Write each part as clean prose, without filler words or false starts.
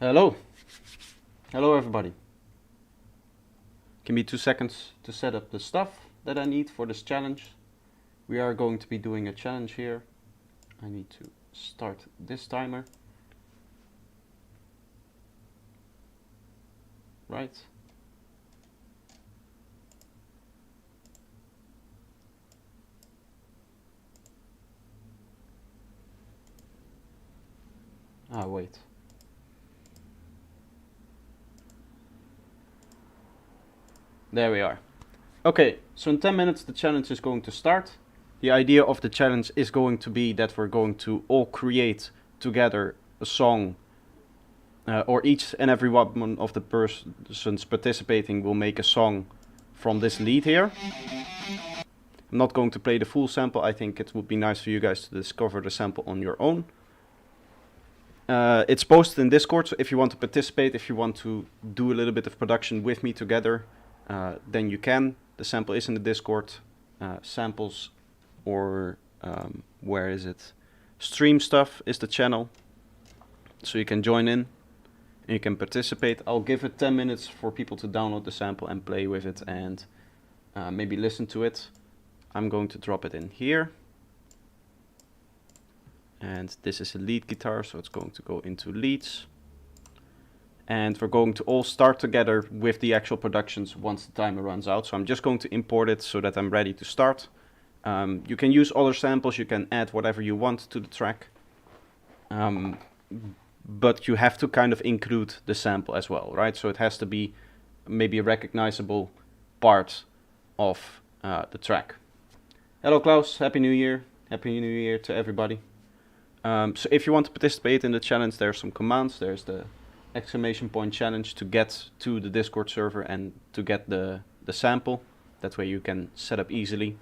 Hello. Hello everybody. Give me 2 seconds to set up the stuff that I need for this challenge. We are going to be doing a challenge here. I need to start this timer. Right. Ah, wait. There we are. Okay, so in 10 minutes the challenge is going to start. The idea of the challenge is going to be that we're going to all create together a song, or each and every one of the persons participating will make a song from this lead here. I'm not going to play the full sample. I think it would be nice for you guys to discover the sample on your own. It's posted in Discord, so if you want to participate, if you want to do a little bit of production with me together, then you can. The sample is in the Discord. Samples, or where is it? Stream stuff is the channel, so you can join in and you can participate. I'll give it 10 minutes for people to download the sample and play with it and maybe listen to it. I'm going to drop it in here. And this is a lead guitar, so it's going to go into leads. And we're going to all start together with the actual productions once the timer runs out. So I'm just going to import it so that I'm ready to start. You can use other samples, you can add whatever you want to the track. But you have to kind of include the sample as well, right? So it has to be maybe a recognizable part of the track. Hello Klaus, Happy New Year. Happy New Year to everybody. So if you want to participate in the challenge, there's some commands. There's the ! challenge to get to the Discord server and to get the sample. That way you can set up easily.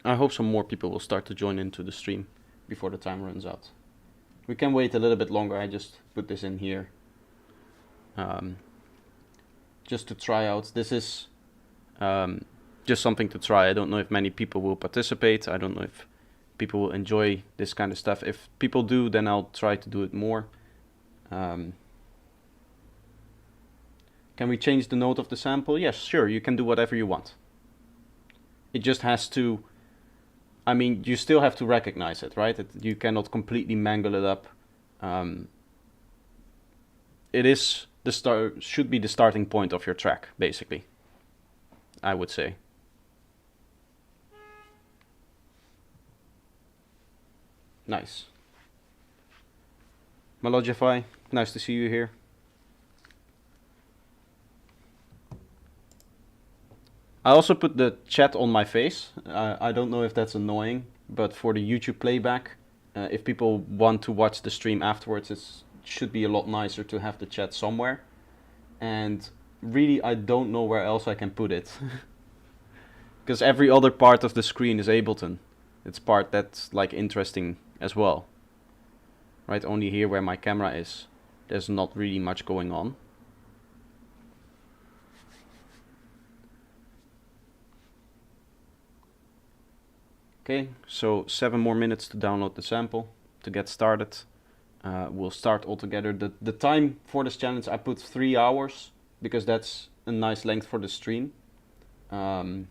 I hope some more people will start to join into the stream before the time runs out. We can wait a little bit longer. I just put this in here just to try out. This is just something to try. I don't know if many people will participate. I don't know if people will enjoy this kind of stuff. If people do, then I'll try to do it more. Can we change the note of the sample? Yes, sure, you can do whatever you want. It just has to, I mean, you still have to recognize it, right? You cannot completely mangle it up. It is should be the starting point of your track, basically, I would say. Nice. Malogify, nice to see you here. I also put the chat on my face. I don't know if that's annoying, but for the YouTube playback, if people want to watch the stream afterwards, it should be a lot nicer to have the chat somewhere. And really, I don't know where else I can put it. Because every other part of the screen is Ableton. It's part that's like interesting as well. Right, only here where my camera is, there's not really much going on. Okay, so 7 more minutes to download the sample to get started. We'll start all together. The time for this challenge, I put 3 hours because that's a nice length for the stream. And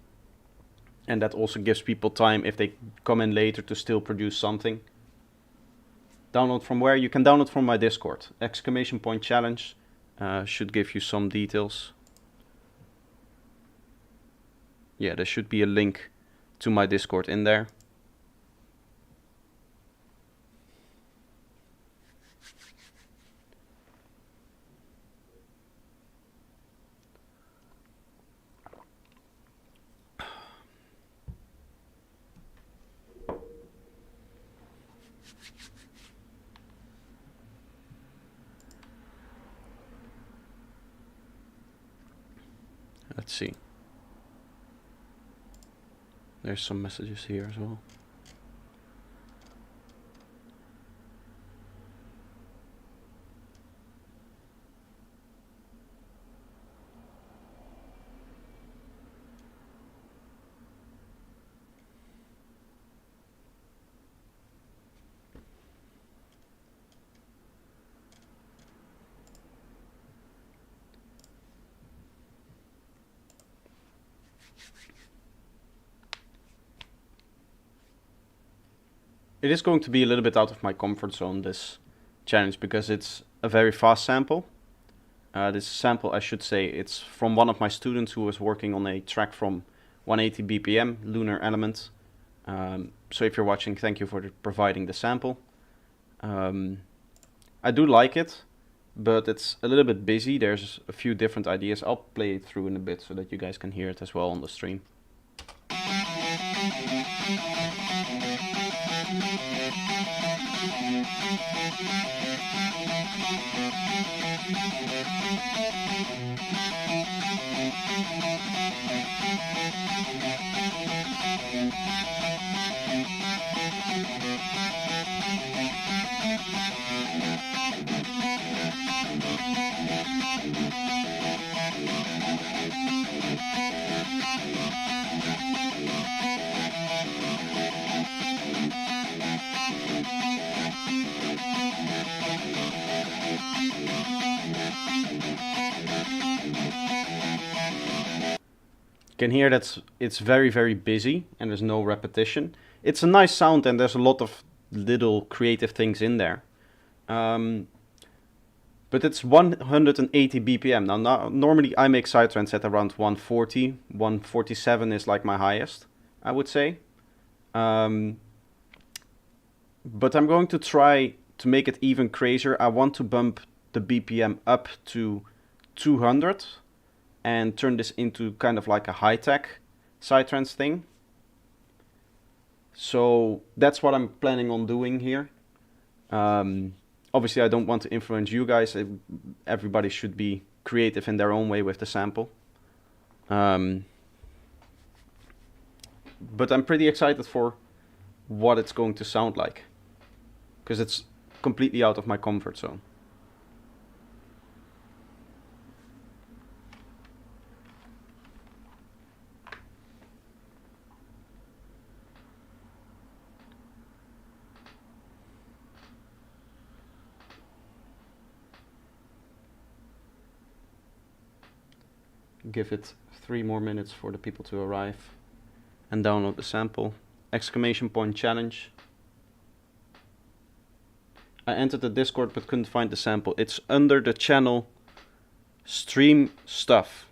that also gives people time, if they come in later, to still produce something. Download from where? You can download from my Discord. ! challenge should give you some details. Yeah, there should be a link to my Discord in there. Let's see. There's some messages here as well. It is going to be a little bit out of my comfort zone, this challenge, because it's a very fast sample. This sample, I should say, it's from one of my students who was working on a track from 180 BPM, Lunar Element. So if you're watching, thank you for providing the sample. I do like it, but it's a little bit busy. There's a few different ideas. I'll play it through in a bit so that you guys can hear it as well on the stream. You can hear that it's very, very busy and there's no repetition. It's a nice sound and there's a lot of little creative things in there. But it's 180 BPM. Now, normally I make psytrance at around 140. 147 is like my highest, I would say. But I'm going to try to make it even crazier. I want to bump the BPM up to 200 and turn this into kind of like a high-tech psytrance thing. So that's what I'm planning on doing here. Obviously, I don't want to influence you guys. Everybody should be creative in their own way with the sample. But I'm pretty excited for what it's going to sound like, because it's completely out of my comfort zone. Give it 3 more minutes for the people to arrive and download the sample. Exclamation point challenge. I entered the Discord but couldn't find the sample. It's under the channel Stream Stuff.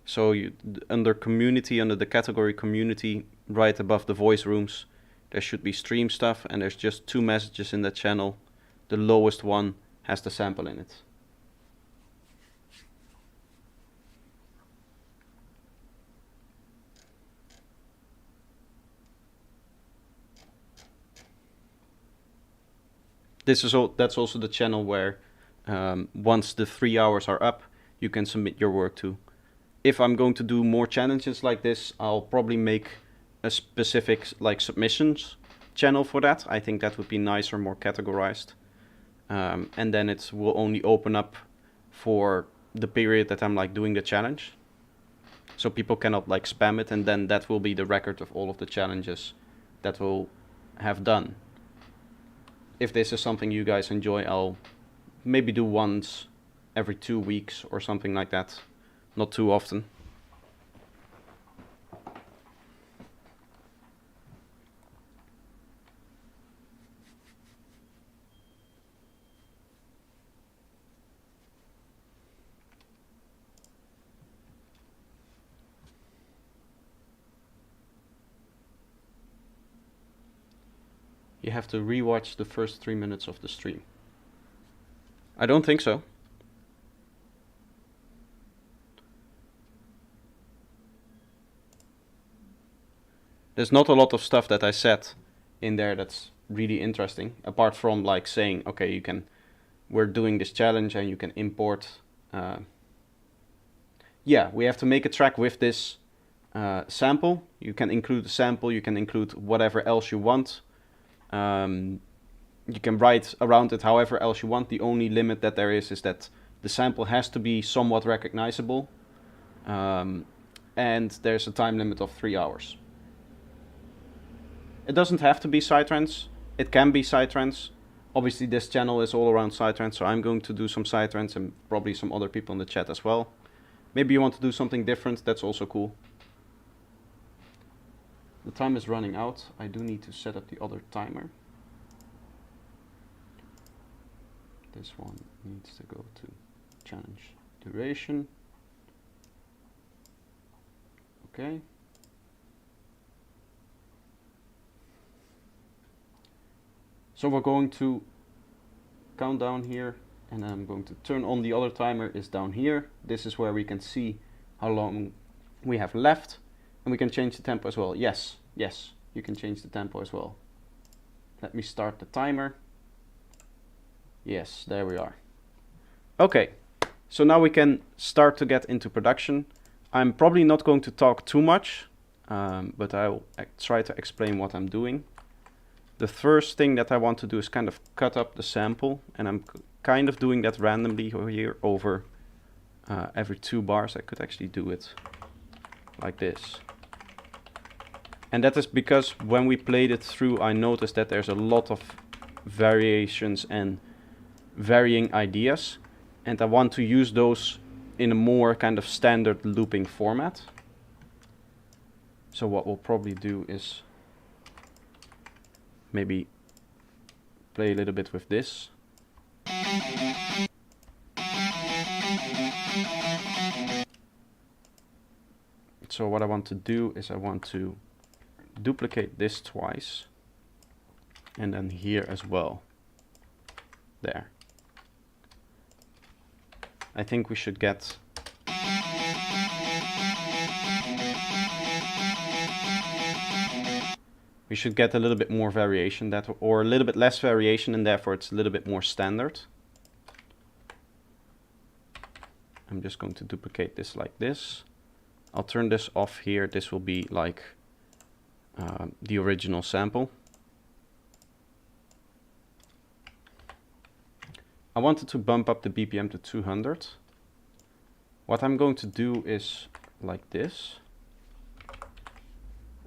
So under community, under the category community, right above the voice rooms, there should be Stream Stuff, and there's just 2 messages in that channel. The lowest one has the sample in it. That's also the channel where once the 3 hours are up, you can submit your work to. If I'm going to do more challenges like this, I'll probably make a specific like submissions channel for that. I think that would be nicer, more categorized. And then it will only open up for the period that I'm like doing the challenge. So people cannot like spam it, and then that will be the record of all of the challenges that we'll have done. If this is something you guys enjoy, I'll maybe do once every 2 weeks or something like that. Not too often. You have to rewatch the first 3 minutes of the stream. I don't think so. There's not a lot of stuff that I said in there that's really interesting, apart from like saying, okay, we're doing this challenge and you can import. Yeah, we have to make a track with this sample. You can include the sample, you can include whatever else you want. You can write around it however else you want. The only limit that there is that the sample has to be somewhat recognizable, and there's a time limit of 3 hours. It doesn't have to be psytrance. It can be psytrance. Obviously this channel is all around psytrance, so I'm going to do some psytrance and probably some other people in the chat as well. Maybe you want to do something different, that's also cool. The time is running out. I do need to set up the other timer. This one needs to go to challenge duration. Okay. So we're going to count down here, and I'm going to turn on the other timer is down here. This is where we can see how long we have left, and we can change the tempo as well. Yes, yes, you can change the tempo as well. Let me start the timer. Yes, there we are. Okay, so now we can start to get into production. I'm probably not going to talk too much, but I'll try to explain what I'm doing. The first thing that I want to do is kind of cut up the sample, and I'm kind of doing that randomly here over every 2 bars. I could actually do it like this. And that is because when we played it through, I noticed that there's a lot of variations and varying ideas, and I want to use those in a more kind of standard looping format. So what we'll probably do is maybe play a little bit with this. So what I want to do is I want to duplicate this twice, and then here as well. There. I think we should get a little bit more variation, or a little bit less variation, and therefore it's a little bit more standard. I'm just going to duplicate this like this. I'll turn this off here. This will be like the original sample. I wanted to bump up the BPM to 200. What I'm going to do is like this.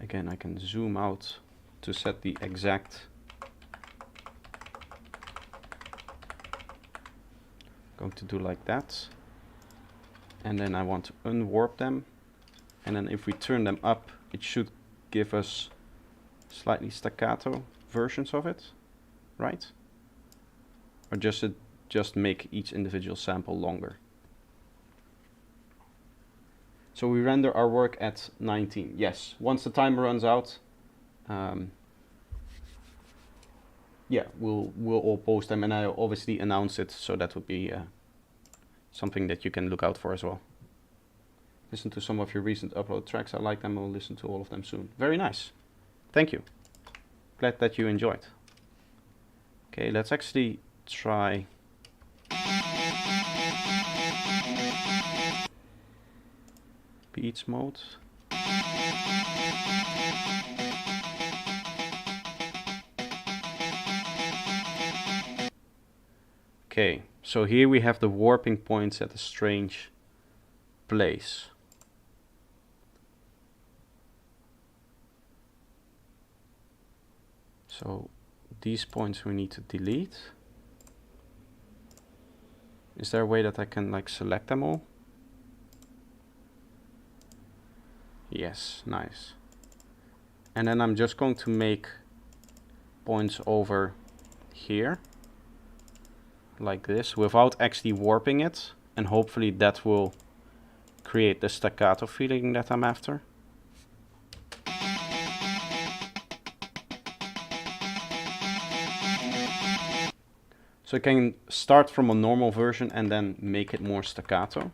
Again, I can zoom out to set the exact going to do like that, and then I want to unwarp them, and then if we turn them up, it should give us slightly staccato versions of it, right? Or just make each individual sample longer. So we render our work at 19. Yes, once the timer runs out, yeah, we'll all post them, and I'll obviously announce it, so that would be something that you can look out for as well. Listen to some of your recent upload tracks. I like them. I'll listen to all of them soon. Very nice. Thank you. Glad that you enjoyed. Okay, let's actually try beats mode. Okay, so here we have the warping points at a strange place. So these points we need to delete. Is there a way that I can like select them all? Yes, nice. And then I'm just going to make points over here like this without actually warping it, and hopefully that will create the staccato feeling that I'm after. So I can start from a normal version and then make it more staccato.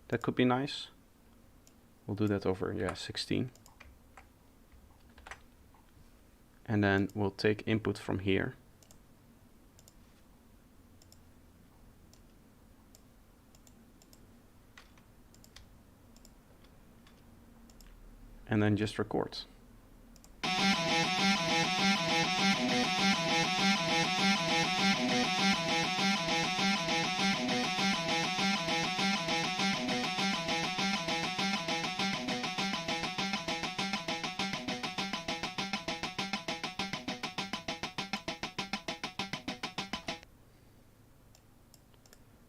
That could be nice. We'll do that over, yeah, 16. And then we'll take input from here. And then just record.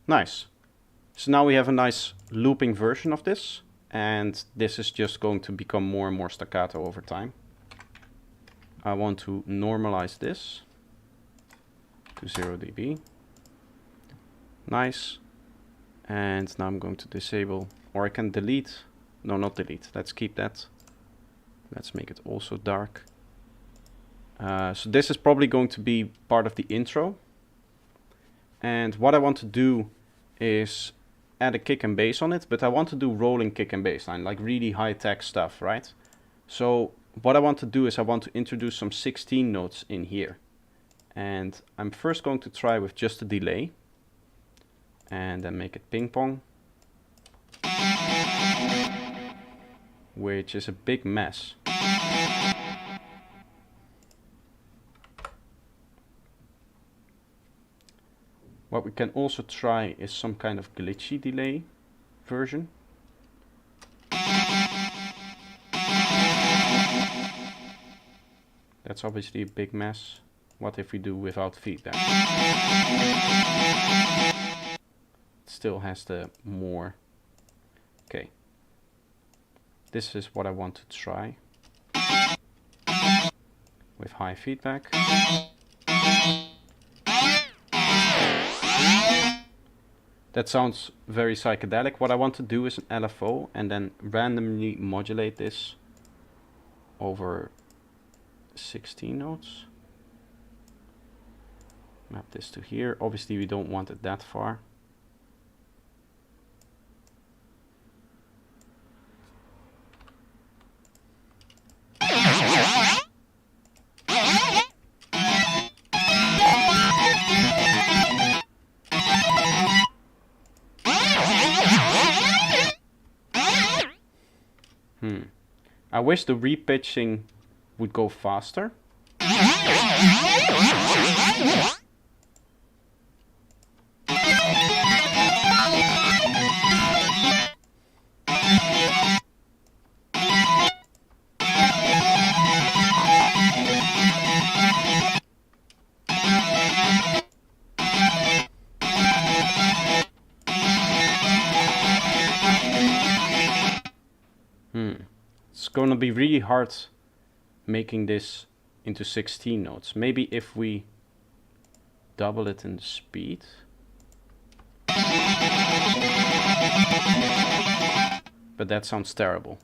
Nice. So now we have a nice looping version of this, and this is just going to become more and more staccato over time. I want to normalize this to 0 dB. Nice. And now I'm going to disable, or I can delete. No, not delete. Let's keep that. Let's make it also dark. So this is probably going to be part of the intro. And what I want to do is add a kick and bass on it, but I want to do rolling kick and bass line, like really high-tech stuff, right? So what I want to do is I want to introduce some 16 notes in here. And I'm first going to try with just a delay. And then make it ping pong. Which is a big mess. What we can also try is some kind of glitchy delay version. That's obviously a big mess. What if we do without feedback? It still has the more. Okay. This is what I want to try. With high feedback. That sounds very psychedelic. What I want to do is an LFO and then randomly modulate this over 16 notes. Map this to here. Obviously we don't want it that far. I wish the repitching would go faster. It's gonna be really hard making this into 16 notes. Maybe if we double it in the speed. But that sounds terrible.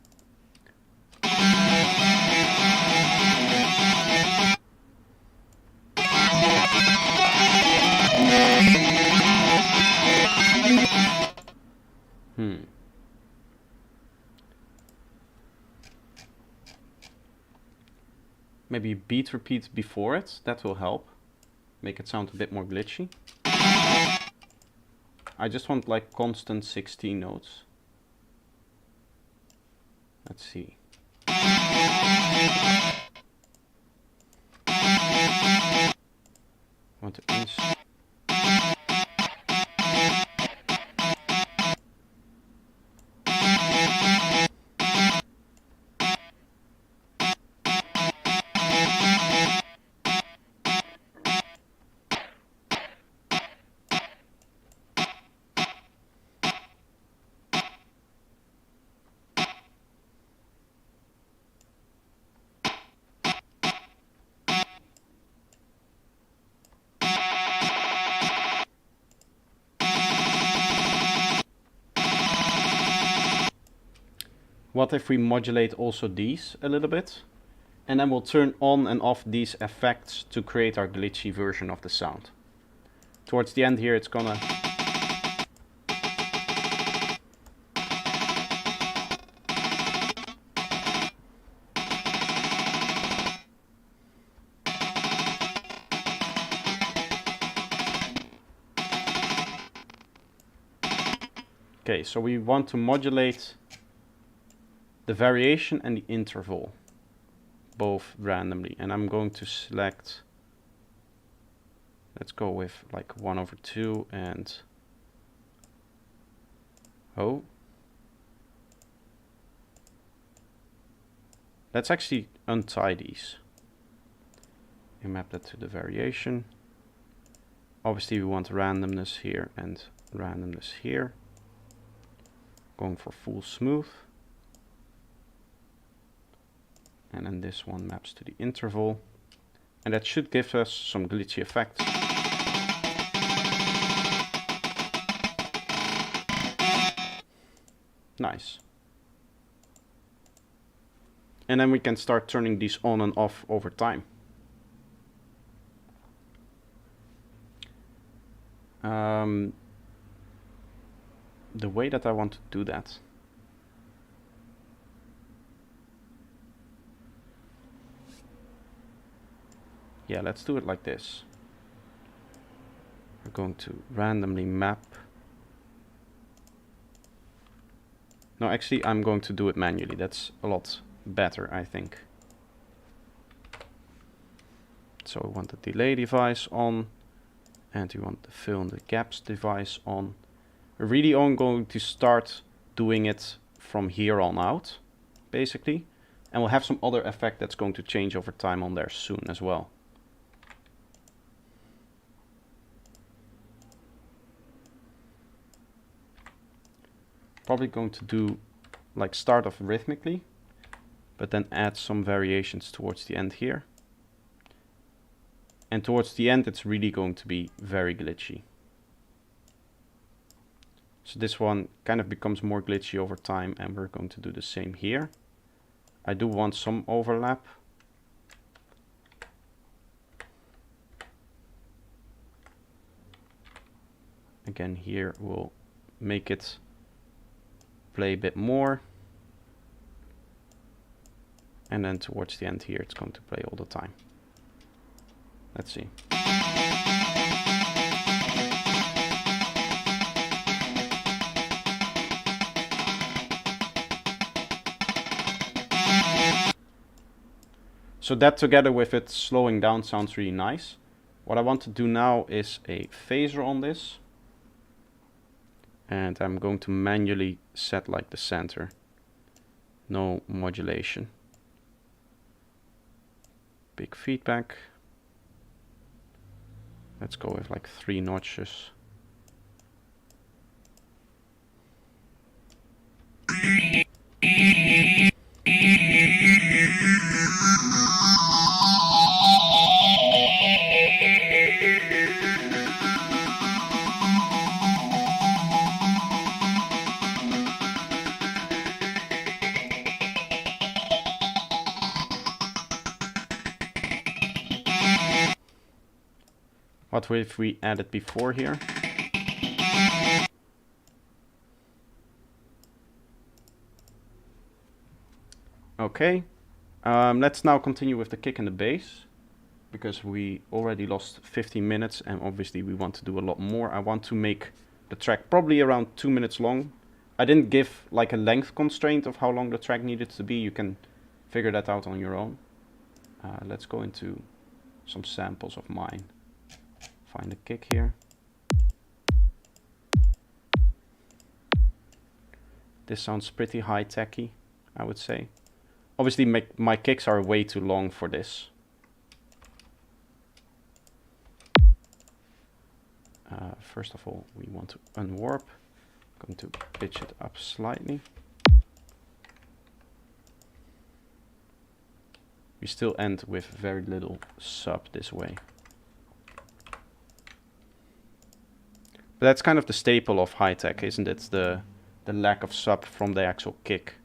Maybe beat repeat before it, that will help. Make it sound a bit more glitchy. I just want like constant 16 notes. Let's see. Want to What if we modulate also these a little bit? And then we'll turn on and off these effects to create our glitchy version of the sound. Towards the end here it's gonna... Okay, so we want to modulate the variation and the interval, both randomly. And I'm going to select, let's go with like 1/2 and, oh. Let's actually untie these. And map that to the variation. Obviously we want randomness here and randomness here. Going for full smooth. And then this one maps to the interval. And that should give us some glitchy effect. Nice. And then we can start turning these on and off over time. The way that I want to do that. Yeah, let's do it like this. We're going to randomly map. No, actually, I'm going to do it manually. That's a lot better, I think. So we want the delay device on, and we want the fill in the gaps device on. We're really only going to start doing it from here on out, basically. And we'll have some other effect that's going to change over time on there soon as well. Probably going to do like start off rhythmically, but then add some variations towards the end here. And towards the end, it's really going to be very glitchy. So this one kind of becomes more glitchy over time, and we're going to do the same here. I do want some overlap. Again, here we'll make it play a bit more. And then towards the end here, it's going to play all the time. Let's see. So that together with it slowing down sounds really nice. What I want to do now is a phaser on this. And I'm going to manually set like the center. No modulation. Big feedback. Let's go with like 3 notches. What if we add it before here? Okay, let's now continue with the kick and the bass, because we already lost 15 minutes and obviously we want to do a lot more. I want to make the track probably around 2 minutes long. I didn't give like a length constraint of how long the track needed to be. You can figure that out on your own. Let's go into some samples of mine. Find a kick here. This sounds pretty high-techy, I would say. Obviously, my kicks are way too long for this. First of all, we want to unwarp. I'm going to pitch it up slightly. We still end with very little sub this way. But that's kind of the staple of high-tech, isn't it? The lack of sub from the actual kick.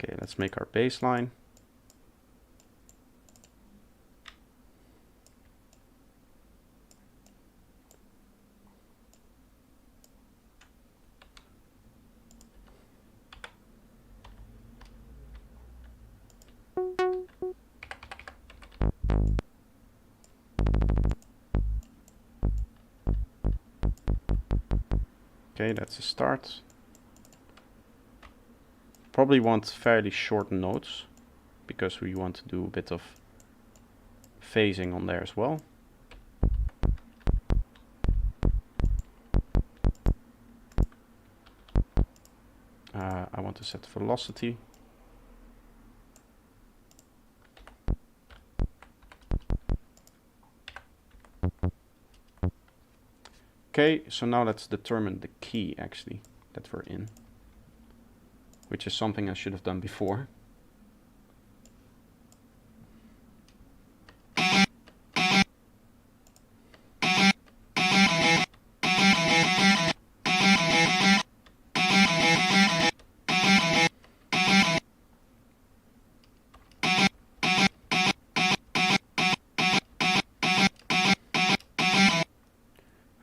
Okay, let's make our bass line. Okay, that's a start. Probably want fairly short notes because we want to do a bit of phasing on there as well. I want to set velocity. Okay, so now let's determine the key actually that we're in, which is something I should have done before.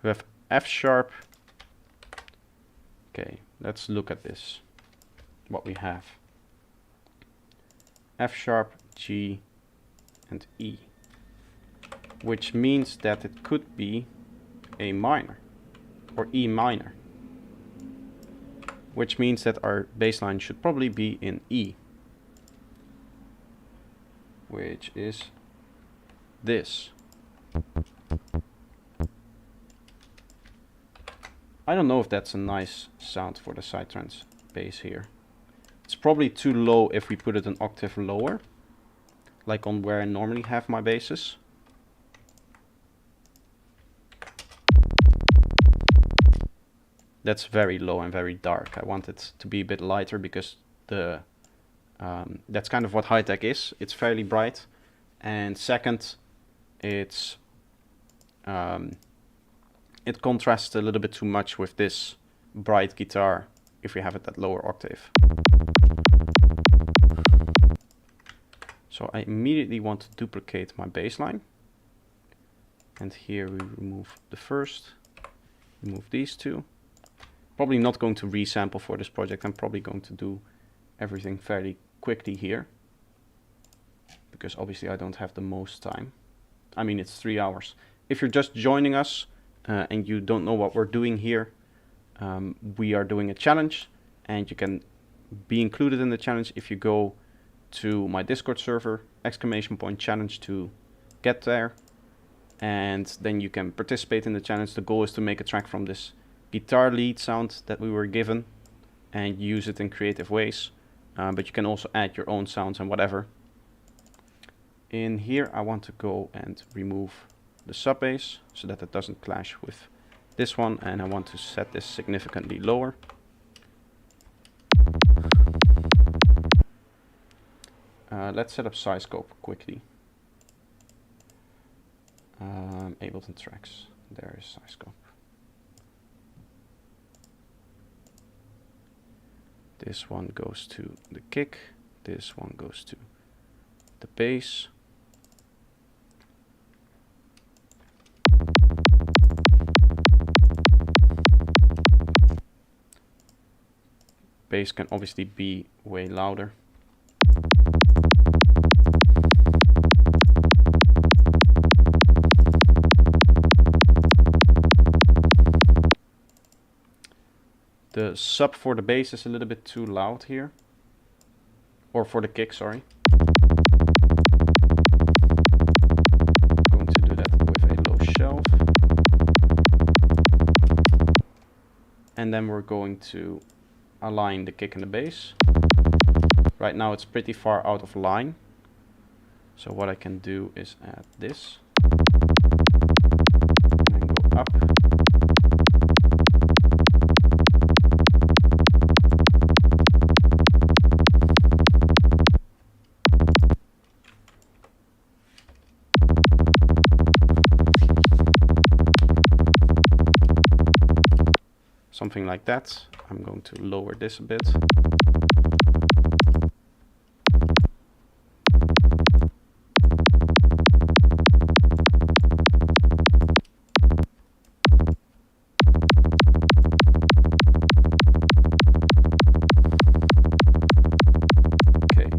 We have F sharp. Okay, let's look at this. What we have. F sharp, G, and E. Which means that it could be A minor or E minor. Which means that our bass line should probably be in E. Which is this. I don't know if that's a nice sound for the Psytrance bass here. It's probably too low if we put it an octave lower, like on where I normally have my basses. That's very low and very dark. I want it to be a bit lighter because the that's kind of what Hi-Tech is. It's fairly bright, and second, it's it contrasts a little bit too much with this bright guitar if we have it at lower octave. So I immediately want to duplicate my bass line. And here we remove the first, remove these two. Probably not going to resample for this project. I'm probably going to do everything fairly quickly here, because obviously I don't have the most time. I mean, it's 3 hours. If you're just joining us and you don't know what we're doing here, we are doing a challenge, and you can be included in the challenge if you go to my Discord server, !challenge to get there, and then you can participate in the challenge. The goal is to make a track from this guitar lead sound that we were given and use it in creative ways, but you can also add your own sounds and whatever. In here I want to go and remove the sub bass so that it doesn't clash with this one, and I want to set this significantly lower. Let's set up Psyscope quickly. Ableton Tracks, there is Psyscope. This one goes to the kick, this one goes to the bass. Bass can obviously be way louder. The sub for the bass is a little bit too loud here. Or for the kick, sorry. I'm going to do that with a low shelf. And then we're going to align the kick and the bass. Right now it's pretty far out of line. So what I can do is add this. And then go up. Something like that. I'm going to lower this a bit. Okay.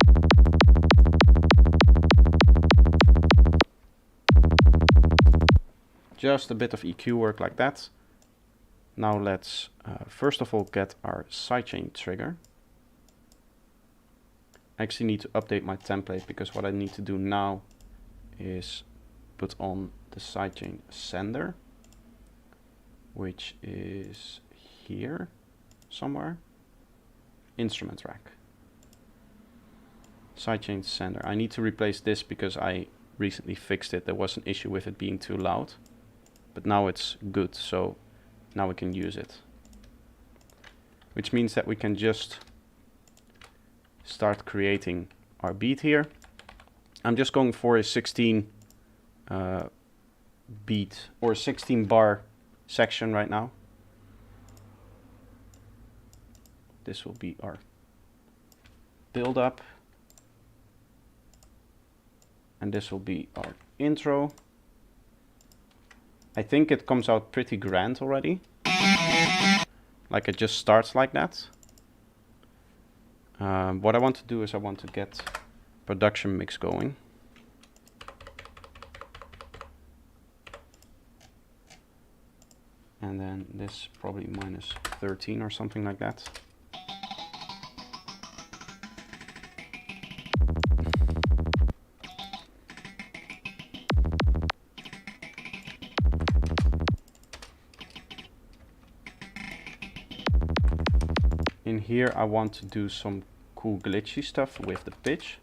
Just a bit of EQ work like that. Now let's first of all get our sidechain trigger. I actually need to update my template, because what I need to do now is put on the sidechain sender, which is here somewhere. Instrument rack. Sidechain sender. I need to replace this because I recently fixed it. There was an issue with it being too loud, but now it's good. So now we can use it, which means that we can just start creating our beat here. I'm just going for a 16 beat or 16 bar section right now. This will be our build up, and this will be our intro. I think it comes out pretty grand already. Like it just starts like that. What I want to do is I want to get production mix going. And then this probably minus 13 or something like that. In here I want to do some cool glitchy stuff with the pitch.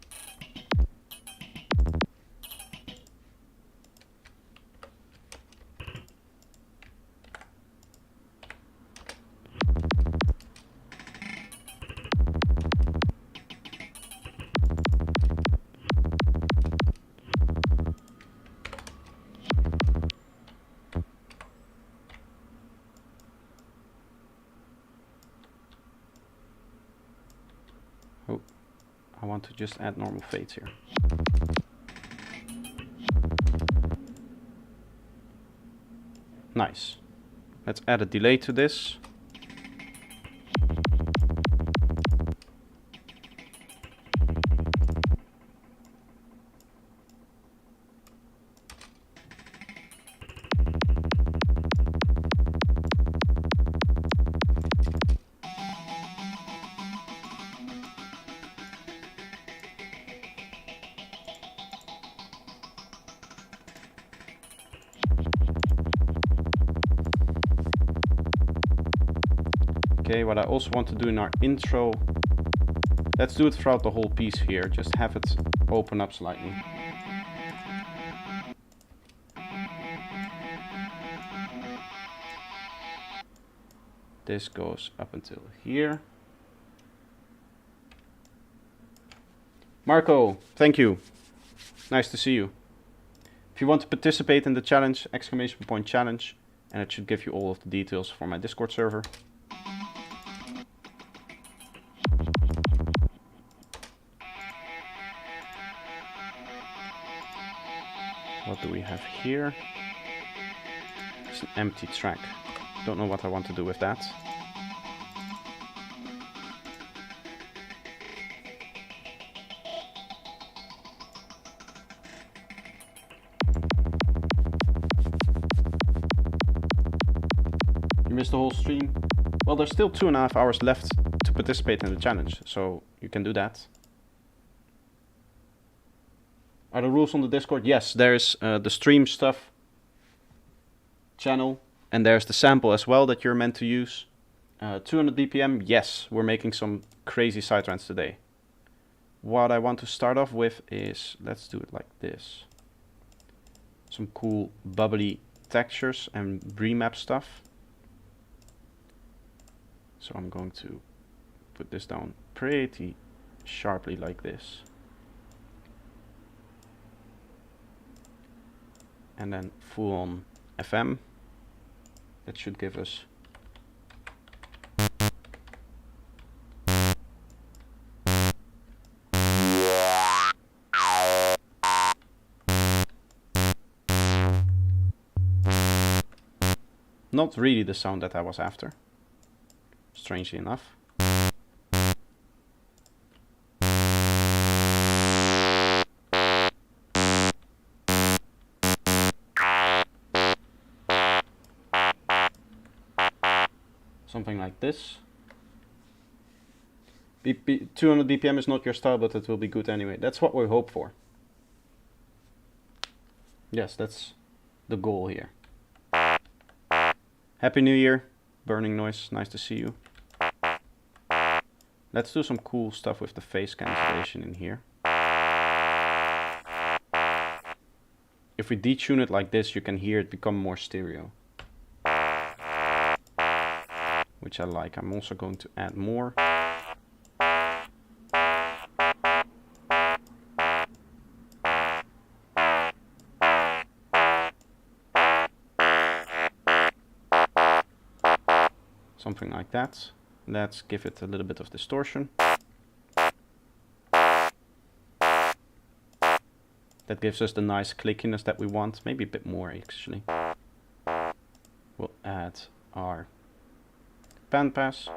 Oh, I want to just add normal fades here. Nice. Let's add a delay to this. Okay, what I also want to do in our intro, let's do it throughout the whole piece here, just have it open up slightly. This goes up until here. Marco, thank you. Nice to see you. If you want to participate in the challenge, !challenge, and it should give you all of the details for my Discord server. What do we have here? It's an empty track. Don't know what I want to do with that. You missed the whole stream? Well, there's still 2.5 hours left to participate in the challenge, so you can do that. Are the rules on the Discord? Yes, there's the stream stuff channel, and there's the sample as well that you're meant to use. 200 BPM, yes, we're making some crazy sidetrans today. What I want to start off with is, let's do it like this. Some cool bubbly textures and remap stuff. So I'm going to put this down pretty sharply like this. And then full on FM. That should give us not really the sound that I was after, strangely enough. Something like this. 200 BPM is not your style, but it will be good anyway. That's what we hope for. Yes, that's the goal here. Happy New Year, Burning Noise, nice to see you. Let's do some cool stuff with the phase cancellation in here. If we detune it like this, you can hear it become more stereo, which I like. I'm also going to add more. Something like that. Let's give it a little bit of distortion. That gives us the nice clickiness that we want. Maybe a bit more actually. we'll add our bandpass.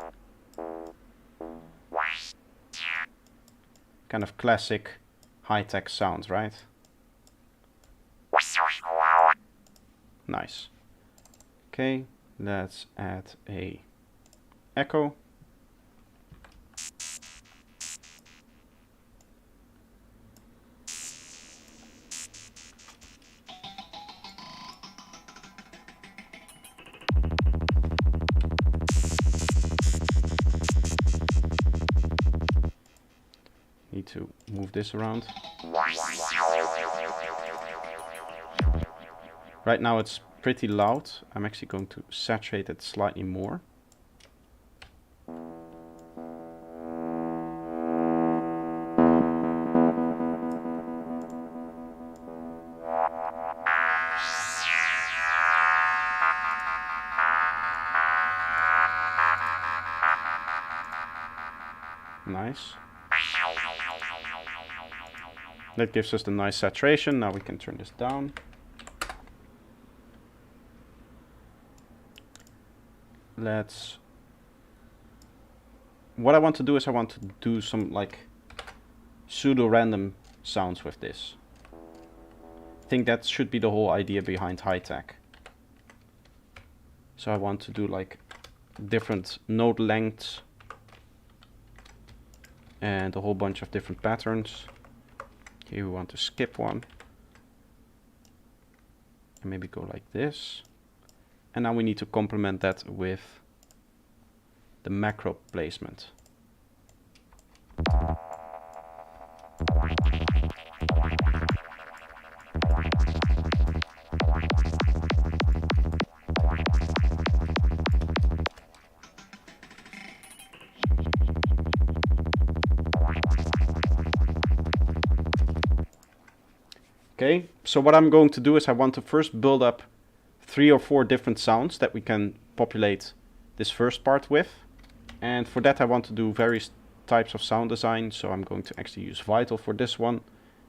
Kind of classic high-tech sounds, right? Nice. Okay, let's add a echo. Need to move this around. Right now it's pretty loud. I'm actually going to saturate it slightly more. Nice. That gives us the nice saturation. Now we can turn this down. What I want to do is I want to do some like pseudo-random sounds with this. I think that should be the whole idea behind Hi-Tech. So I want to do like different note lengths and a whole bunch of different patterns. Here we want to skip one and maybe go like this. And now we need to complement that with the macro placement. Okay, so what I'm going to do is I want to first build up 3 or 4 different sounds that we can populate this first part with. And for that I want to do various types of sound design. So I'm going to actually use Vital for this one.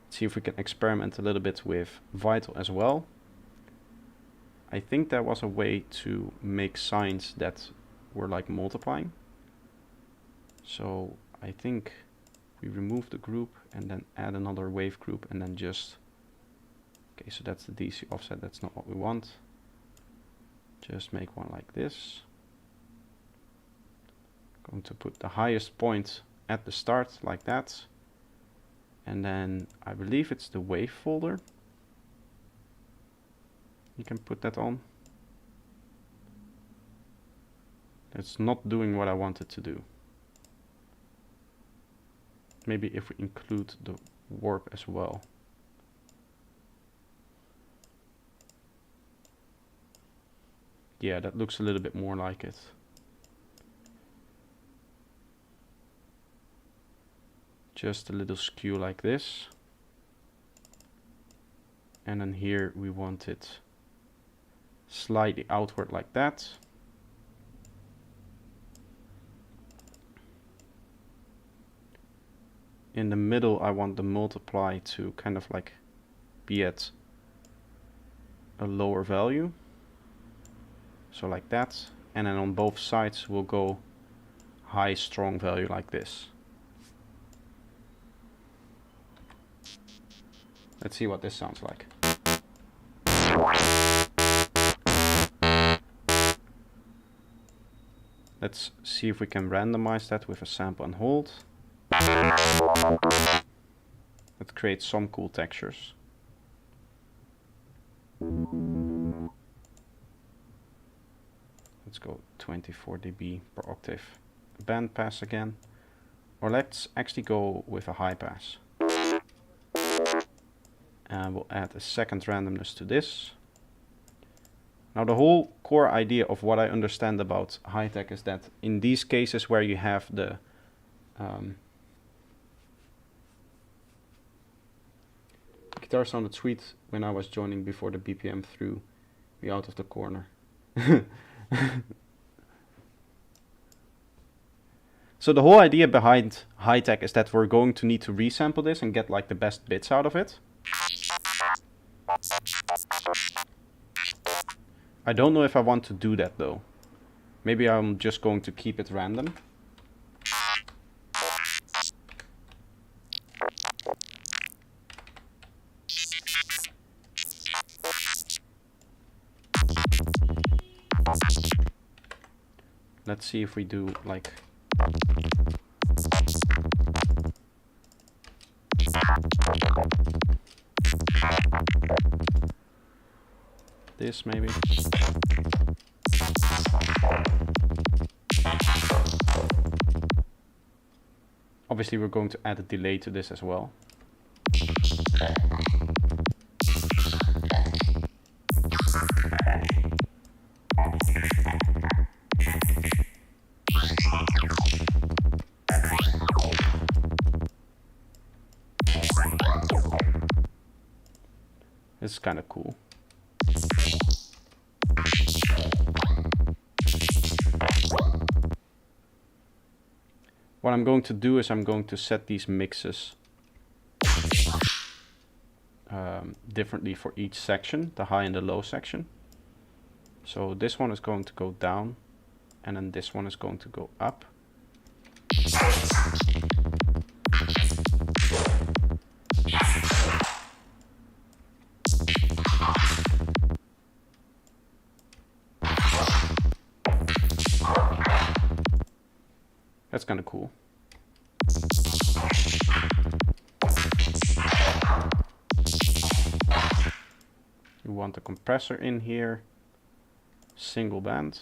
See if we can experiment a little bit with Vital as well. I think there was a way to make signs that were like multiplying. So I think we remove the group and then add another wave group and then just... Okay, so that's the DC offset, that's not what we want. Just make one like this. Going to put the highest point at the start like that. And then I believe it's the wave folder. You can put that on. It's not doing what I want it to do. Maybe if we include the warp as well. Yeah, that looks a little bit more like it. Just a little skew like this. And then here we want it slightly outward like that. In the middle I want the multiply to kind of like be at a lower value. So like that, and then on both sides we'll go high strong value like this. Let's see what this sounds like. Let's see if we can randomize that with a sample and hold. Let's create some cool textures. Let's go 24 dB per octave band pass again. Or let's actually go with a high pass. And we'll add a second randomness to this. Now the whole core idea of what I understand about Hi-Tech is that in these cases where you have the guitar sounded sweet when I was joining before the BPM threw me out of the corner. So the whole idea behind Hi-Tech is that we're going to need to resample this and get like the best bits out of it. I don't know if I want to do that though. Maybe I'm just going to keep it random. Let's see if we do like this maybe. Obviously we're going to add a delay to this as well. This is kind of cool. What I'm going to do is I'm going to set these mixes differently for each section, the high and the low section. So this one is going to go down, and then this one is going to go up. That's kind of cool. You want a compressor in here, single band.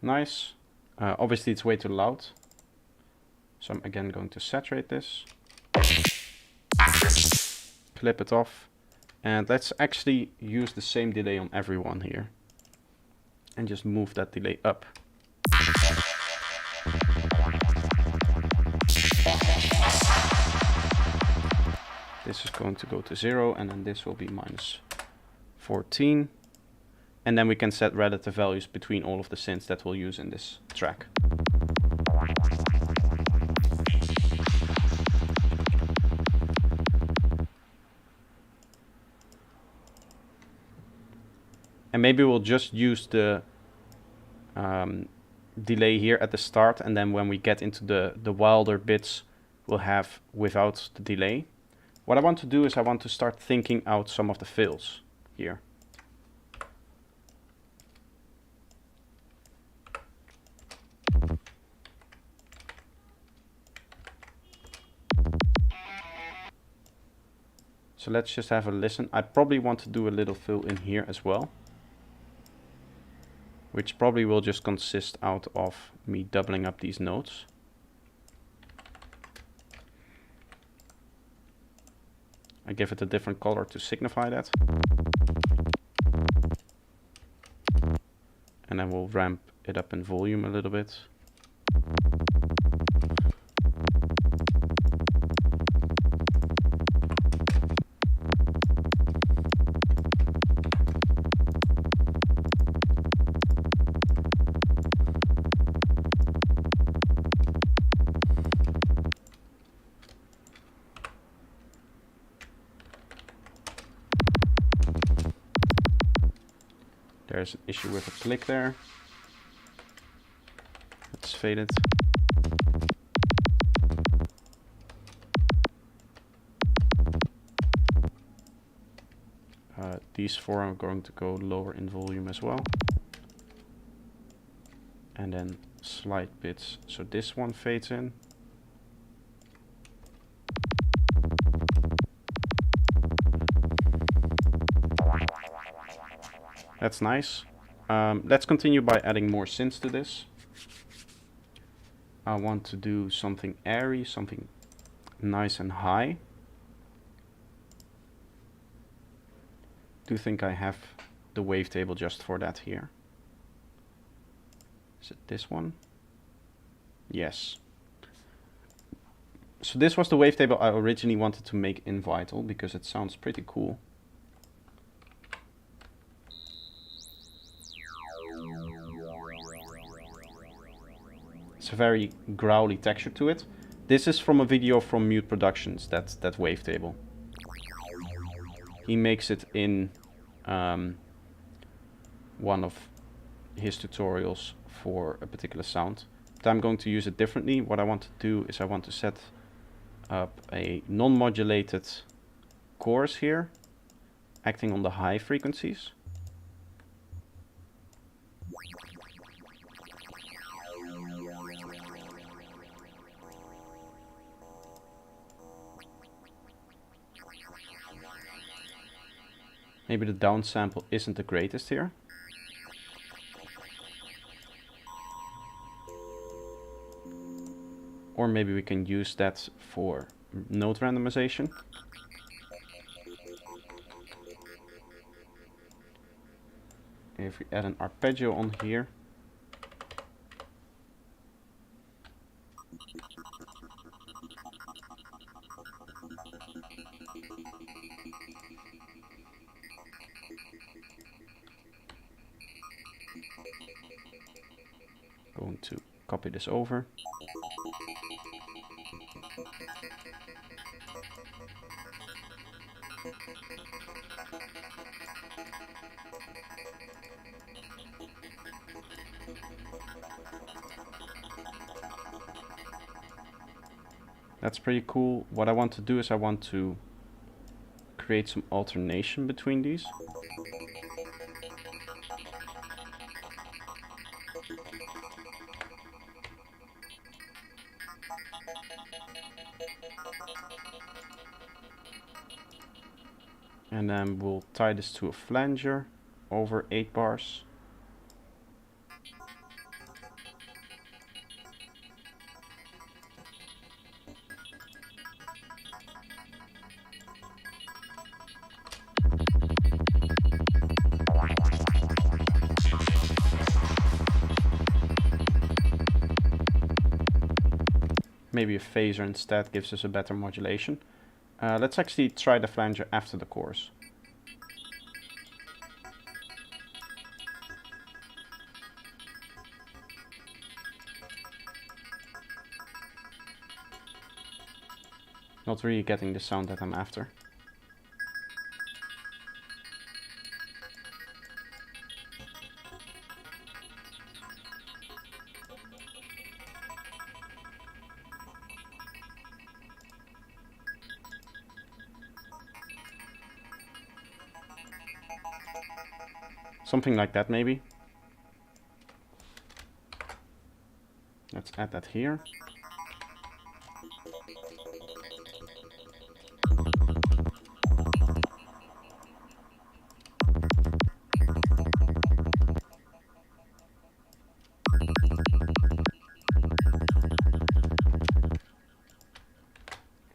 Nice. Obviously it's way too loud. So I'm again going to saturate this. Clip it off. And let's actually use the same delay on everyone here. And just move that delay up. This is going to go to 0, and then this will be minus 14. And then we can set relative values between all of the synths that we'll use in this track. And maybe we'll just use the delay here at the start, and then when we get into the wilder bits, we'll have without the delay. What I want to do is I want to start thinking out some of the fills here. So let's just have a listen. I probably want to do a little fill in here as well, which probably will just consist out of me doubling up these notes. I give it a different color to signify that. And then we'll ramp it up in volume a little bit. There's an issue with a click there. Let's fade it. These four are going to go lower in volume as well. And then slight bits. So this one fades in. That's nice. Let's continue by adding more synths to this. I want to do something airy, something nice and high. Do think I have the wavetable just for that here. Is it this one? Yes. So this was the wavetable I originally wanted to make in Vital because it sounds pretty cool. It's a very growly texture to it. This is from a video from Mute Productions, that wavetable. He makes it in one of his tutorials for a particular sound. But I'm going to use it differently. What I want to do is I want to set up a non-modulated chorus here, acting on the high frequencies. Maybe the downsample isn't the greatest here. Or maybe we can use that for note randomization. If we add an arpeggio on here. Going to copy this over. That's pretty cool. What I want to do is I want to create some alternation between these. And then we'll tie this to a flanger over 8 bars. Maybe a phaser instead gives us a better modulation. Let's actually try the flanger after the chorus. Not really getting the sound that I'm after. Something like that maybe. Let's add that here.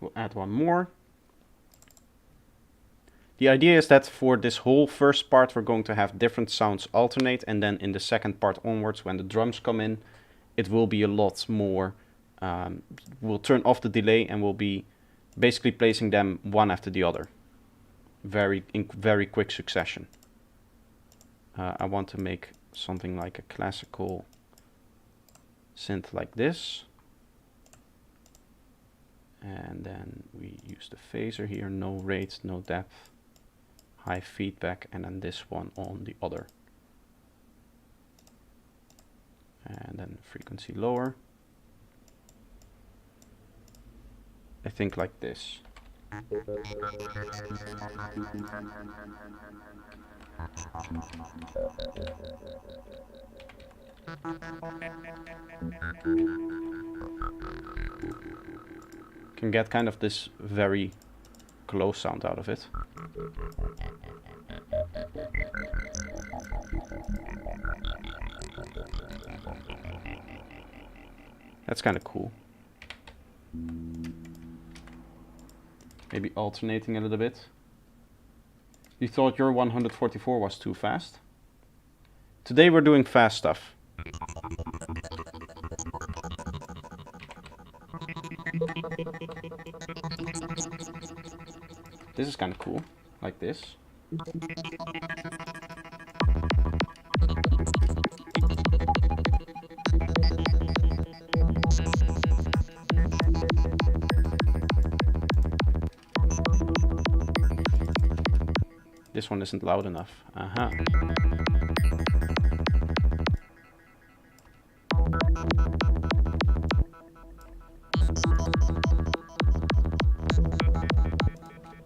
We'll add one more. The idea is that for this whole first part we're going to have different sounds alternate, and then in the second part onwards, when the drums come in, it will be a lot more, we'll turn off the delay and we'll be basically placing them one after the other, in very quick succession. I want to make something like a classical synth like this. And then we use the phaser here, no rate, no depth, high feedback, and then this one on the other. And then frequency lower. I think like this. Can get kind of this very close sound out of it. That's kind of cool. Maybe alternating a little bit. You thought your 144 was too fast? Today we're doing fast stuff. This is kind of cool, like this. This one isn't loud enough. Aha.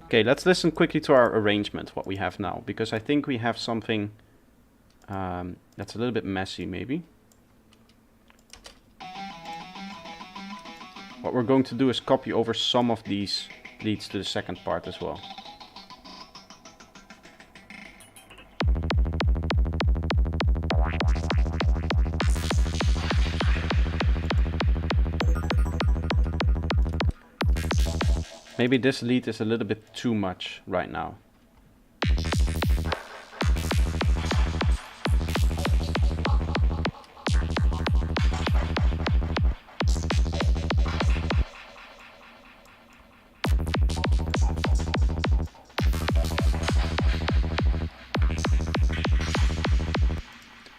Okay, let's listen quickly to our arrangement, what we have now, because I think we have something that's a little bit messy, maybe. What we're going to do is copy over some of these leads to the second part as well. Maybe this lead is a little bit too much right now.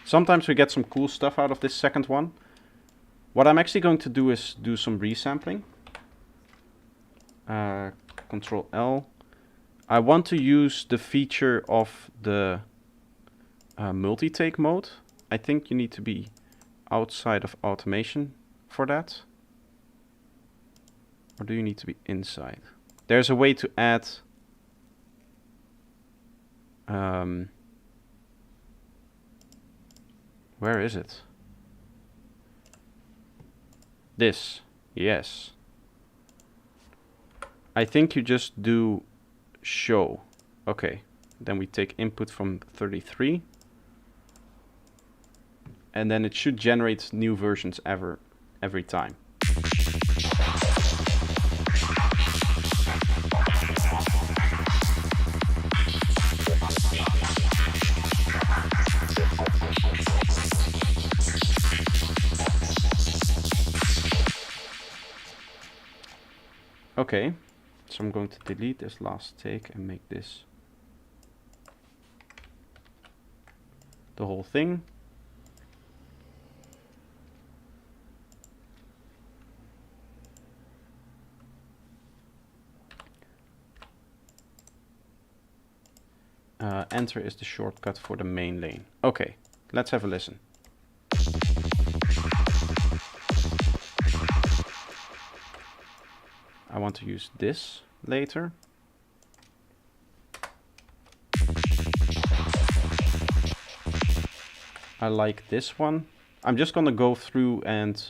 Sometimes we get some cool stuff out of this second one. What I'm actually going to do is do some resampling. Control L. I want to use the feature of the multi-take mode. I think you need to be outside of automation for that. Or do you need to be inside? There's a way to add where is it? This. Yes. I think you just do show. Okay. Then we take input from 33. And then it should generate new versions every time. Okay. So I'm going to delete this last take and make this the whole thing. Enter is the shortcut for the main lane. Okay, let's have a listen. I want to use this later. I like this one. I'm just gonna go through and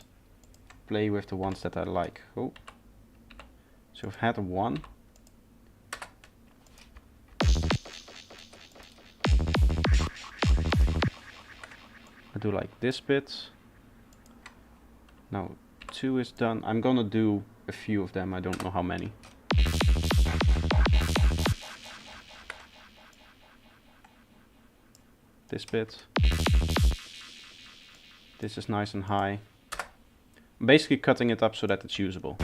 play with the ones that I like. Oh. So I've had one. I do like this bit. Now 2 is done. I'm gonna do a few of them, I don't know how many. This bit. This is nice and high. I'm basically cutting it up so that it's usable.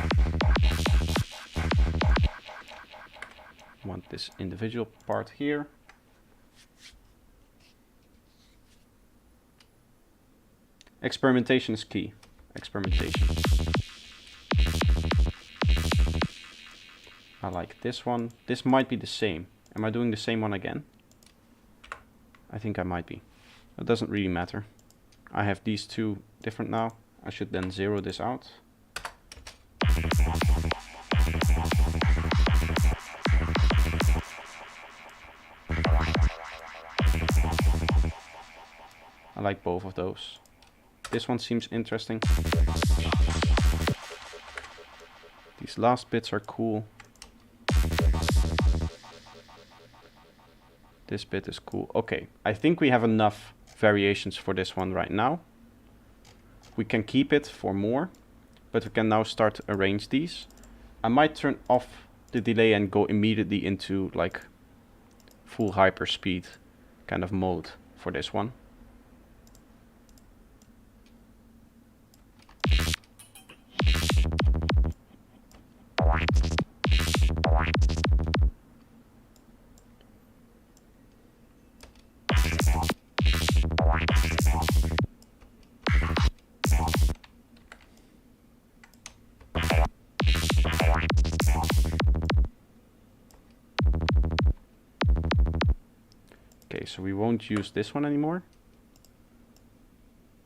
I want this individual part here. Experimentation is key. Experimentation. I like this one. This might be the same. Am I doing the same one again? I think I might be. It doesn't really matter. I have these two different now. I should then zero this out. I like both of those. This one seems interesting. These last bits are cool. This bit is cool. Okay, I think we have enough variations for this one right now. We can keep it for more, but we can now start to arrange these. I might turn off the delay and go immediately into like full hyperspeed kind of mode for this one. so we won't use this one anymore.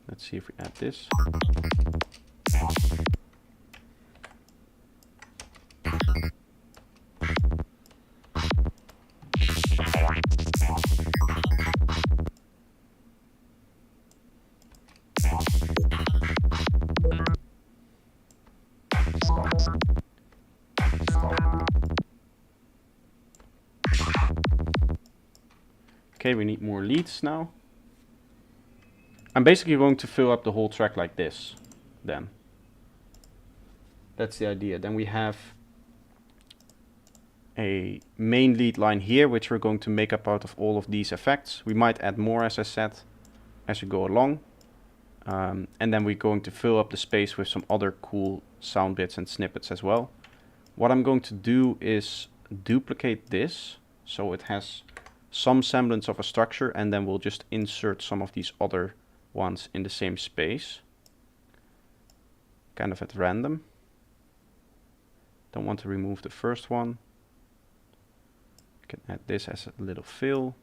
Let's see if we add this. Okay, we need more leads now. I'm basically going to fill up the whole track like this, then. That's the idea. Then we have a main lead line here, which we're going to make up out of all of these effects. We might add more, as I said, as we go along. And then we're going to fill up the space with some other cool sound bits and snippets as well. What I'm going to do is duplicate this, so it has some semblance of a structure, and then we'll just insert some of these other ones in the same space, kind of at random. Don't want to remove the first one. You can add this as a little fill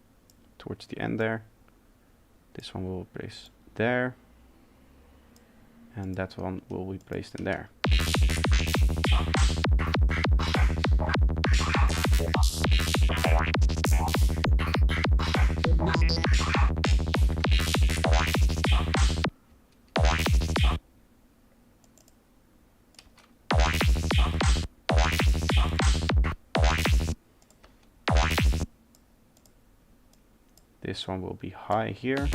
towards the end there. This one will be placed there, and that one will be placed in there. This one will be high here.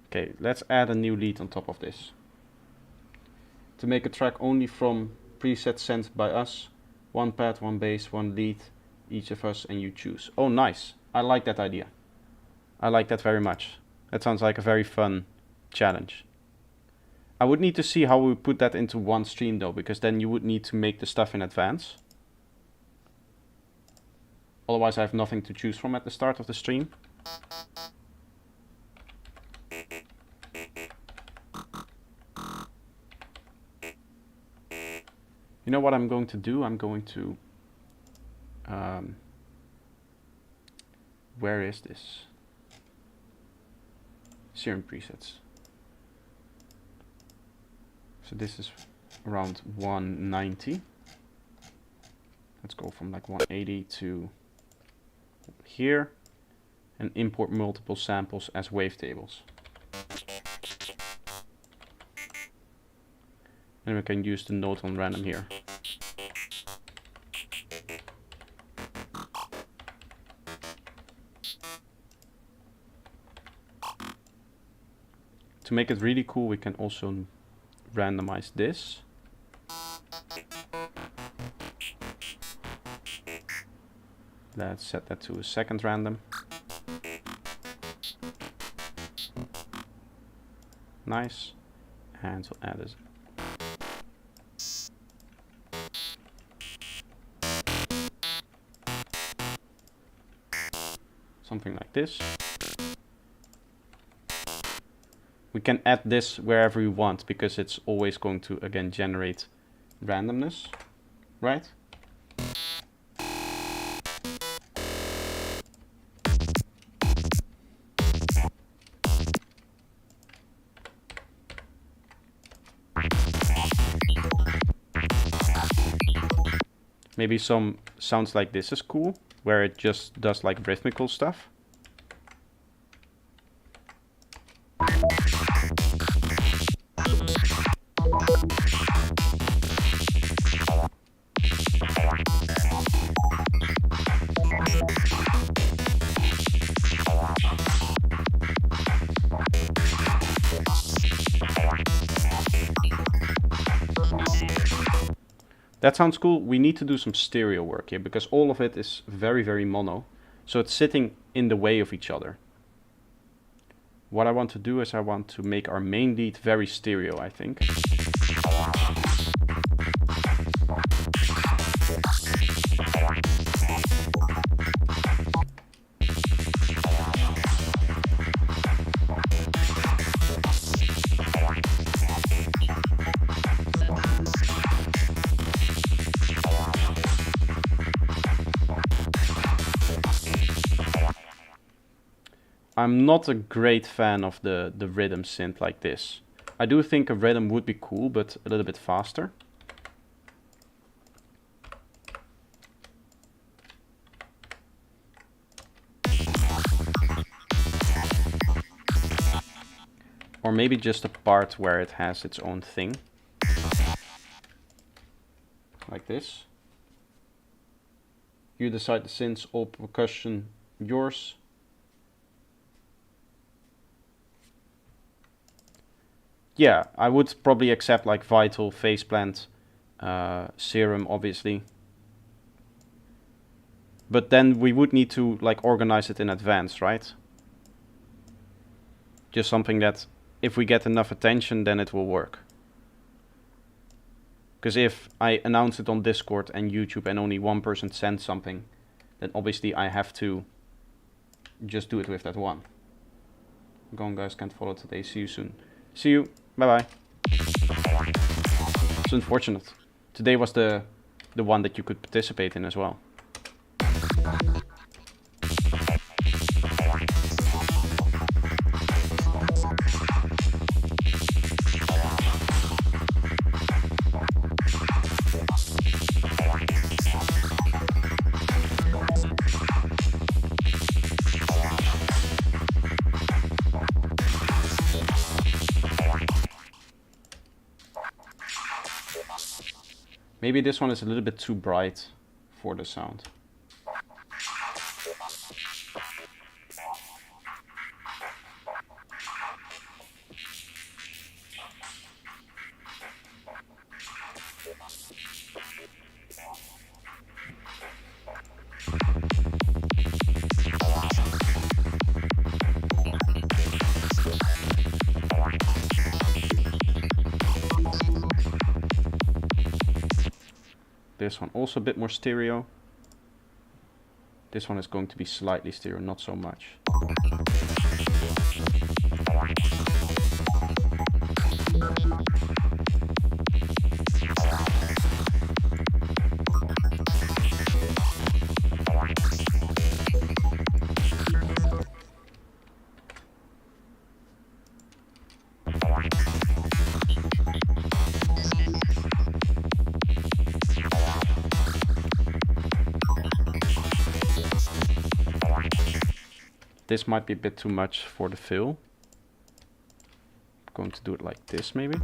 Okay, let's add a new lead on top of this. To make a track only from presets sent by us, one pad, one bass, one lead, each of us, and you choose. Oh, nice. I like that idea. I like that very much. That sounds like a very fun challenge. I would need to see how we put that into one stream though, because then you would need to make the stuff in advance. Otherwise I have nothing to choose from at the start of the stream. You know what I'm going to do? I'm going to... where is this? Serum presets. So this is around 190. Let's go from like 180 to here, and import multiple samples as wavetables. And we can use the note on random here. To make it really cool, we can also randomize this. Let's set that to a second random. Nice. And we'll add this. Something like this. We can add this wherever we want, because it's always going to again generate randomness, right? Maybe some sounds like this is cool, where it just does like rhythmical stuff. That sounds cool. We need to do some stereo work here, because all of it is very, very mono. So it's sitting in the way of each other. What I want to do is I want to make our main lead very stereo, I think. I'm not a great fan of the rhythm synth like this. I do think a rhythm would be cool, but a little bit faster. Or maybe just a part where it has its own thing. Like this. You decide the synths, all percussion yours. Yeah, I would probably accept like Vital, Faceplant, Serum obviously. But then we would need to like organize it in advance, right? Just something that if we get enough attention, then it will work. Because if I announce it on Discord and YouTube and only one person sends something, then obviously I have to just do it with that one. Go on guys, can't follow today, see you soon. See you, bye bye. It's unfortunate. Today was the one that you could participate in as well. Maybe this one is a little bit too bright for the sound. This one also a bit more stereo. This one is going to be slightly stereo, not so much. This might be a bit too much for the fill. I'm going to do it like this maybe.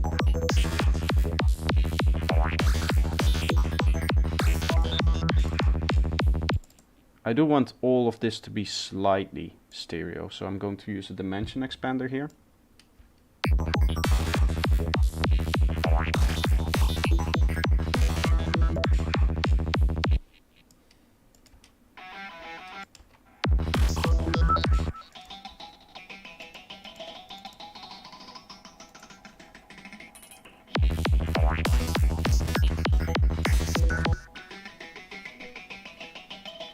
I do want all of this to be slightly stereo, so I'm going to use a dimension expander here.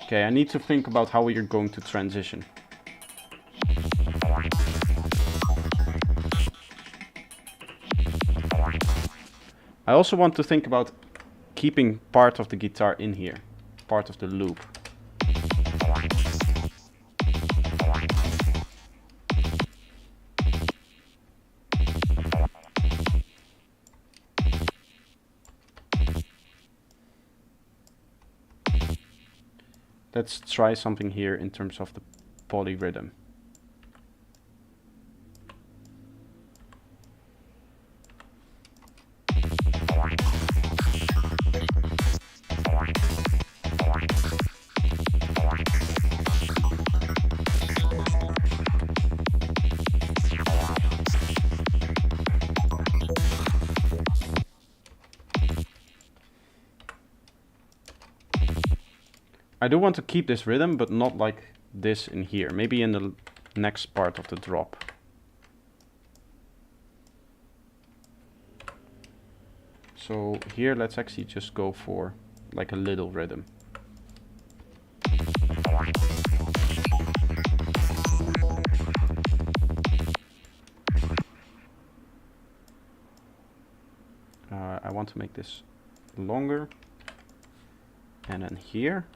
Okay, I need to think about how we are going to transition. I also want to think about keeping part of the guitar in here, part of the loop. Let's try something here in terms of the polyrhythm. I do want to keep this rhythm, but not like this in here. Maybe in the next part of the drop. So here, let's actually just go for like a little rhythm. I want to make this longer. And then here.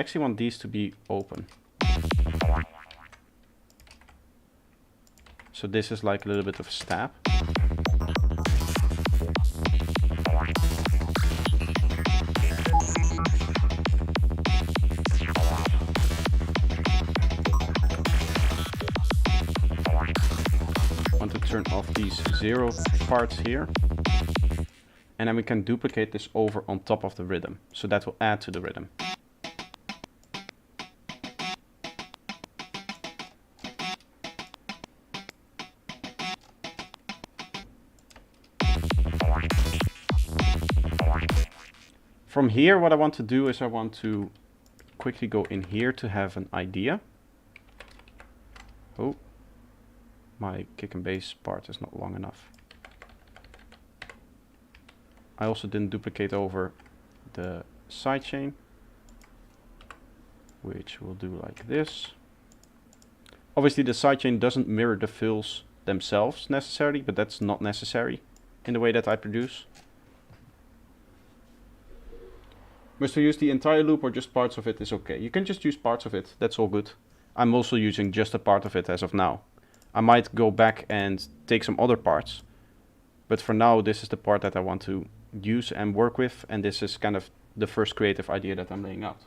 actually want these to be open. So this is like a little bit of a stab. Want to turn off these 0 parts here. And then we can duplicate this over on top of the rhythm. So that will add to the rhythm. From here, what I want to do is I want to quickly go in here to have an idea. Oh, my kick and bass part is not long enough. I also didn't duplicate over the sidechain, which we'll do like this. Obviously the sidechain doesn't mirror the fills themselves necessarily, but that's not necessary in the way that I produce. Must we use the entire loop or just parts of it is okay? You can just use parts of it, that's all good. I'm also using just a part of it as of now. I might go back and take some other parts, but for now this is the part that I want to use and work with, and this is kind of the first creative idea that I'm laying out.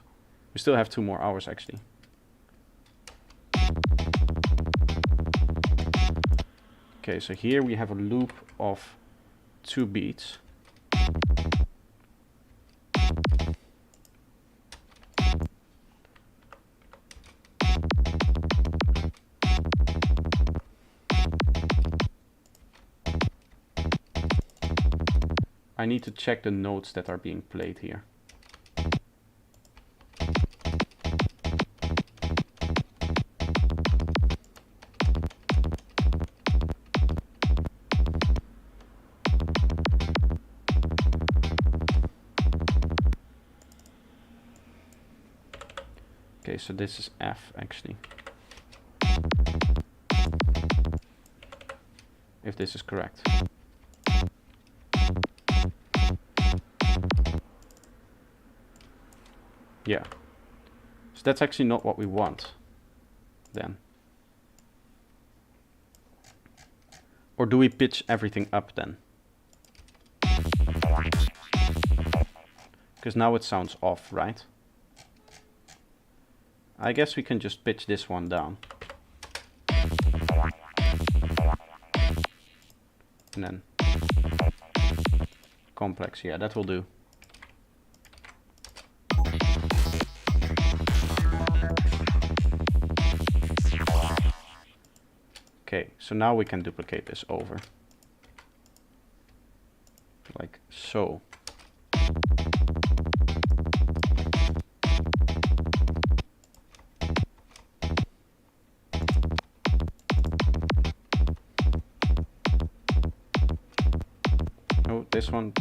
We still have 2 more hours actually. Okay, so here we have a loop of 2 beats. I need to check the notes that are being played here. Okay, so this is F actually. If this is correct. Yeah, so that's actually not what we want then. Or do we pitch everything up then? Because now it sounds off, right? I guess we can just pitch this one down. And then complex, yeah, that will do. Okay, so now we can duplicate this over. Like so. Oh, this one,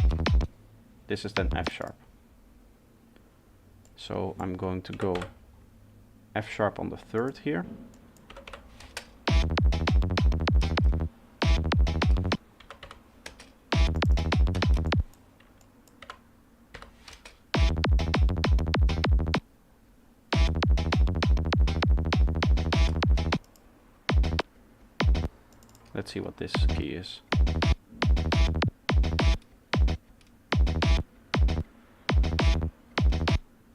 this is then F sharp. So I'm going to go F sharp on the 3rd here. Let's see what this key is.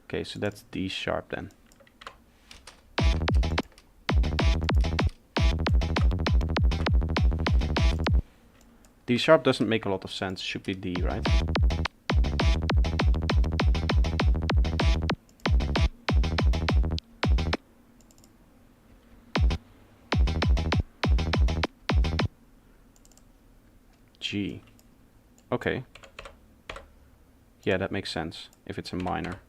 Okay, so that's D sharp then. D sharp doesn't make a lot of sense, should be D, right? G. Okay. Yeah, that makes sense if it's a minor.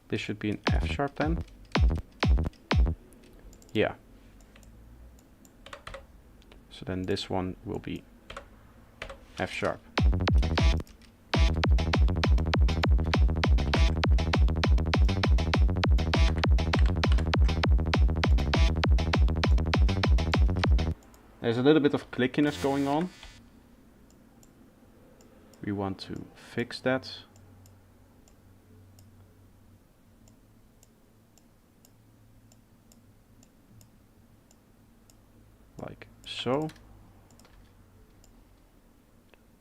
This should be an F sharp then. Yeah. So then this one will be F sharp. There's a little bit of clickiness going on. We want to fix that. Like so.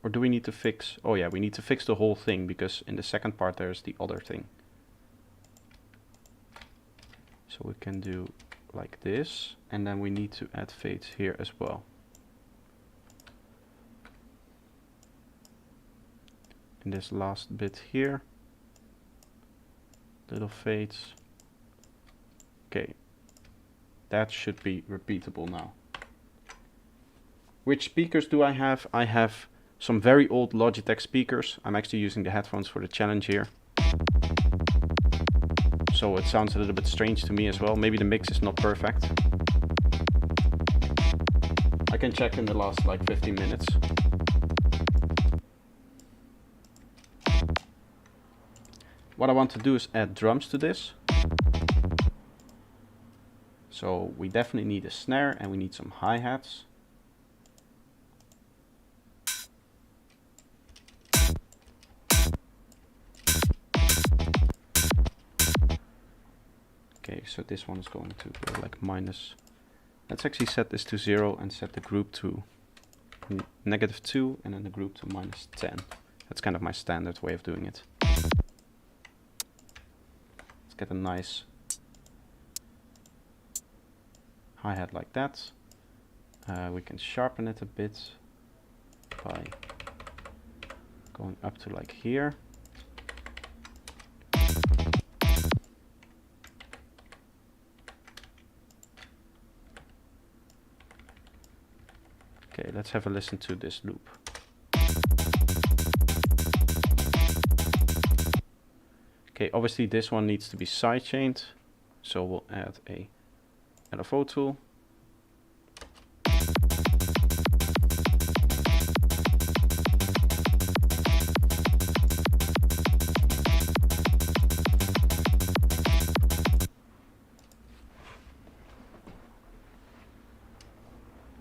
Or do we need to fix... Oh yeah, we need to fix the whole thing, because in the second part there's the other thing. So we can do like this, and then we need to add fades here as well. In this last bit here. Little fades. Okay. That should be repeatable now. Which speakers do I have? I have some very old Logitech speakers. I'm actually using the headphones for the challenge here. So it sounds a little bit strange to me as well. Maybe the mix is not perfect. I can check in the last like 15 minutes. What I want to do is add drums to this. So we definitely need a snare and we need some hi-hats. Okay, so this one is going to go like minus. Let's actually set this to 0 and set the group to -2 and then the group to -10. That's kind of my standard way of doing it. Let's get a nice hi-hat like that. We can sharpen it a bit by going up to like here. Okay, let's have a listen to this loop. Okay, obviously this one needs to be sidechained, so we'll add a LFO tool.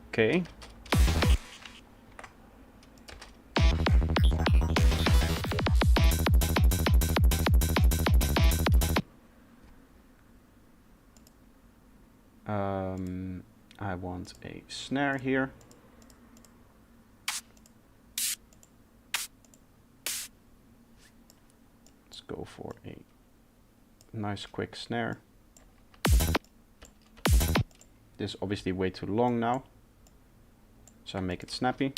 Okay. I want a snare here. Let's go for a nice quick snare. This is obviously way too long now, so I make it snappy.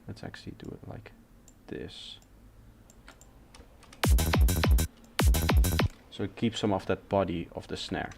Let's actually do it like this. So it keeps some of that body of the snare.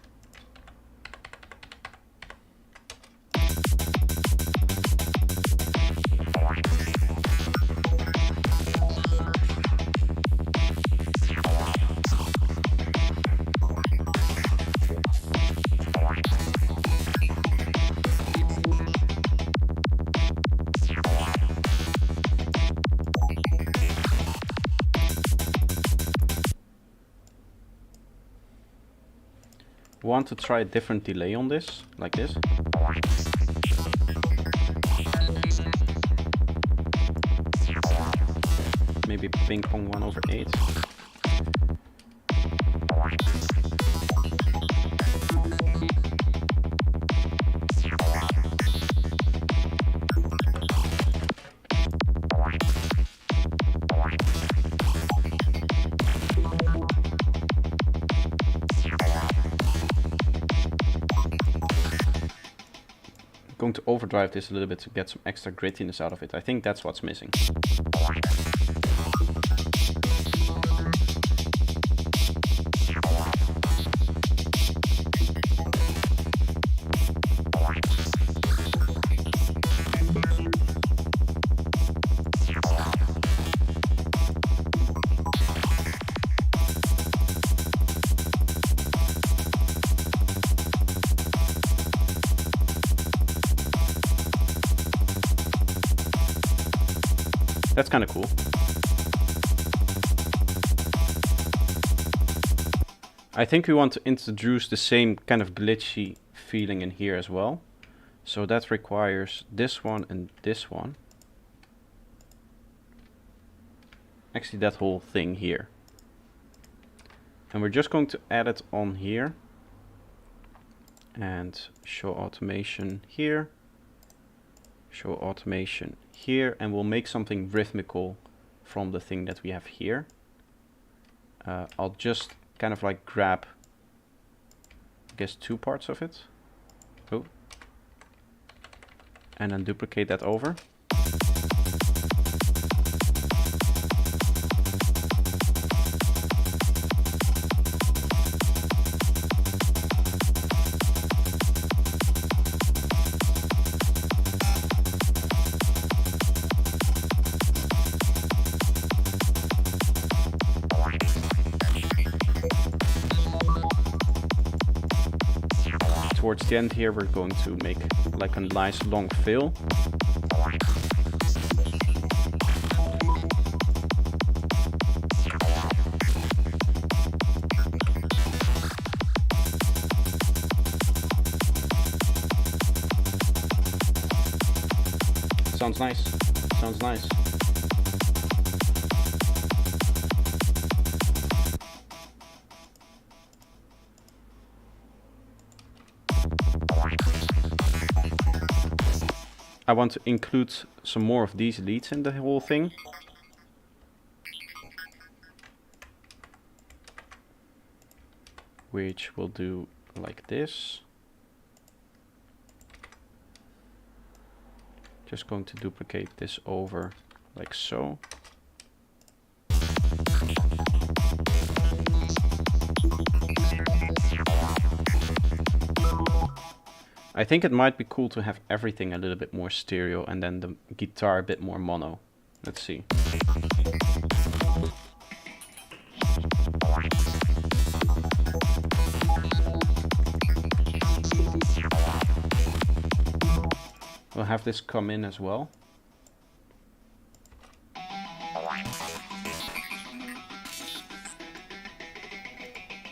Want to try a different delay on this, like this. Maybe ping pong 1/8. Going to overdrive this a little bit to get some extra grittiness out of it. I think that's what's missing. That's kind of cool. I think we want to introduce the same kind of glitchy feeling in here as well. So that requires this one and this one. Actually that whole thing here. And we're just going to add it on here. And show automation here. Show automation here. And we'll make something rhythmical from the thing that we have here. I'll just kind of like grab, I guess, 2 parts of it. Oh. And then duplicate that over. Towards the end here, we're going to make like a nice long fill. Sounds nice. Sounds nice. I want to include some more of these leads in the whole thing. Which we'll do like this. Just going to duplicate this over like so. I think it might be cool to have everything a little bit more stereo and then the guitar a bit more mono. Let's see. We'll have this come in as well.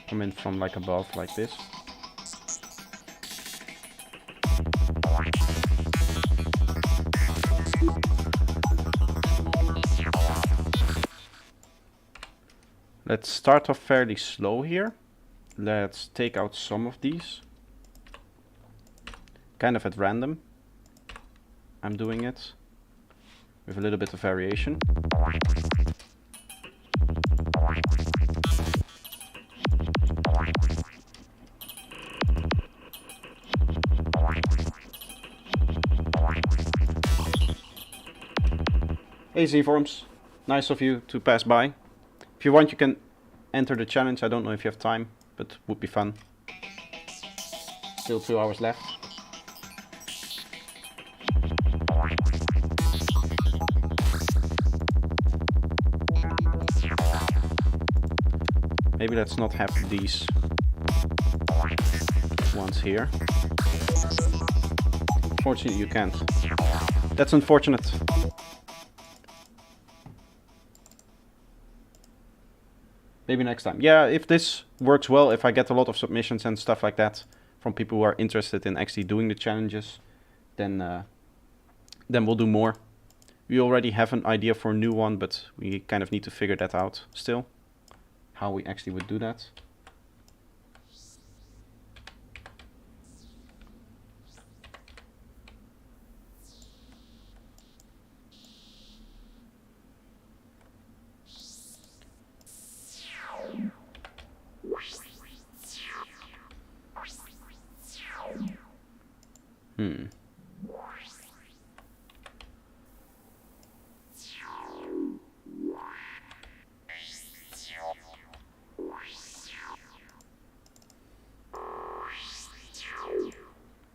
Come in from like above like this. Let's start off fairly slow here. Let's take out some of these. Kind of at random. I'm doing it with a little bit of variation. Hey Z-Forms, nice of you to pass by. If you want, you can enter the challenge. I don't know if you have time, but would be fun. Still 2 hours left. Maybe let's not have these ones here. Fortunately, you can't. That's unfortunate. Maybe next time. Yeah, if this works well, if I get a lot of submissions and stuff like that from people who are interested in actually doing the challenges, then we'll do more. We already have an idea for a new one, but we kind of need to figure that out still. How we actually would do that.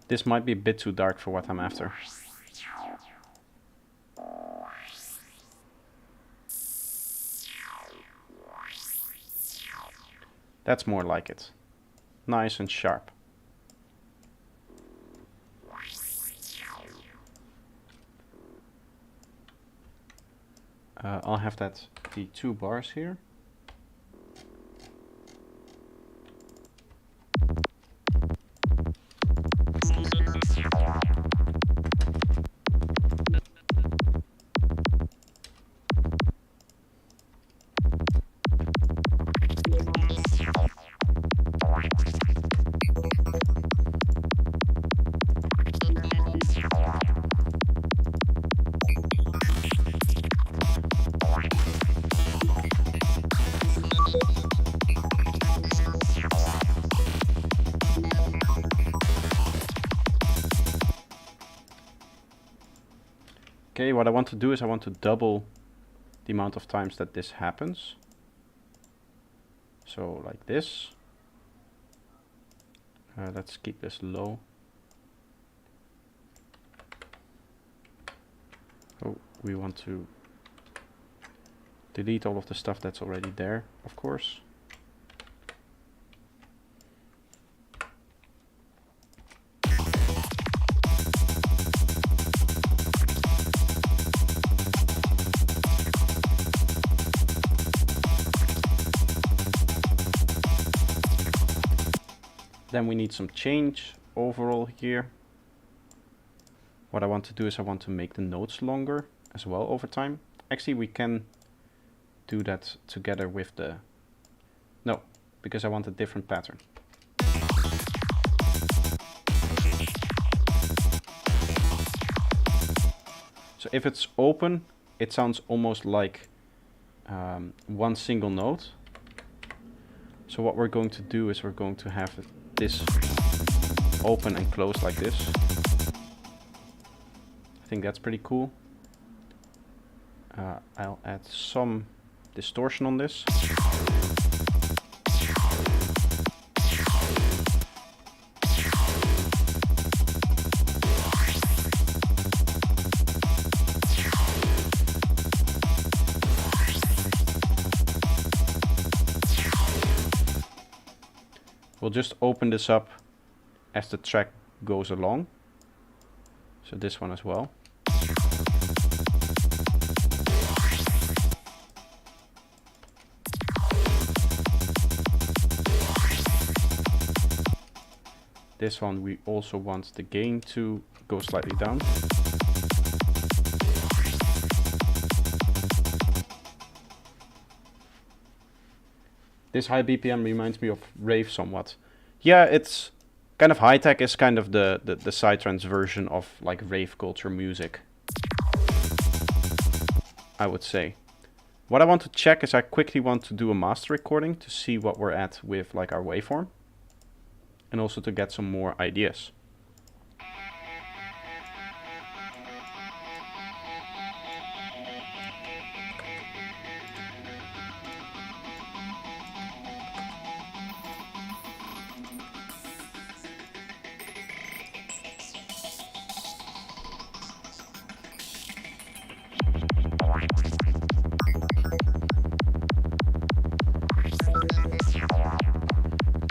This might be a bit too dark for what I'm after. That's more like it. Nice and sharp. I'll have that the 2 bars here. Okay, what I want to do is I want to double the amount of times that this happens. So like this. Let's keep this low. Oh, we want to delete all of the stuff that's already there, of course. Then we need some change overall here. What I want to do is I want to make the notes longer as well over time. Actually, we can do that together with the... No, because I want a different pattern. So if it's open, it sounds almost like one single note. So what we're going to do is we're going to have this open and close like this. I think that's pretty cool. I'll add some distortion on this. We'll just open this up as the track goes along. So this one as well. This one we also want the gain to go slightly down. This high BPM reminds me of rave somewhat. Yeah, it's kind of high-tech is kind of the psytrance version of like rave culture music, I would say. What I want to check is I quickly want to do a master recording to see what we're at with like our waveform. And also to get some more ideas.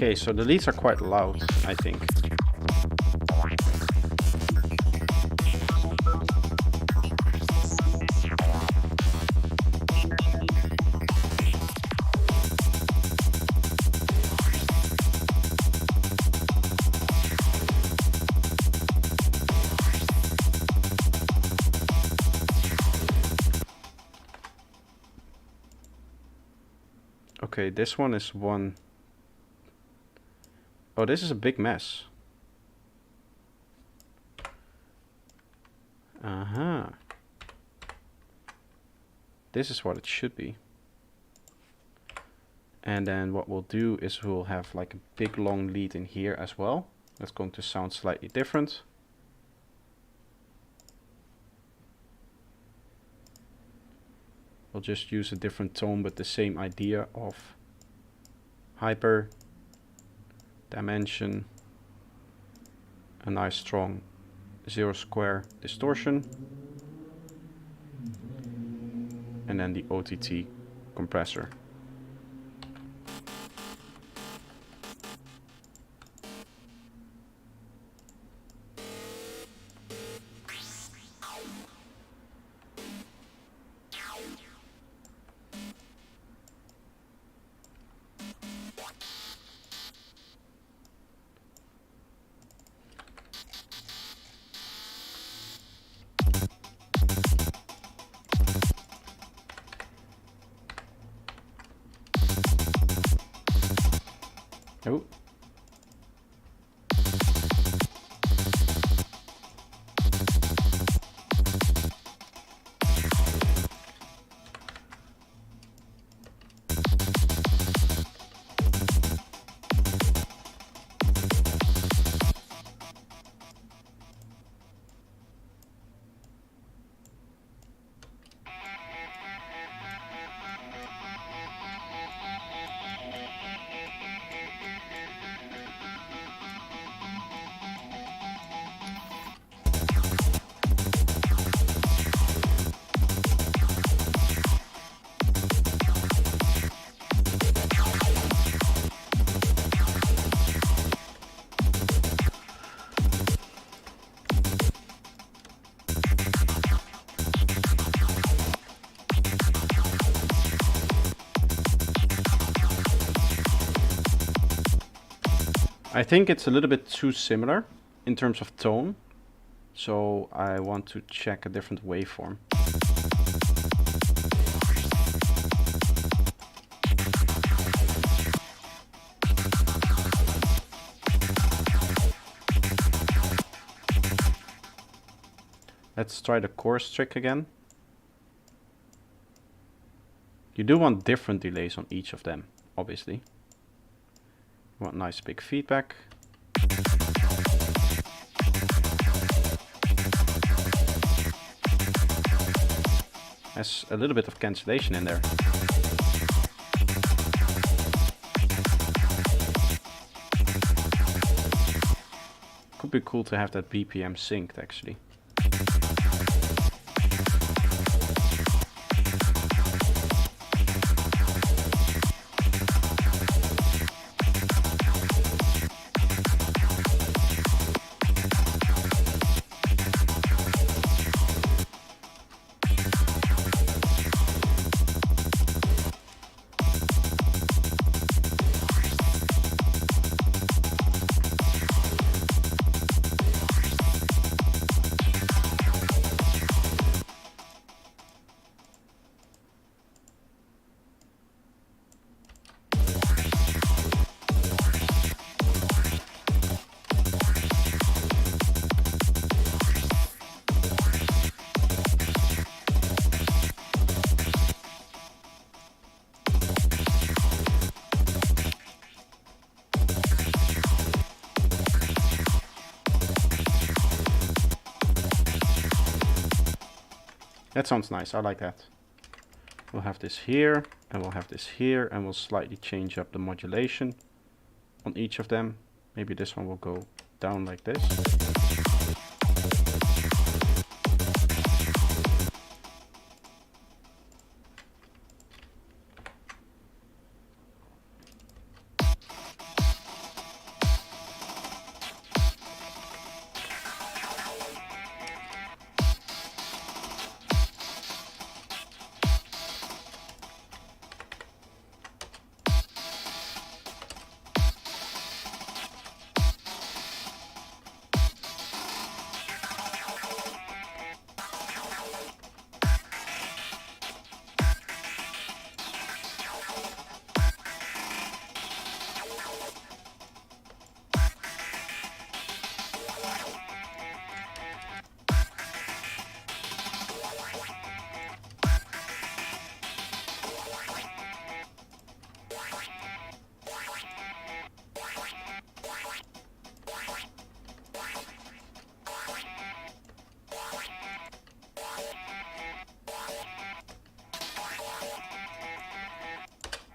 Okay, so the leads are quite loud, I think. Okay, this one is one. Oh, this is a big mess. This is what it should be. And then what we'll do is we'll have like a big long lead in here as well. That's going to sound slightly different. We'll just use a different tone but the same idea of hyper, dimension, a nice strong 0 square distortion, and then the OTT compressor. Oh. I think it's a little bit too similar in terms of tone, so I want to check a different waveform. Let's try the chorus trick again. You do want different delays on each of them, obviously. You want nice big feedback. There's a little bit of cancellation in there. Could be cool to have that BPM synced actually. That sounds nice, I like that. We'll have this here, and we'll have this here, and we'll slightly change up the modulation on each of them. Maybe this one will go down like this.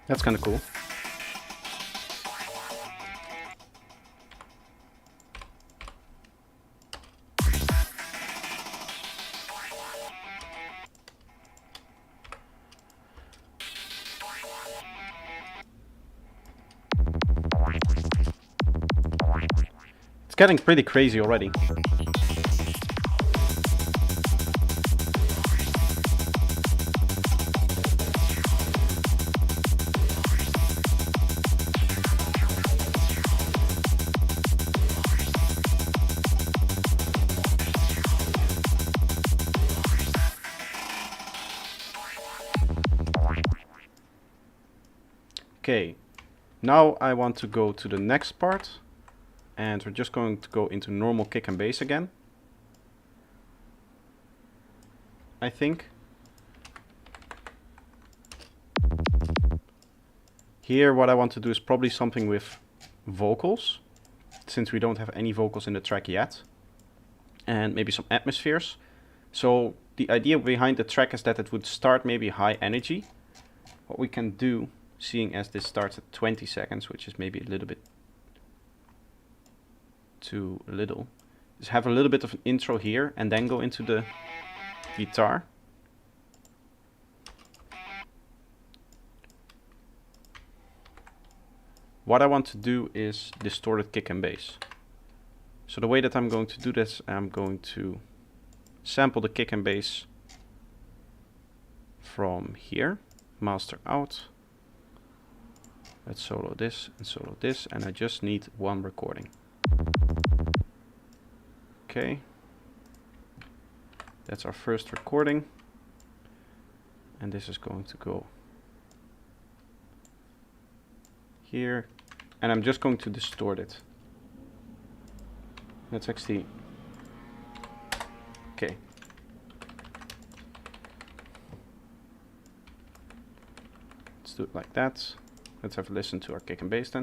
That's kind of cool. It's getting pretty crazy already. Okay, now I want to go to the next part, and we're just going to go into normal kick and bass again, I think. Here what I want to do is probably something with vocals, since we don't have any vocals in the track yet, and maybe some atmospheres. So the idea behind the track is that it would start maybe high energy. What we can do, seeing as this starts at 20 seconds, which is maybe a little bit too little, is have a little bit of an intro here and then go into the guitar. What I want to do is distorted kick and bass. So the way that I'm going to do this, I'm going to sample the kick and bass from here, master out. Let's solo this and solo this, and I just need one recording. Okay. That's our first recording. And this is going to go here. And I'm just going to distort it. Let's actually... Okay. Let's do it like that. Let's have a listen to our kick and bass then.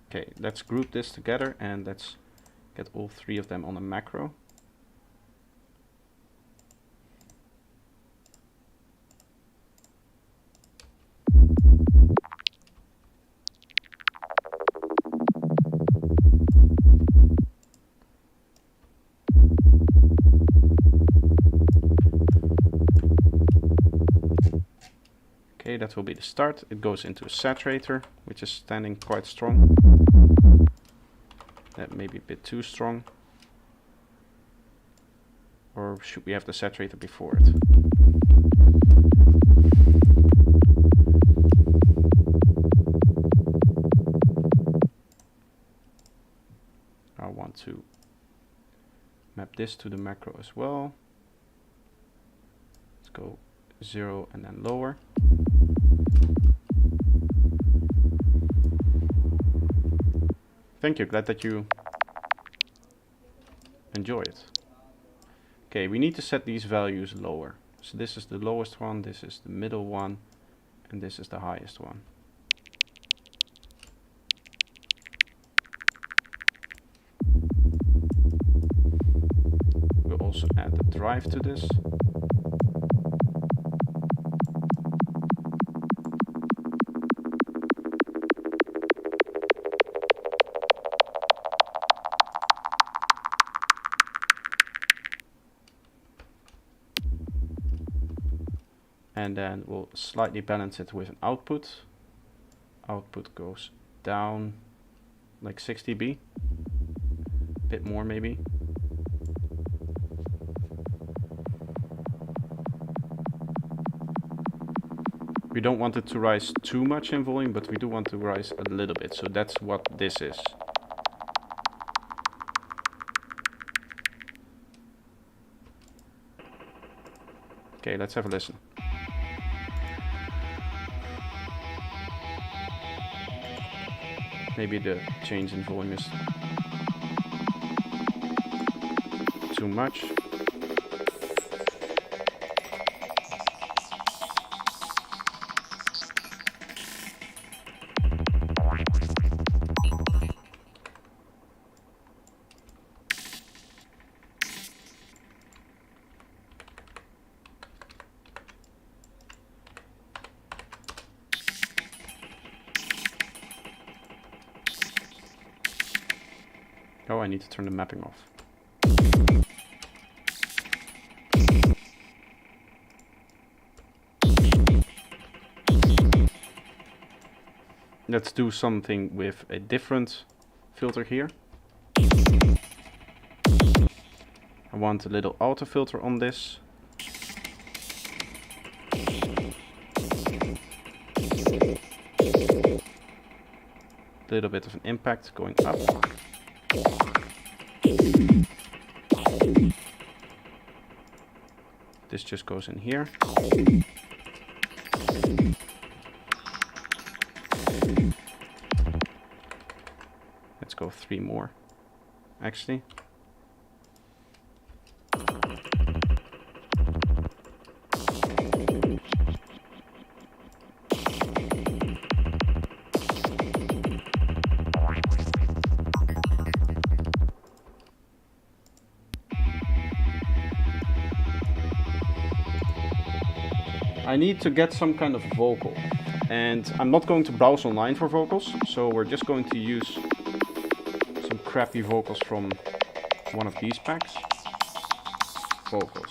Okay, let's group this together and let's get all three of them on a macro. Okay, that will be the start. It goes into a saturator, which is standing quite strong. That may be a bit too strong. Or should we have the saturator before it? I want to map this to the macro as well. Let's go 0 and then lower. Thank you, glad that you enjoy it. Okay, we need to set these values lower. So this is the lowest one, this is the middle one, and this is the highest one. We'll also add the drive to this. And then we'll slightly balance it with an output. Output goes down like 6 dB. A bit more maybe. We don't want it to rise too much in volume, but we do want to rise a little bit. So that's what this is. Okay, let's have a listen. Maybe the change in volume is too much. Oh, I need to turn the mapping off. Let's do something with a different filter here. I want a little auto filter on this. A little bit of an impact going up. This just goes in here. Let's go 3 more, actually. I need to get some kind of vocal, and I'm not going to browse online for vocals, so we're just going to use some crappy vocals from one of these packs. Vocals.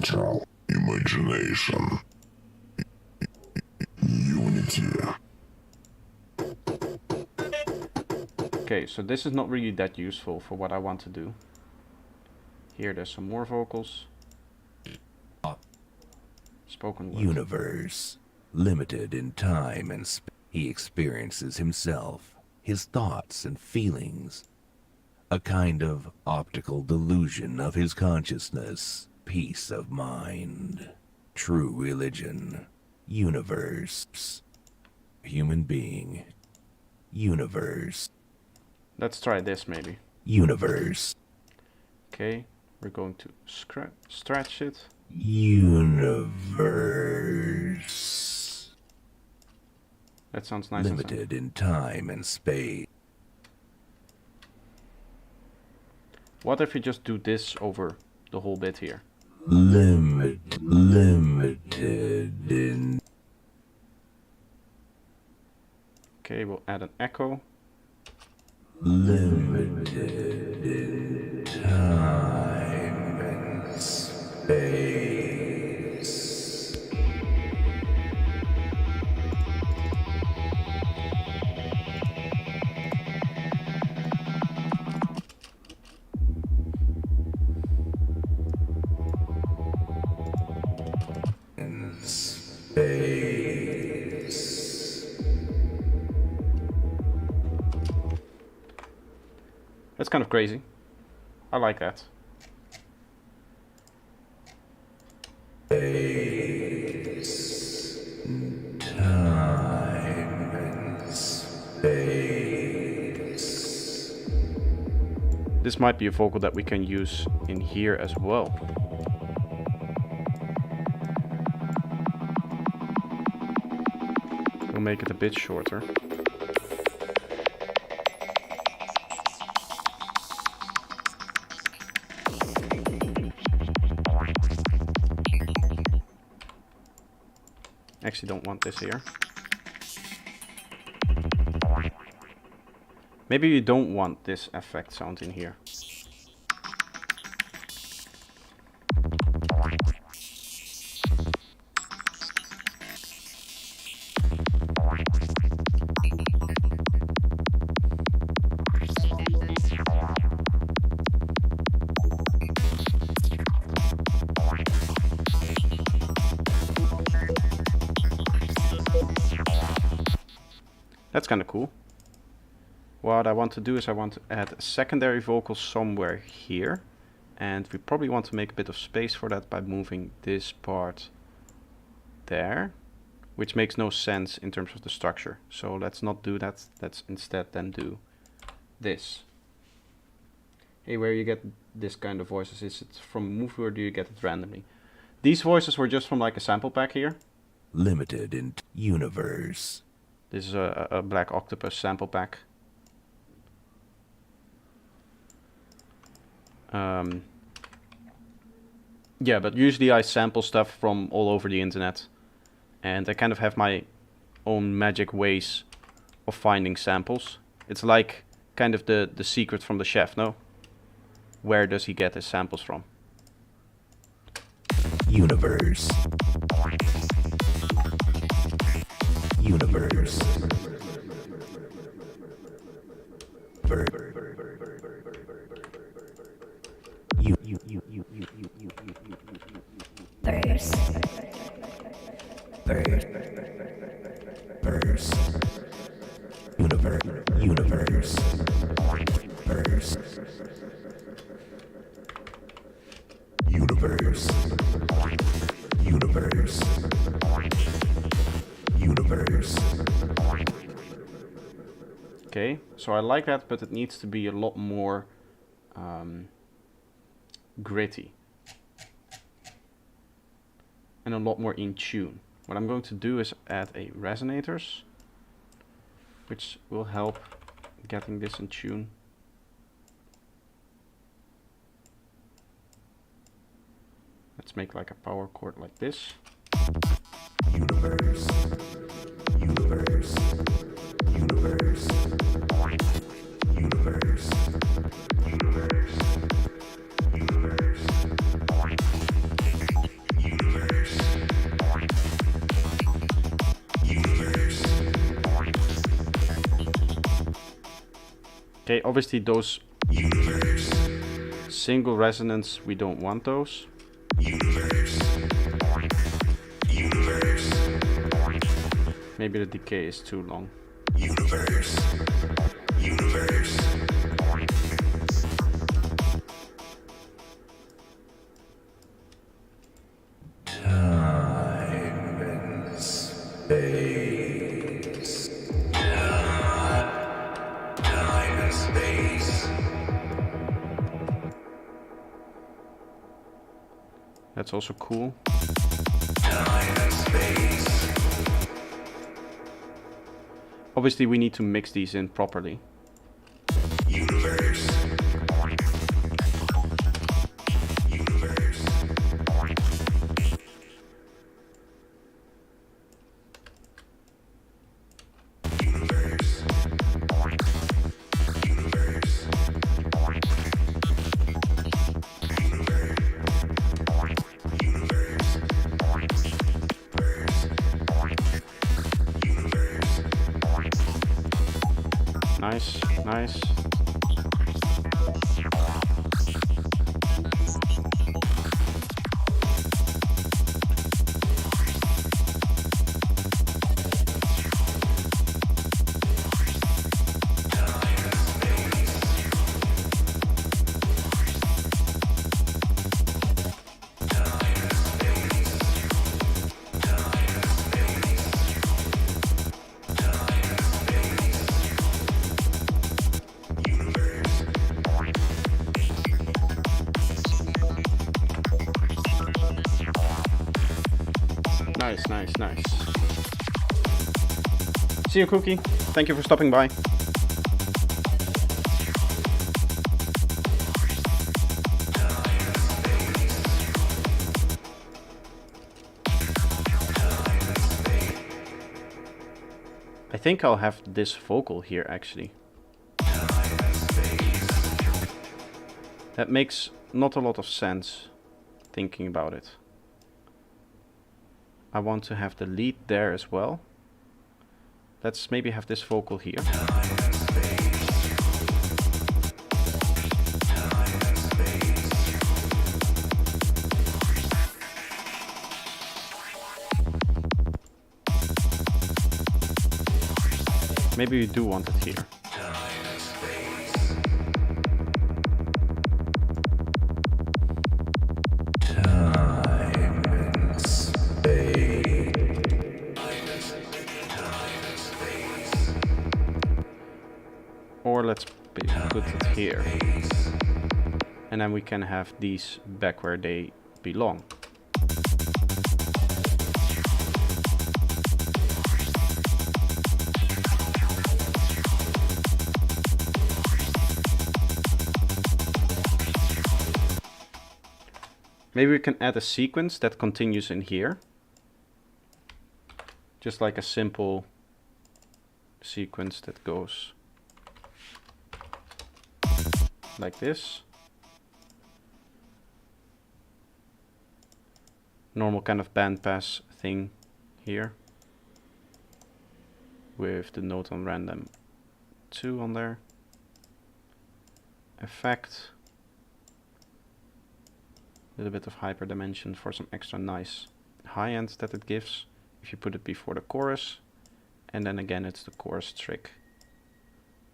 Control. Imagination. Unity. Okay, so this is not really that useful for what I want to do. Here there's some more vocals. Spoken word. Universe. Limited in time and space. He experiences himself, his thoughts and feelings. A kind of optical delusion of his consciousness. Peace of mind. True religion. Universe. Human being. Universe. Let's try this maybe. Universe. Okay, we're going to stretch it. Universe. That sounds nice. Limited in time and space. What if we just do this over the whole bit here? Limited in... Okay, we'll add an echo. Limited in time and space. In space. That's kind of crazy. I like that. Space, time, and space. This might be a vocal that we can use in here as well. We'll make it a bit shorter. Actually don't want this here. Maybe you don't want this effect sound in here. That's kind of cool. What I want to do is I want to add a secondary vocal somewhere here. And we probably want to make a bit of space for that by moving this part there. Which makes no sense in terms of the structure. So let's not do that. Let's instead then do this. Hey, where you get this kind of voices? Is it from Movie or do you get it randomly? These voices were just from like a sample pack here. Limited in universe. This is a Black Octopus sample pack. Yeah, but usually I sample stuff from all over the internet. And I kind of have my own magic ways of finding samples. It's like kind of the secret from the chef, no? Where does he get his samples from? Universe. Universe. Verse. Universe. Universe. Verse. Universe. Universe. Universe. Okay, so I like that, but it needs to be a lot more gritty. And a lot more in tune. What I'm going to do is add a resonators, which will help getting this in tune. Let's make like a power chord like this. Universe. Universe. Universe. Universe. Universe. Universe. Okay, obviously those universe, single resonance, we don't want those. universe, universe, Maybe the decay is too long. universe, universe, time and space, time and space, That's also cool. time and space, Obviously we need to mix these in properly. universe, universe, universe, universe, Nice, nice. Nice, nice, nice. See you, Cookie. Thank you for stopping by. I think I'll have this vocal here, actually. That makes not a lot of sense, thinking about it. I want to have the lead there as well. Let's maybe have this vocal here. Maybe we do want it here. Or let's put it here. And then we can have these back where they belong. Maybe we can add a sequence that continues in here. Just like a simple sequence that goes like this. Normal kind of bandpass thing here. With the note on random 2 on there. Effect. A little bit of hyperdimension for some extra nice high end that it gives. If you put it before the chorus. And then again it's the chorus trick.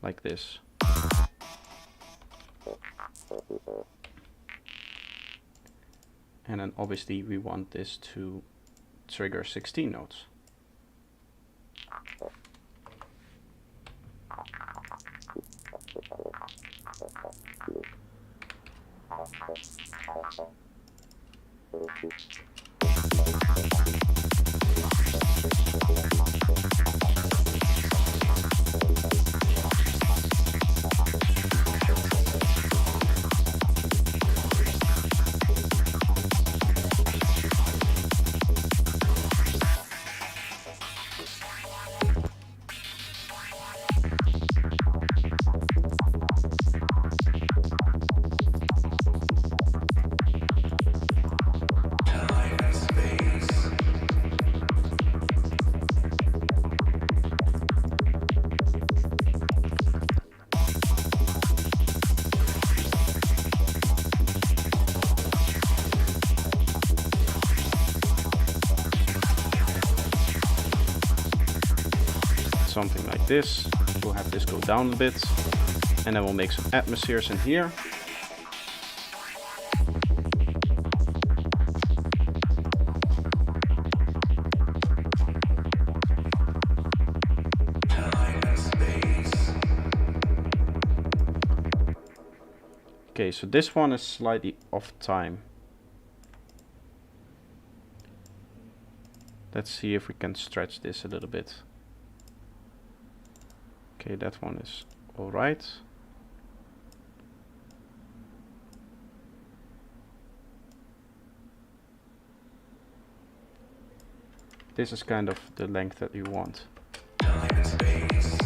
Like this. And then obviously we want this to trigger 16 notes. something like this. We'll have this go down a bit, and then we'll make some atmospheres in here. Okay, so this one is slightly off time. Let's see if we can stretch this a little bit. Okay, that one is all right. This is kind of the length that you want. Time and space.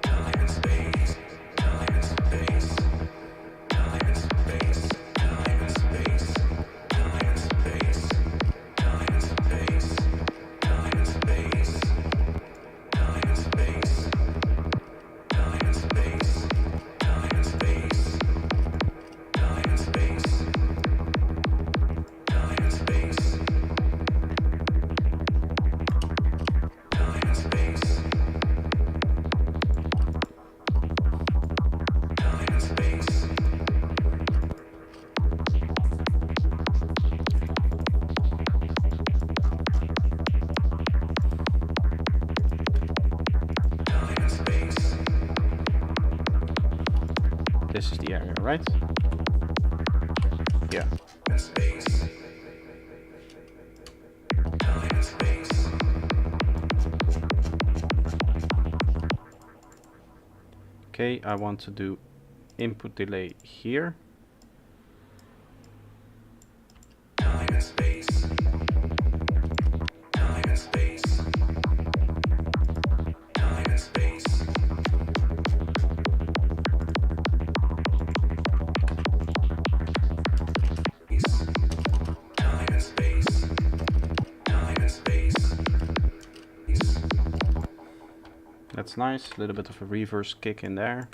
Time and space. Time and space. Time and space. Time and space. Time and space. Time and space. Time and space. Time and space. Time and space. Time and space. Time and space. Time and space. Time and space. Time and space. Time and space. This is the area, right? Yeah. And space. Time and space. Okay, I want to do input delay here. Time and space. Time and space. Time and space. Time and space. Time and space. That's nice. A little bit of a reverse kick in there.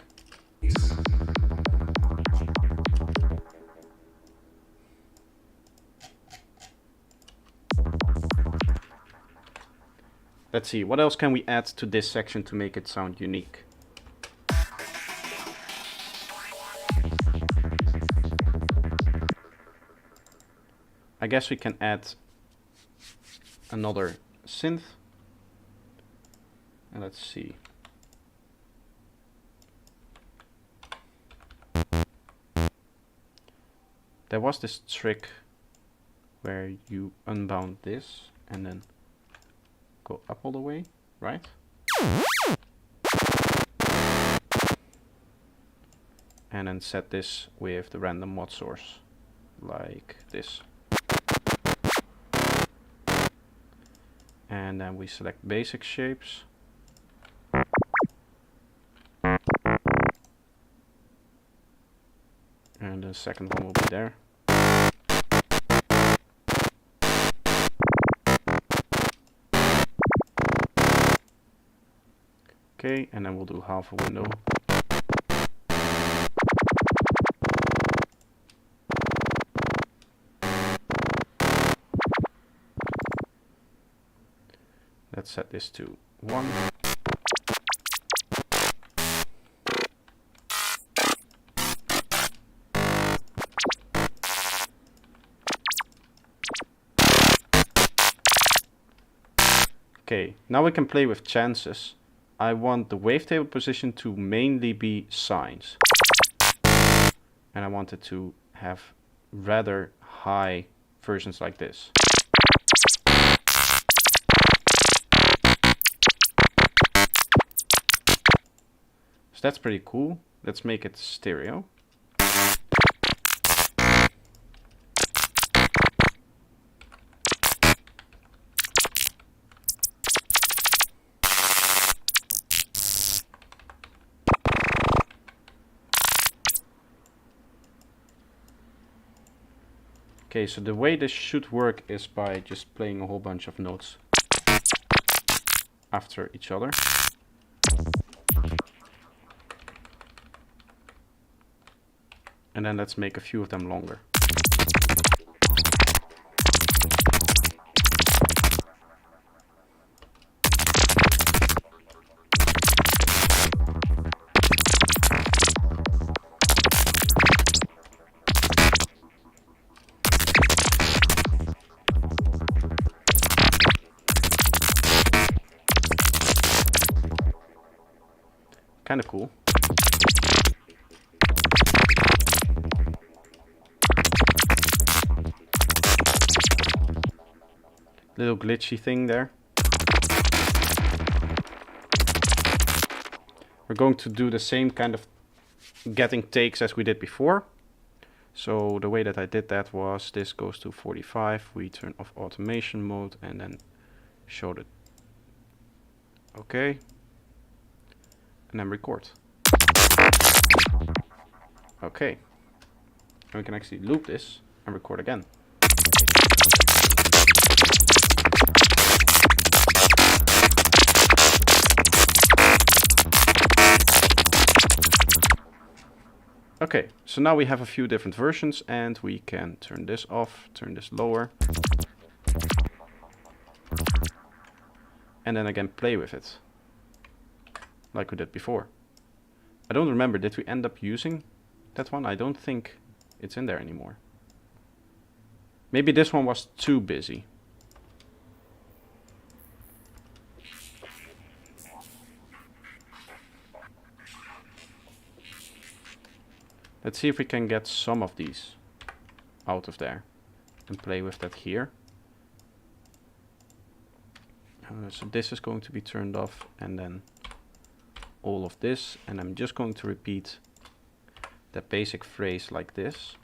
Let's see, what else can we add to this section to make it sound unique? I guess we can add another synth. And let's see. There was this trick where you unbound this and then go up all the way, right? And then set this with the random mod source, like this. And then we select basic shapes. And the second one will be there. Okay, and then we'll do half a window. Let's set this to 1. Okay, now we can play with chances. I want the wavetable position to mainly be sines. And I want it to have rather high versions like this. So that's pretty cool. Let's make it stereo. Okay, so the way this should work is by just playing a whole bunch of notes after each other. And then let's make a few of them longer. kind of cool. Little glitchy thing there. We're going to do the same kind of getting takes as we did before. So the way that I did that was this goes to 45, we turn off automation mode and then show the okay, and then record. Okay, and we can actually loop this and record again. Okay, so now we have a few different versions and we can turn this off, turn this lower. And then again play with it. Like we did before. I don't remember, did we end up using that one? I don't think it's in there anymore. Maybe this one was too busy. Let's see if we can get some of these out of there and play with that here. So this is going to be turned off and then all of this, and I'm just going to repeat that basic phrase like this.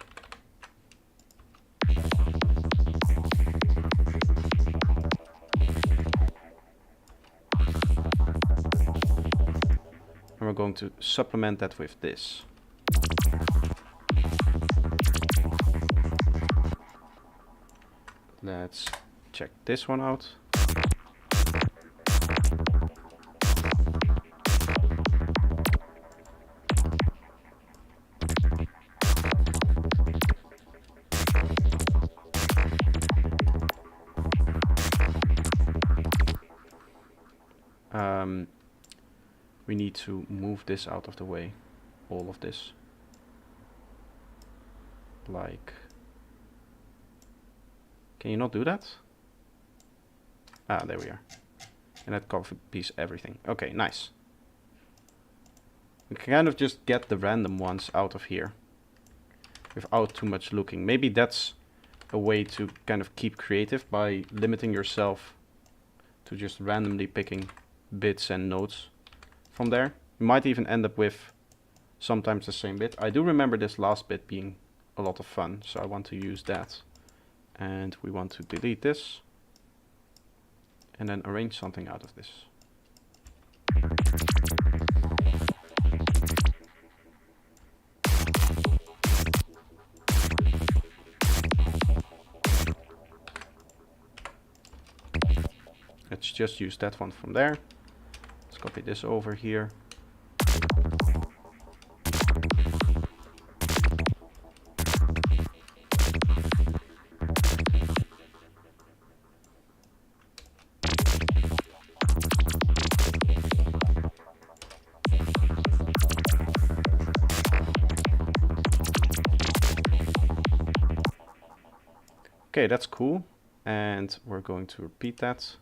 And we're going to supplement that with this. Let's check this one out. We need to move this out of the way, all of this. Like, can you not do that? Ah, there we are. And that copies everything. Okay, nice. We can kind of just get the random ones out of here without too much looking. Maybe that's a way to kind of keep creative by limiting yourself to just randomly picking bits and notes from there. You might even end up with sometimes the same bit. I do remember this last bit being a lot of fun, so I want to use that. And we want to delete this and then arrange something out of this. Let's just use that one from there. Let's copy this over here. Okay, that's cool. And we're going to repeat that.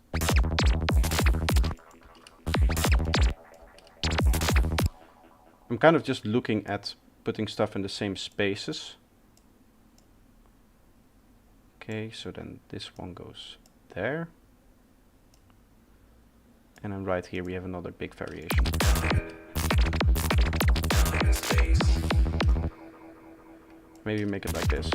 I'm kind of just looking at putting stuff in the same spaces. Okay, so then this one goes there. And then right here we have another big variation. Maybe make it like this.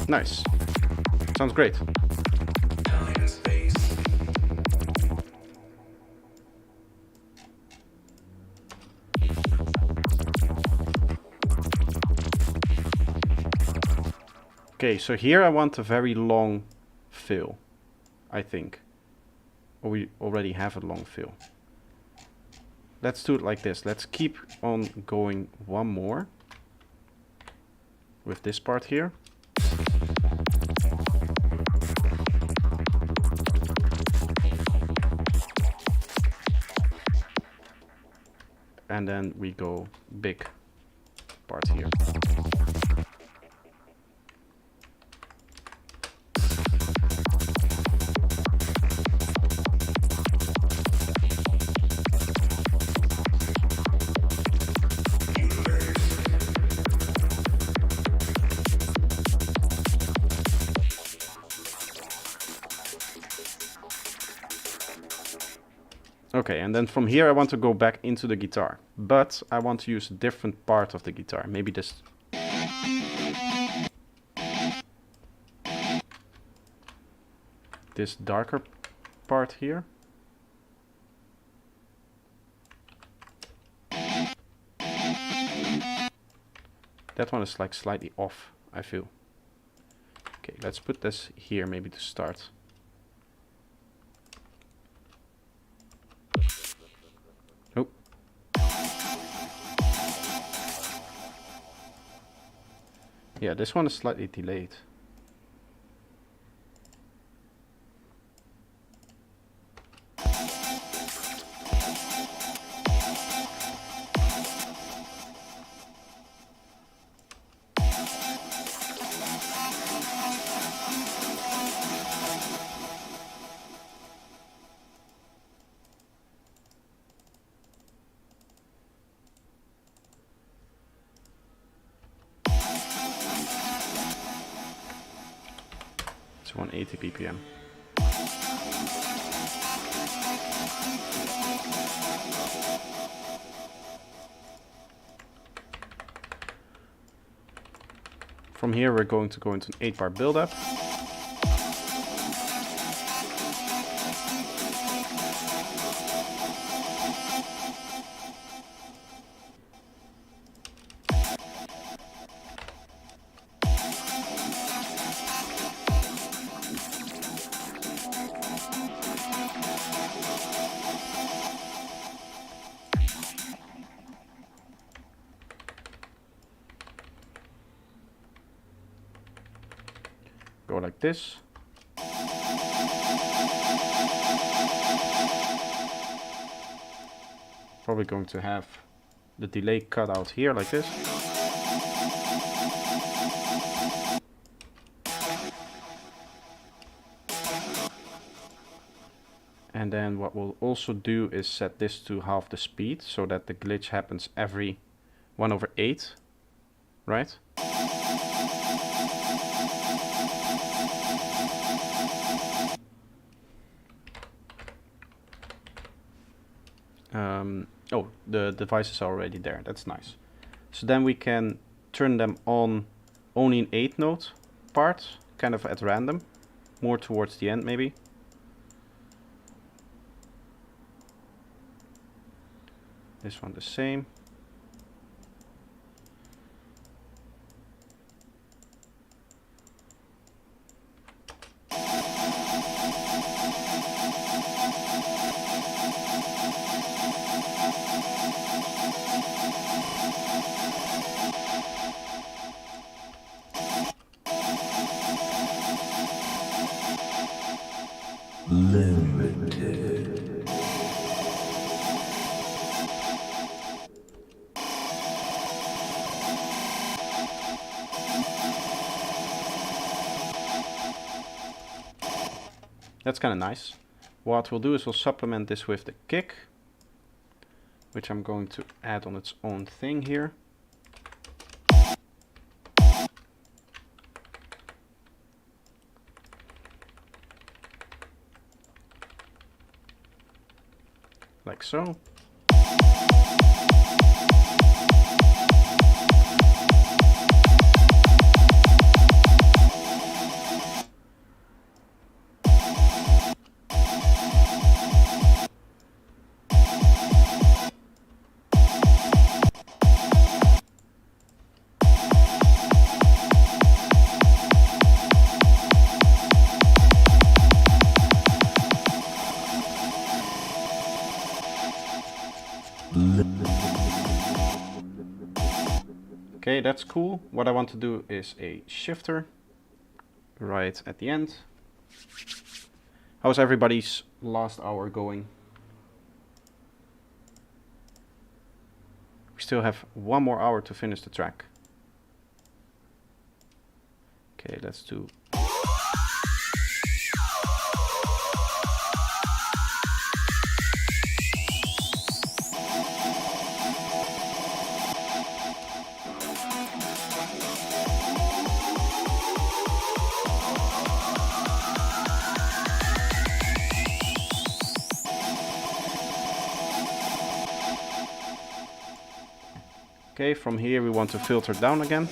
Nice. Sounds great. Okay, so here I want a very long fill, I think. Or we already have a long fill. Let's do it like this. Let's keep on going one more with this part here. And then we go big part here. Okay, and then from here I want to go back into the guitar, but I want to use a different part of the guitar. Maybe this. This darker part here. That one is like slightly off, I feel. Okay, let's put this here maybe to start. Oh. Yeah, this one is slightly delayed. It's 180 BPM. From here we're going to go into an 8-bar build-up. Go like this. Probably going to have the delay cut out here like this. And then what we'll also do is set this to half the speed so that the glitch happens every 1/8, right? Oh, the devices are already there. That's nice. So then we can turn them on only in 8-note parts, kind of at random, more towards the end maybe. This one the same. Limited. That's kind of nice. What we'll do is we'll supplement this with the kick, which I'm going to add on its own thing here. Like so. Okay, that's cool. What I want to do is a shifter right at the end. How's everybody's last hour going? We still have 1 more hour to finish the track. Okay, let's do... Okay, from here we want to filter down again.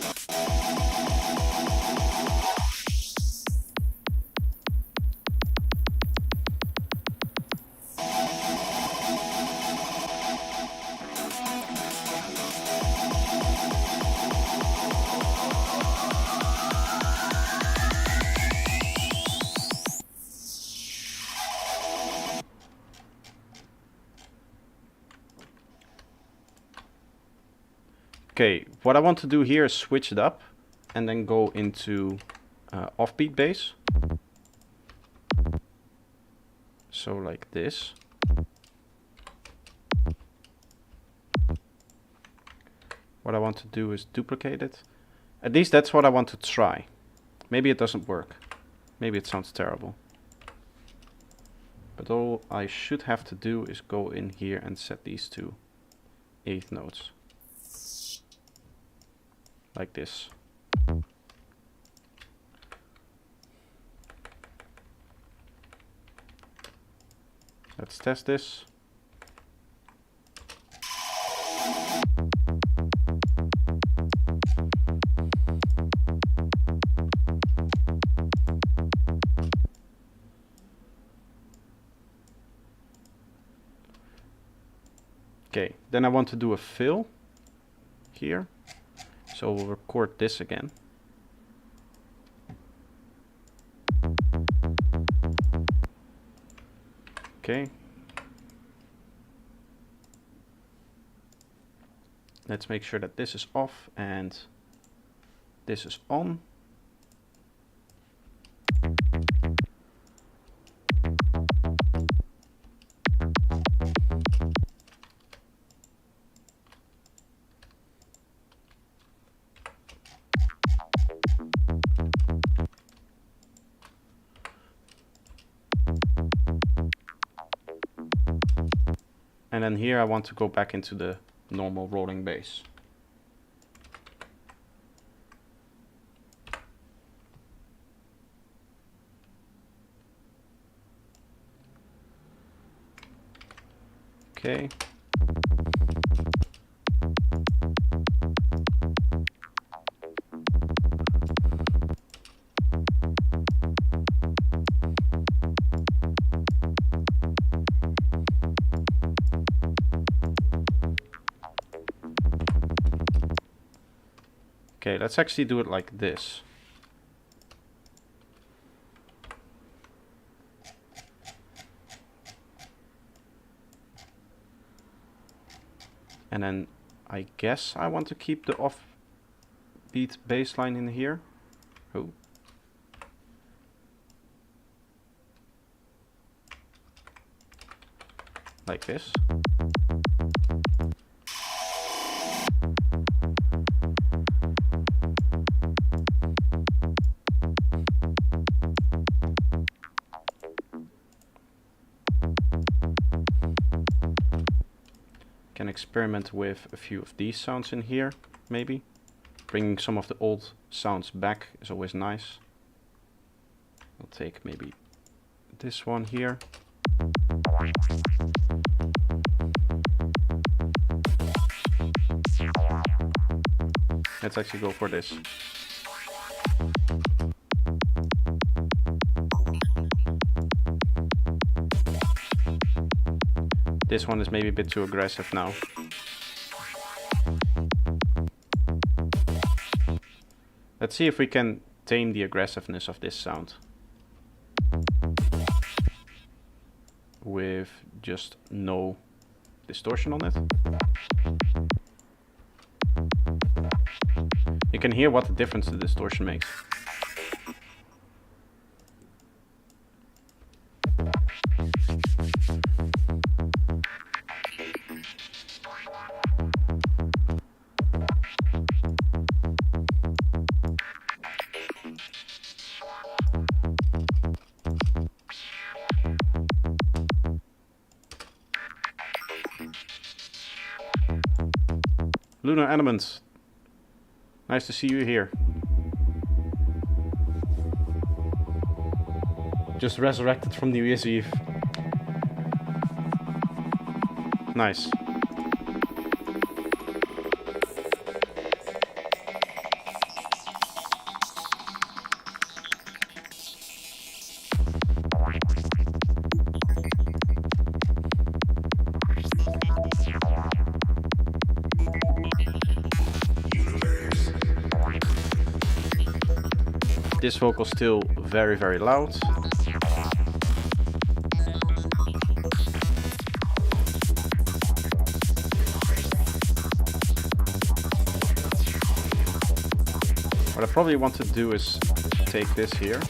Okay, what I want to do here is switch it up and then go into offbeat bass. So like this. What I want to do is duplicate it. At least that's what I want to try. Maybe it doesn't work. Maybe it sounds terrible. But all I should have to do is go in here and set these to 8th notes. Like this. Let's test this. Okay, then I want to do a fill here. So we'll record this again. Okay. Let's make sure that this is off and this is on. And then here I want to go back into the normal rolling bass. Okay. Okay, let's actually do it like this. And then I guess I want to keep the offbeat bass line in here. Oh. Like this. Can experiment with a few of these sounds in here, maybe. Bringing some of the old sounds back is always nice. I'll take maybe this one here. Let's actually go for this. This one is maybe a bit too aggressive now. Let's see if we can tame the aggressiveness of this sound with just no distortion on it. can hear what the difference the distortion makes. Lunar Elements, nice to see you here. Just resurrected from New Year's Eve. Nice. This vocal still very, very loud. What I probably want to do is take this here.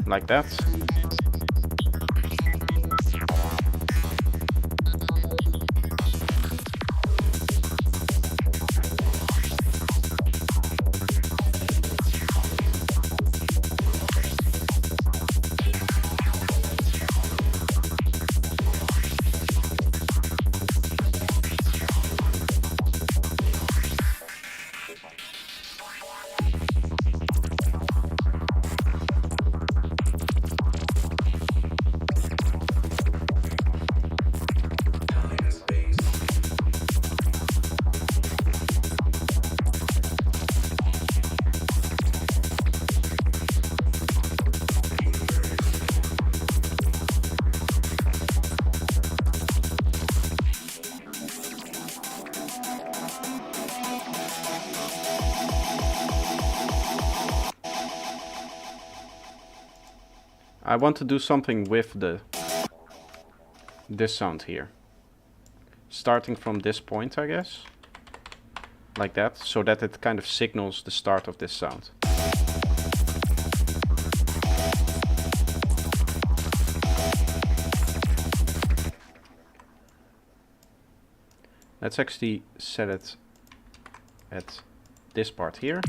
Like that. I want to do something with this sound here. Starting from this point, I guess. Like that, so that it kind of signals the start of this sound. Let's actually set it at this part here.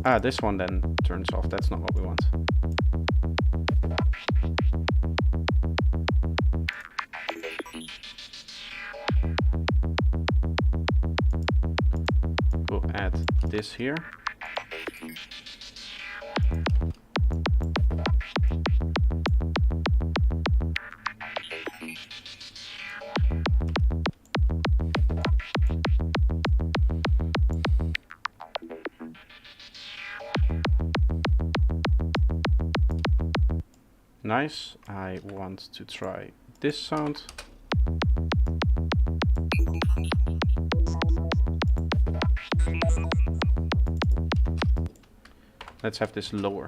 Ah, this one then turns off. That's not what we want. We'll add this here. Nice. I want to try this sound. Let's have this lower.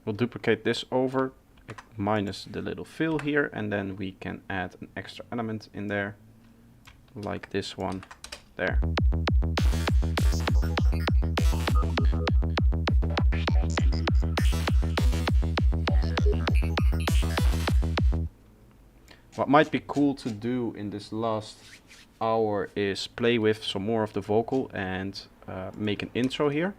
We'll duplicate this over, minus the little fill here, and then we can add an extra element in there, like this one there. What might be cool to do in this last hour is play with some more of the vocal and make an intro here.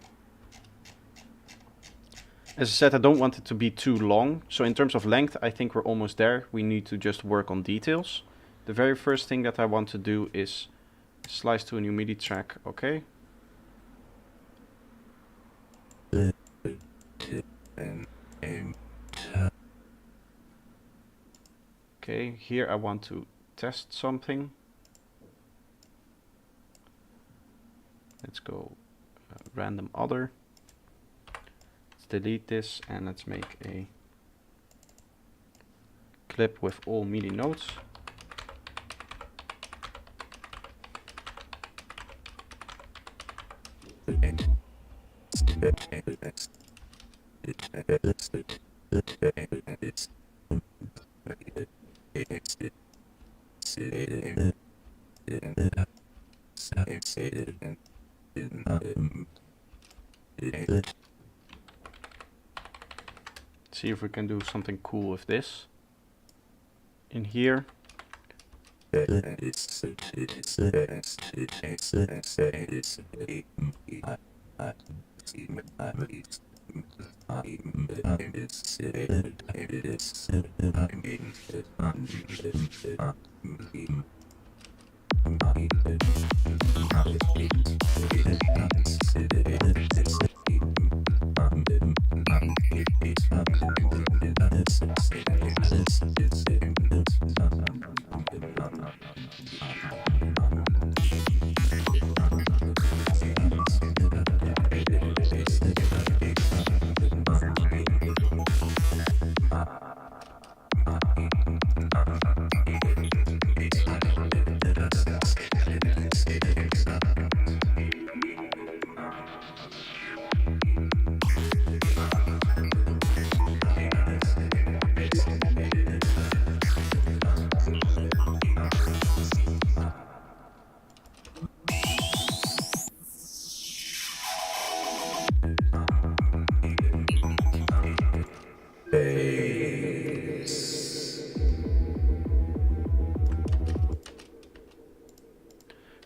As I said, I don't want it to be too long, so in terms of length I think we're almost there. We need to just work on details. The very first thing that I want to do is slice to a new MIDI track, okay? Okay, here I want to test something. Let's go random other. Let's delete this and let's make a clip with all MIDI notes. See if we can do something cool with this. In here.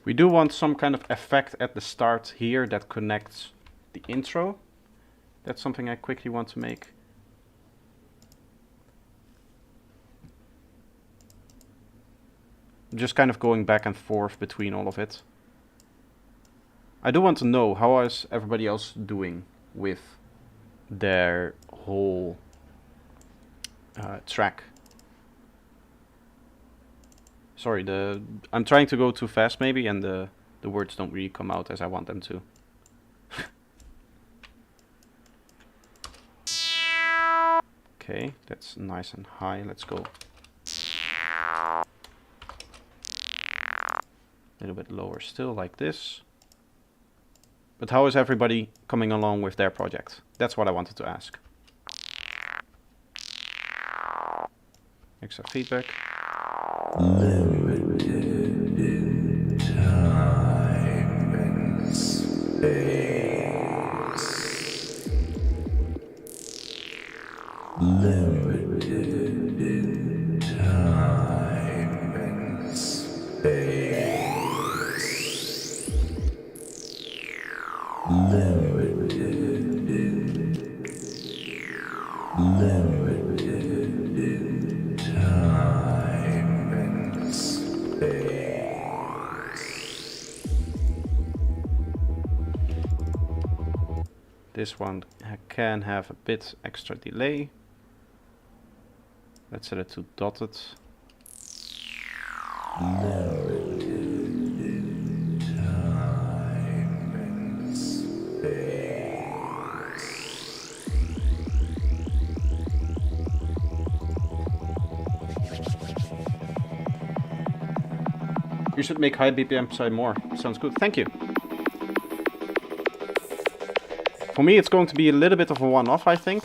We do want some kind of effect at the start here that connects the intro. That's something I quickly want to make. I'm just kind of going back and forth between all of it. I do want to know, how is everybody else doing with their whole track? Sorry, I'm trying to go too fast maybe, and the words don't really come out as I want them to. Okay, that's nice and high. Let's go a little bit lower still, like this. But how is everybody coming along with their project? That's what I wanted to ask. Extra feedback. Limited in time and space. Limited in time and space. Limited in time and space. This one can have a bit extra delay. Let's set it to dotted. Limited in time and space. You should make high BPM side more. Sounds good. Thank you. For me, it's going to be a little bit of a one-off, I think.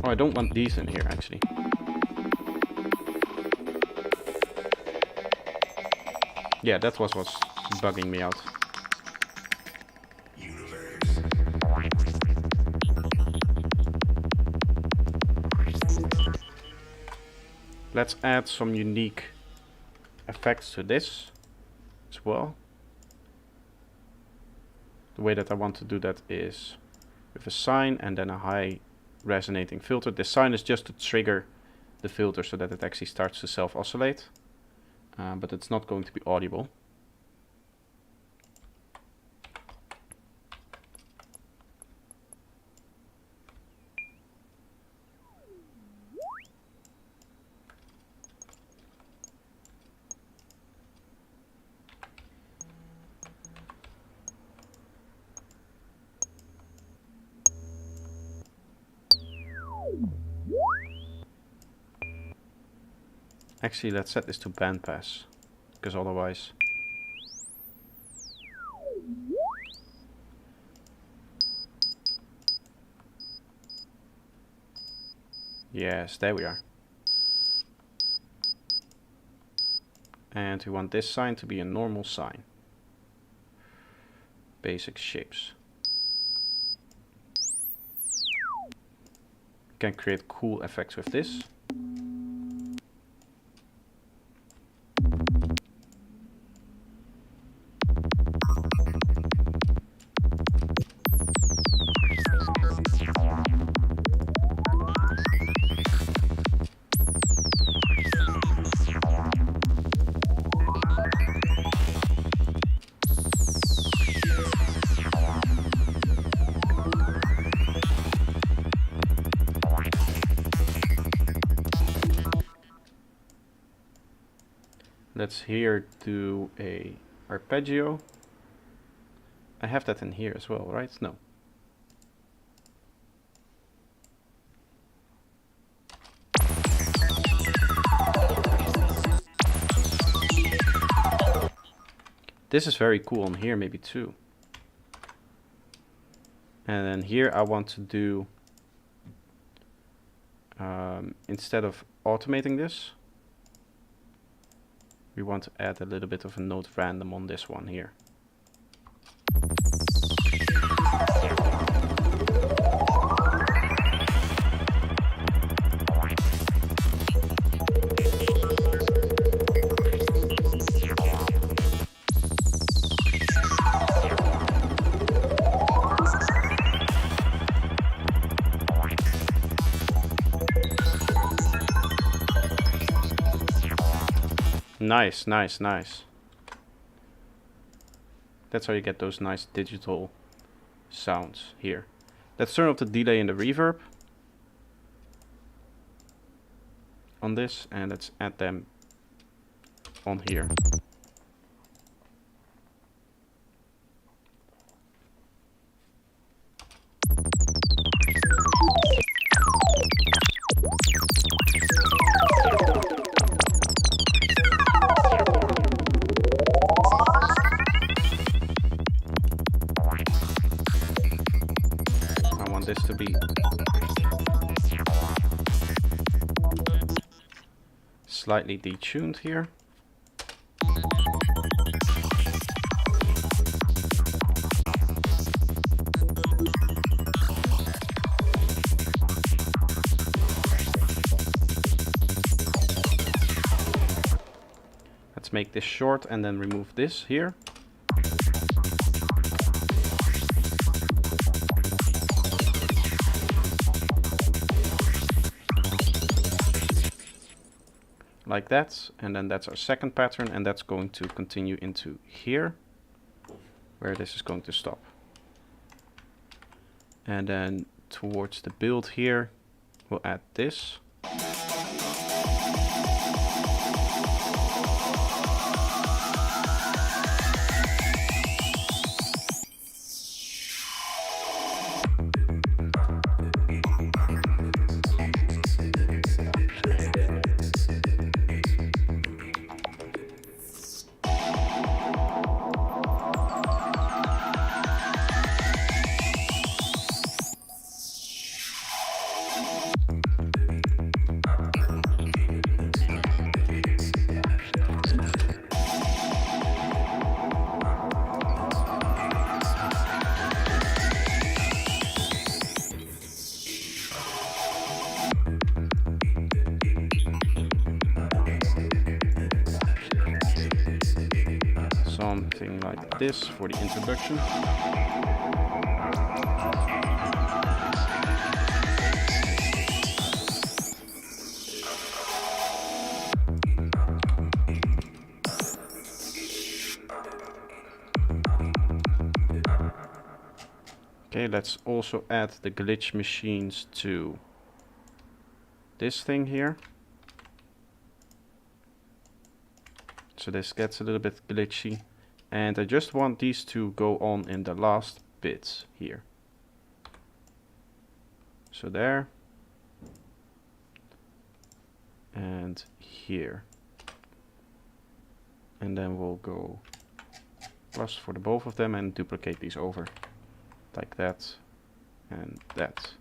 Oh, I don't want these in here, actually. Yeah, that was what's bugging me out. Let's add some unique effects to this as well. The way that I want to do that is with a sine and then a high resonating filter. This sine is just to trigger the filter so that it actually starts to self-oscillate, but it's not going to be audible. Actually, let's set this to bandpass, because otherwise... Yes, there we are. And we want this sine to be a normal sine. Basic shapes. Can create cool effects with this. Let's here do a arpeggio. I have that in here as well, right? No. This is very cool on here maybe too. And then here I want to do, instead of automating this, we want to add a little bit of a note random on this one here. Nice, nice, nice. That's how you get those nice digital sounds here. Let's turn off the delay and the reverb on this, and let's add them on here. This to be slightly detuned here. Let's make this short and then remove this here. Like that, and then that's our second pattern, and that's going to continue into here, where this is going to stop. And then towards the build here, we'll add this. like this for the introduction. Okay, let's also add the glitch machines to this thing here. So this gets a little bit glitchy. And I just want these to go on in the last bits here. So there. And here. And then we'll go plus for the both of them and duplicate these over. Like that and that.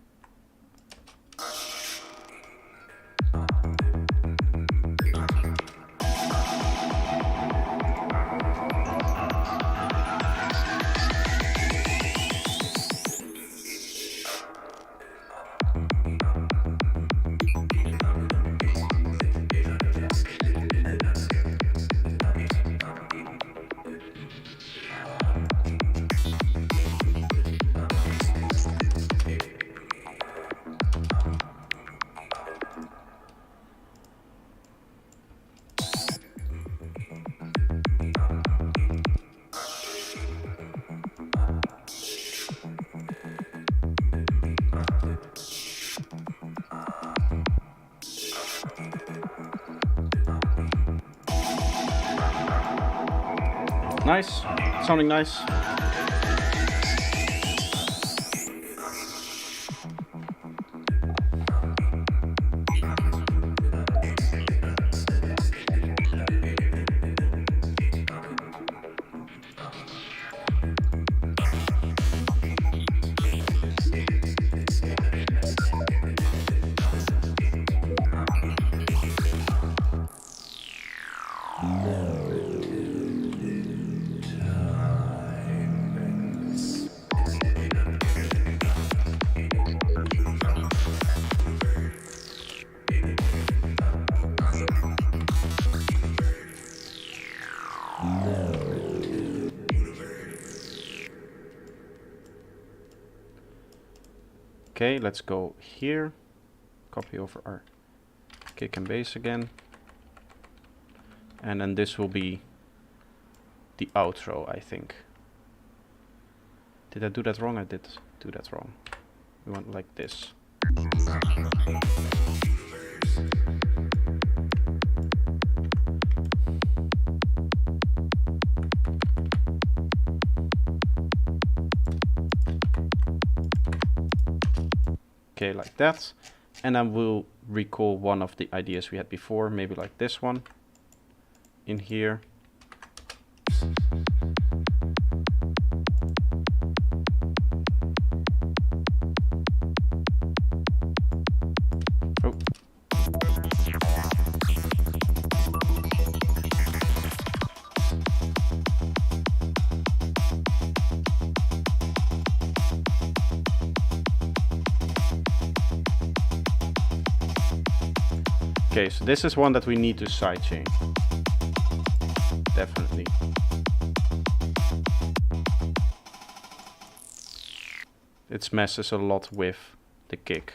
Nice, sounding nice. Okay, let's go here, copy over our kick and bass again, and then this will be the outro, I think. Did I do that wrong? I did do that wrong. We want like this. Okay, like that. And then we'll recall one of the ideas we had before, maybe like this one in here. Oh. Okay, so this is one that we need to sidechain. Definitely. It messes a lot with the kick.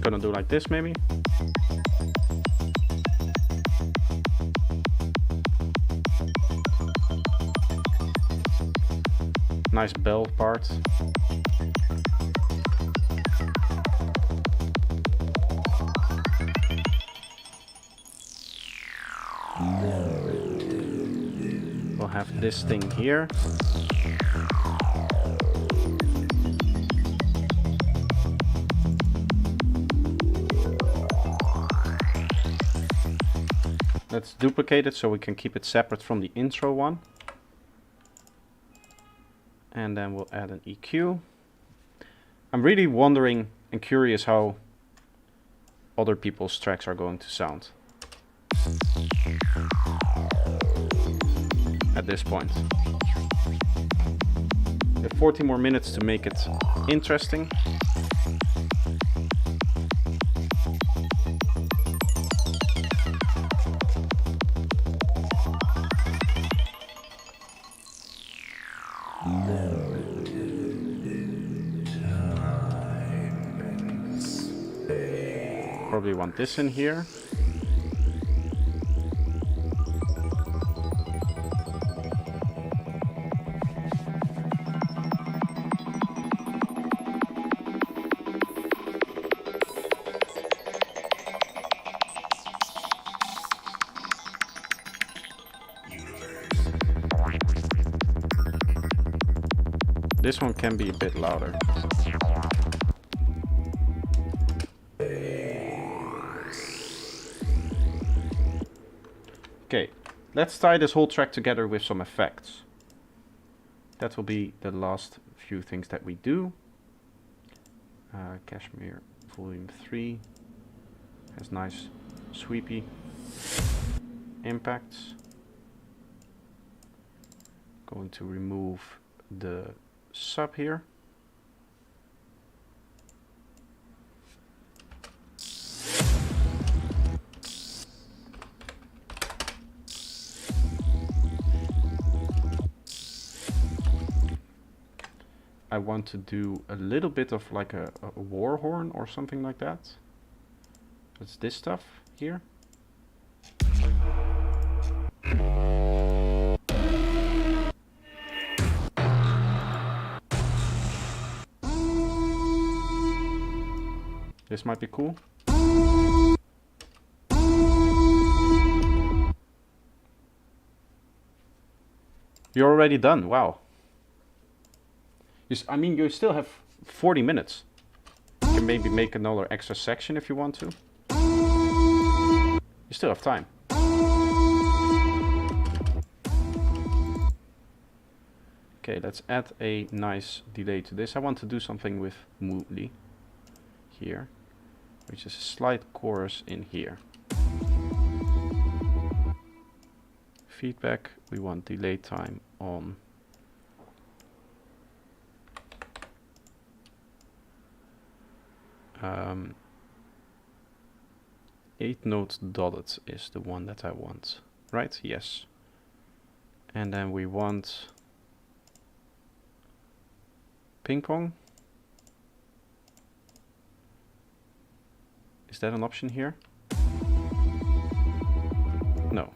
Gonna do like this maybe. Nice bell part. We'll have this thing here. Let's duplicate it so we can keep it separate from the intro one. And then we'll add an EQ. I'm really wondering and curious how other people's tracks are going to sound at this point. We have 40 more minutes to make it interesting. Probably want this in here. This one can be a bit louder. Okay, let's tie this whole track together with some effects. That will be the last few things that we do. Cashmere Volume 3 has nice sweepy impacts. Going to remove the sub here. I want to do a little bit of like a war horn or something like that. That's this stuff here. This might be cool. You're already done. Wow. I mean, you still have 40 minutes. You can maybe make another extra section if you want to. You still have time. Okay, let's add a nice delay to this. I want to do something with Moodly here, which is a slight chorus in here. Feedback, we want delay time on 8 notes dotted is the one that I want, right? Yes. And then we want ping pong. Is that an option here? No.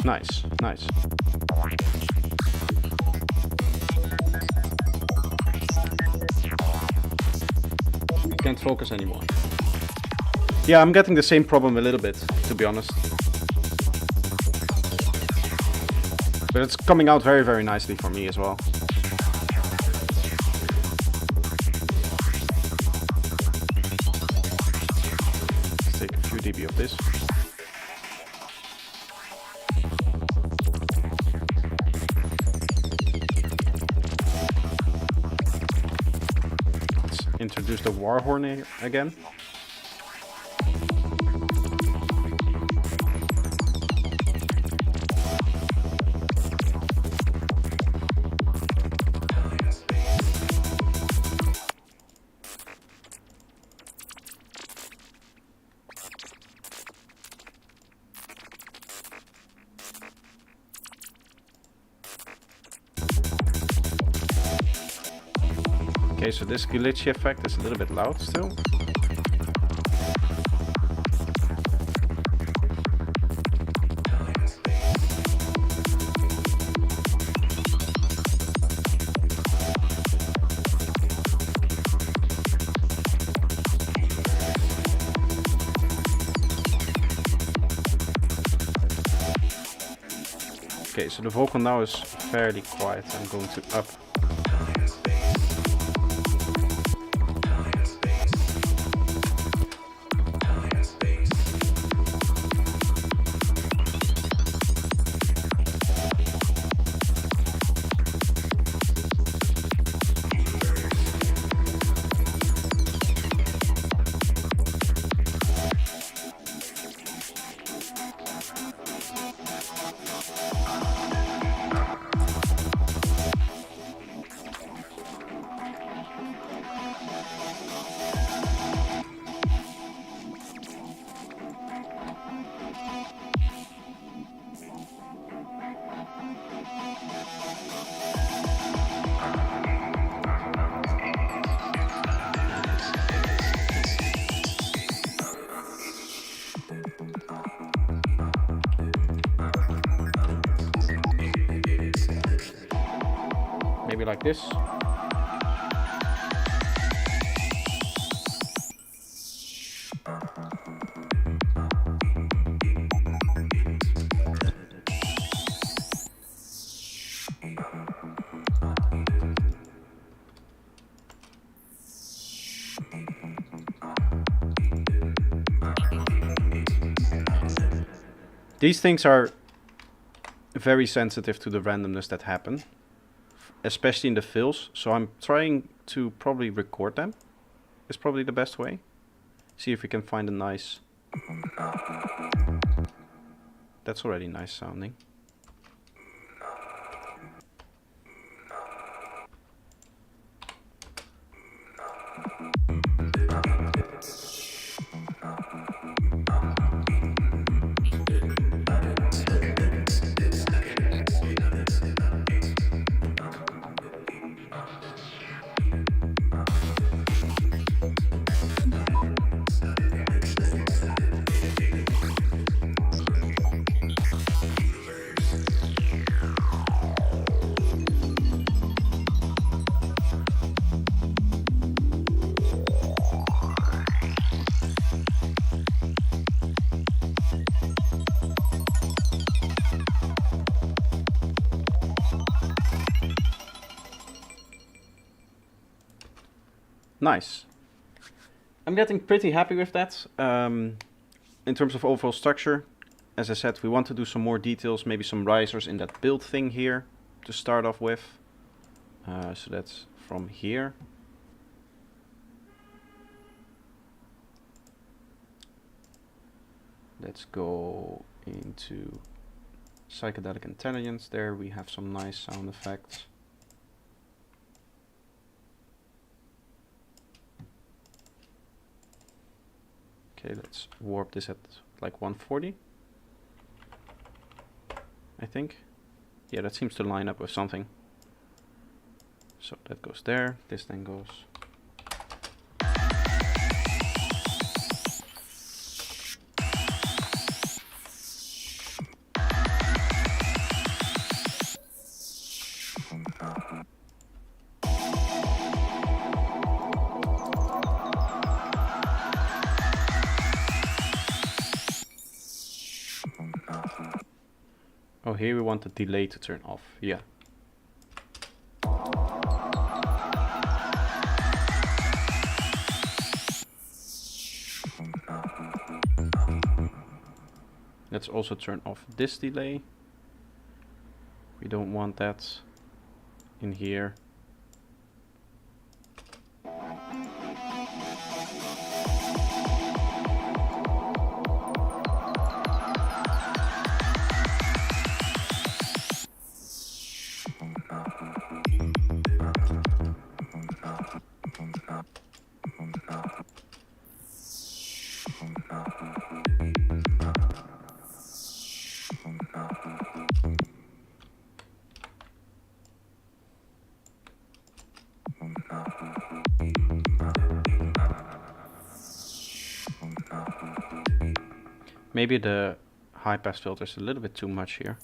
Nice, nice. Can't focus anymore. Yeah, I'm getting the same problem a little bit, to be honest. But it's coming out very, very nicely for me as well. Let's take a few dB of this. Introduce the war horn again. Okay, so this glitchy effect is a little bit loud still. Okay, so the vocal now is fairly quiet. I'm going to up. Maybe like this. These things are very sensitive to the randomness that happen, especially in the fills, so I'm trying to probably record them. Is probably the best way. See if we can find a nice... That's already nice sounding. Nice. I'm getting pretty happy with that. In terms of overall structure, as I said, we want to do some more details, maybe some risers in that build thing here to start off with. So that's from here. Let's go into Psychedelic Intelligence. There we have some nice sound effects. Okay, let's warp this at like 140. I think. Yeah, that seems to line up with something. So that goes there. This then goes. Oh, here we want the delay to turn off. Yeah. Let's also turn off this delay. We don't want that in here. Maybe the high pass filter is a little bit too much here.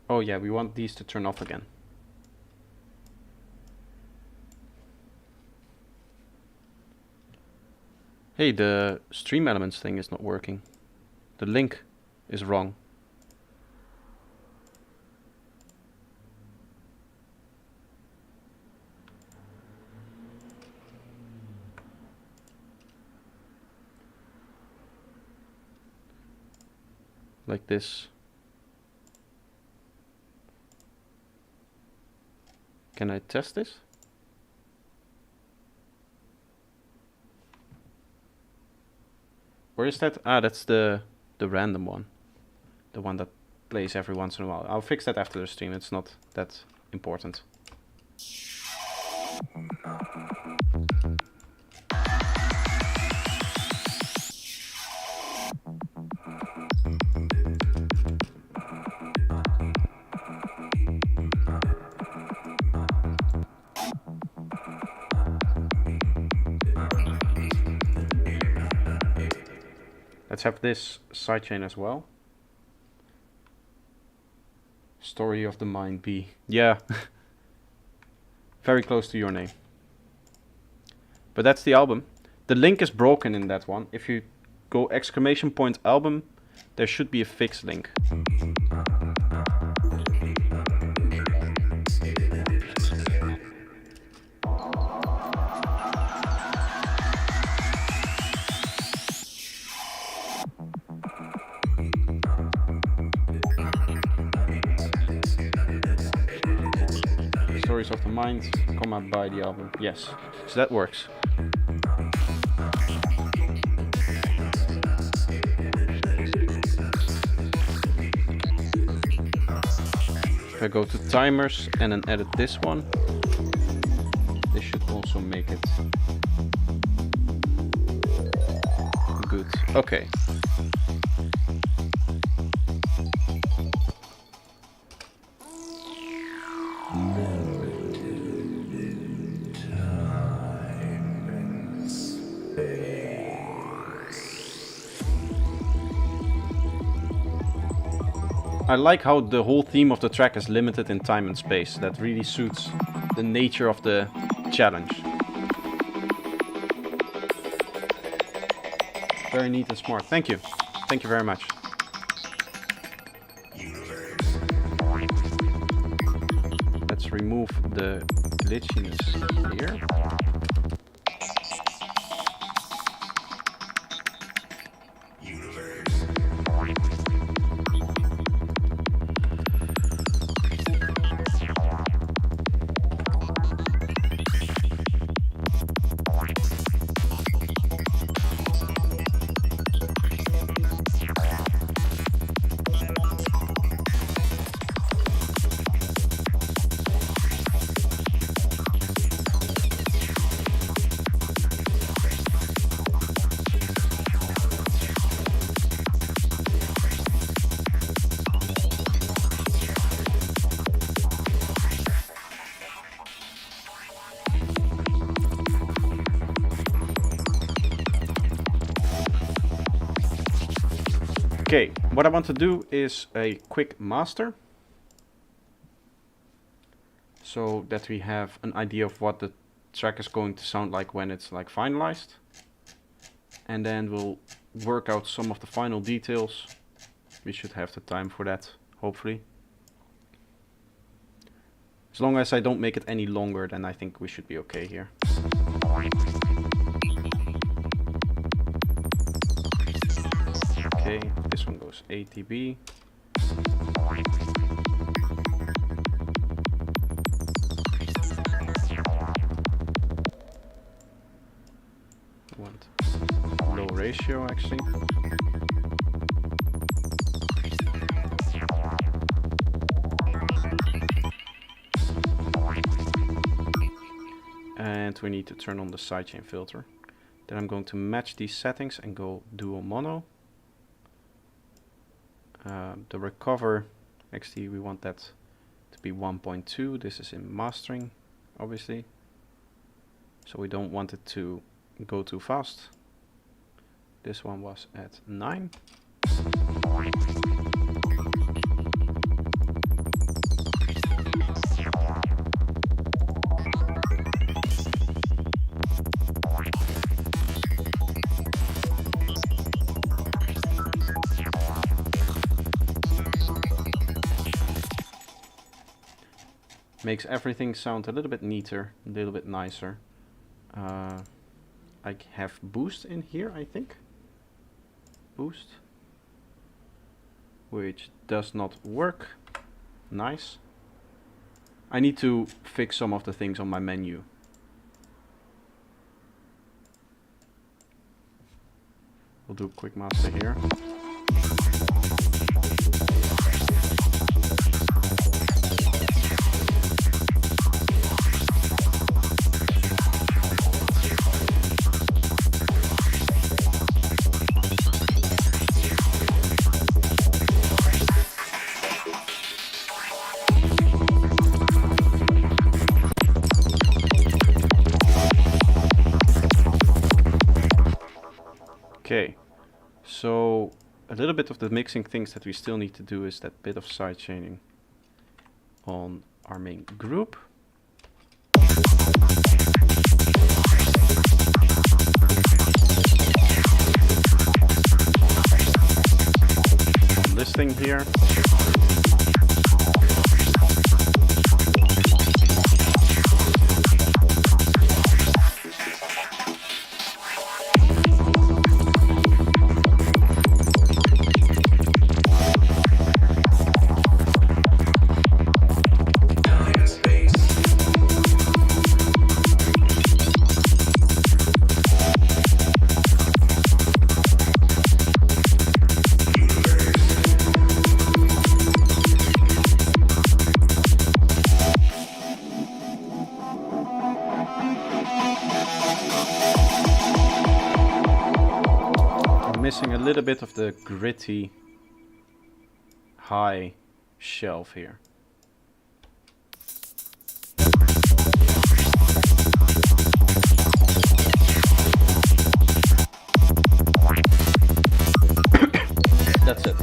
Oh yeah, we want these to turn off again. Hey, the stream elements thing is not working. The link is wrong. Like this. Can I test this? Where is that? Ah, that's the random one. The one that plays every once in a while. I'll fix that after the stream. It's not that important. Let's have this sidechain as well. Story of the Mind B. Yeah. Very close to your name. But that's the album. The link is broken in that one. If you go !album, there should be a fixed link. Stories of the Mind, comma, by the album. Yes, so that works. If I go to timers and then edit this one, this should also make it good. Okay. I like how the whole theme of the track is limited in time and space. That really suits the nature of the challenge. Very neat and smart. Thank you. Thank you very much. Let's remove the glitchiness here. Okay, what I want to do is a quick master, so that we have an idea of what the track is going to sound like when it's like finalized, and then we'll work out some of the final details. We should have the time for that, hopefully. As long as I don't make it any longer, then I think we should be okay here. Okay, this one goes ATB. I want low ratio actually. and we need to turn on the sidechain filter. Then I'm going to match these settings and go dual mono. The recover, actually we want that to be 1.2. This is in mastering, obviously. So we don't want it to go too fast. This one was at 9. Makes everything sound a little bit neater, a little bit nicer. I have boost in here, I think. Boost. Which does not work. Nice. I need to fix some of the things on my menu. We'll do quick master here. Okay, so a little bit of the mixing things that we still need to do is that bit of side chaining on our main group. This thing here. Missing a little bit of the gritty high shelf here. That's it.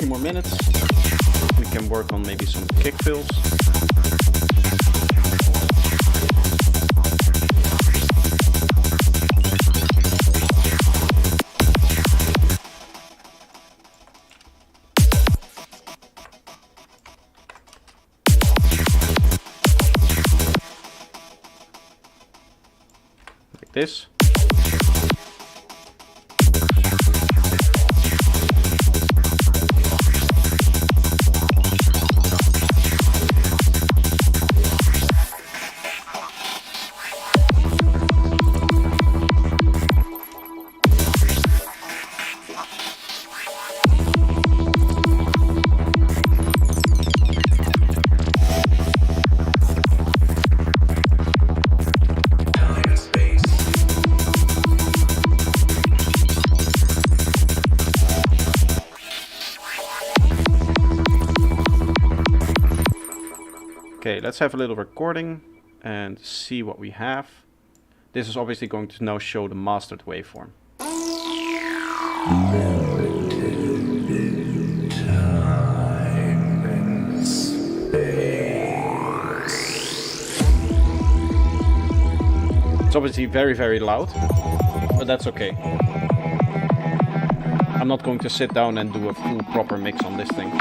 More minutes. We can work on maybe some kick fills. Like this. Okay, let's have a little recording and see what we have. This is obviously going to now show the mastered waveform. It's obviously very, very loud, but that's okay. I'm not going to sit down and do a full proper mix on this thing.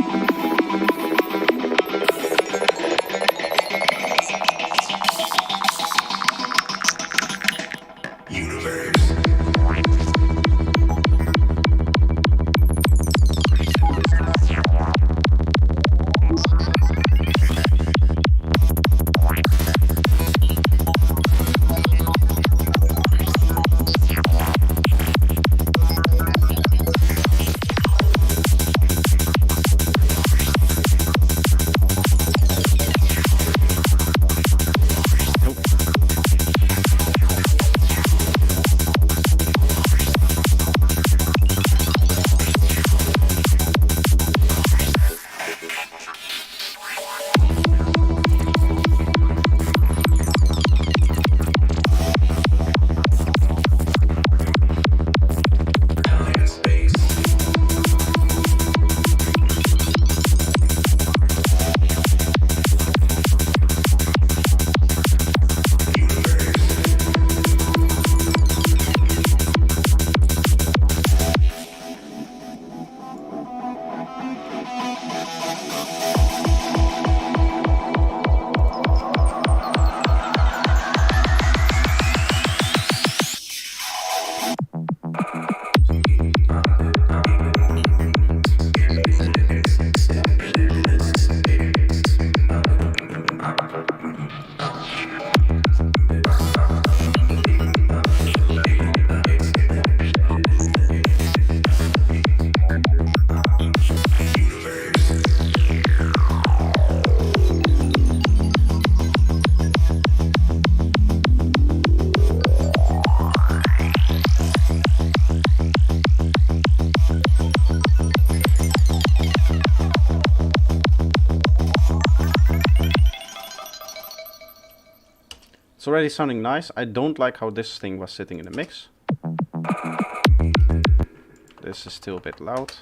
It's already sounding nice. I don't like how this thing was sitting in the mix. This is still a bit loud.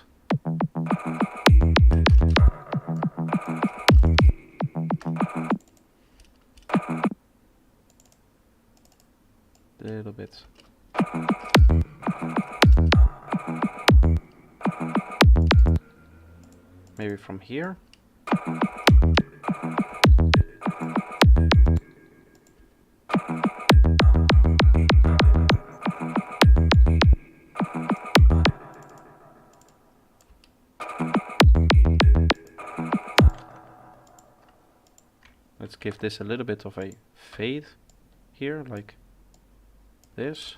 A little bit. Maybe from here. Let's give this a little bit of a fade here, like this.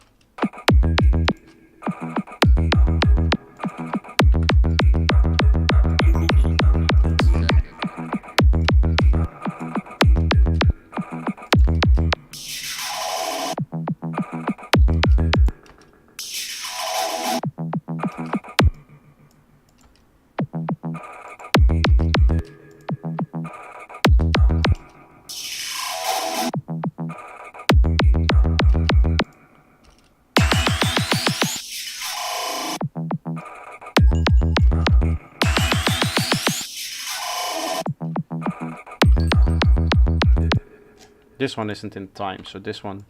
This one isn't in time, so this one.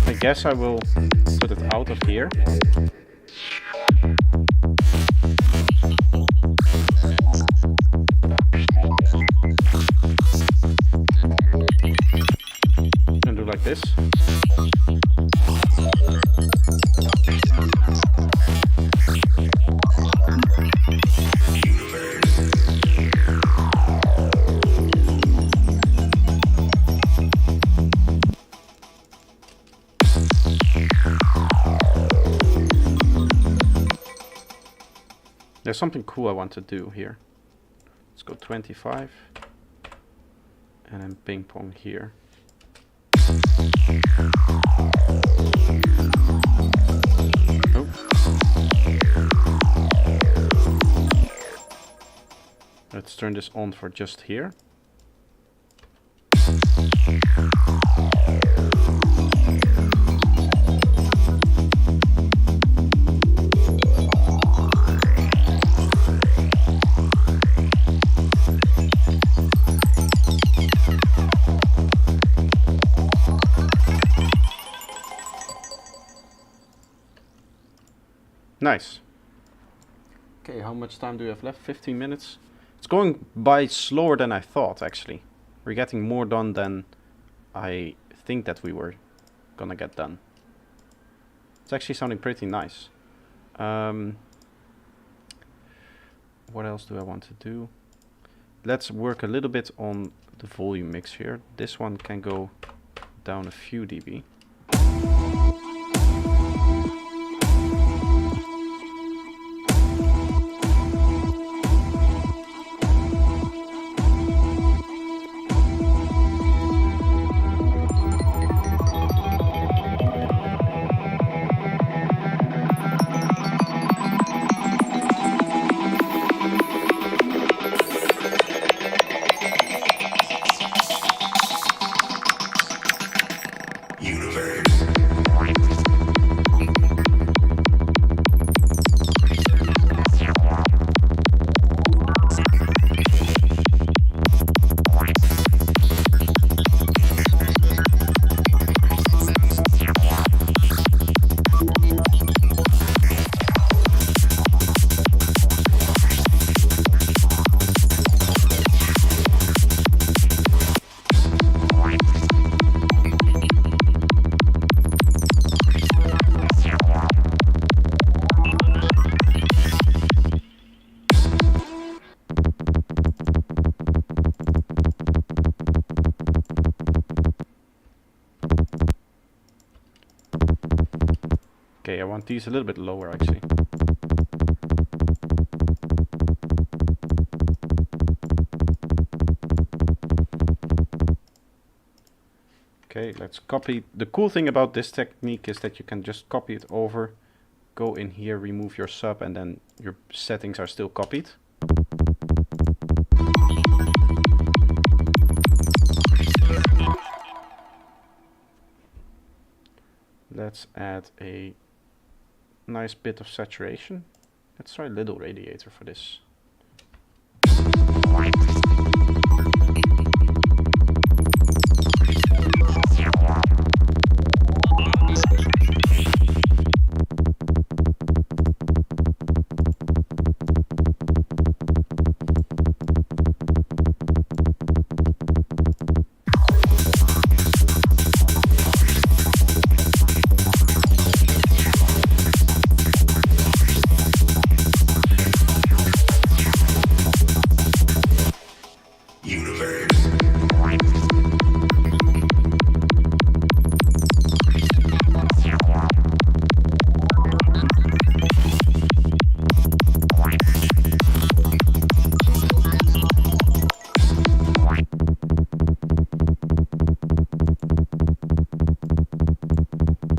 I guess I will put it out of here. And do like this. There's something cool I want to do here. Let's go 25 and then ping pong here. Oh. Let's turn this on for just here. Nice. Okay, how much time do we have left? 15 minutes. It's going by slower than I thought, actually. We're getting more done than I think that we were gonna get done. It's actually sounding pretty nice. What else do I want to do? Let's work a little bit on the volume mix here. This one can go down a few dB. Universe. Okay, I want these a little bit lower actually. Okay, let's copy. The cool thing about this technique is that you can just copy it over, go in here, remove your sub, and then your settings are still copied. Let's add a nice bit of saturation. Let's try Little Radiator for this.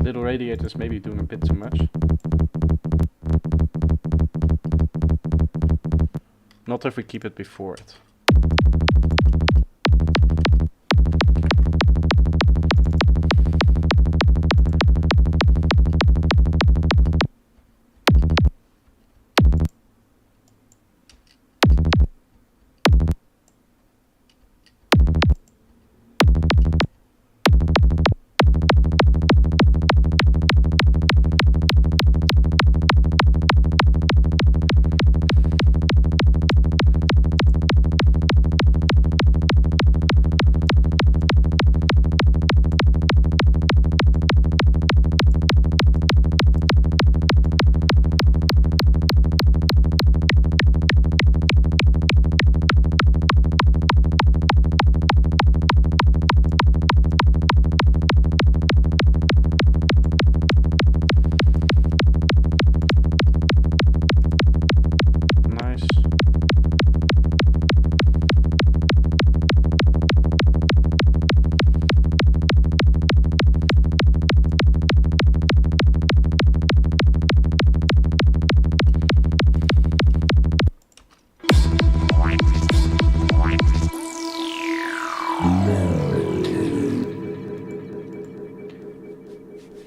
Little Radiator's maybe doing a bit too much. Not if we keep it before it.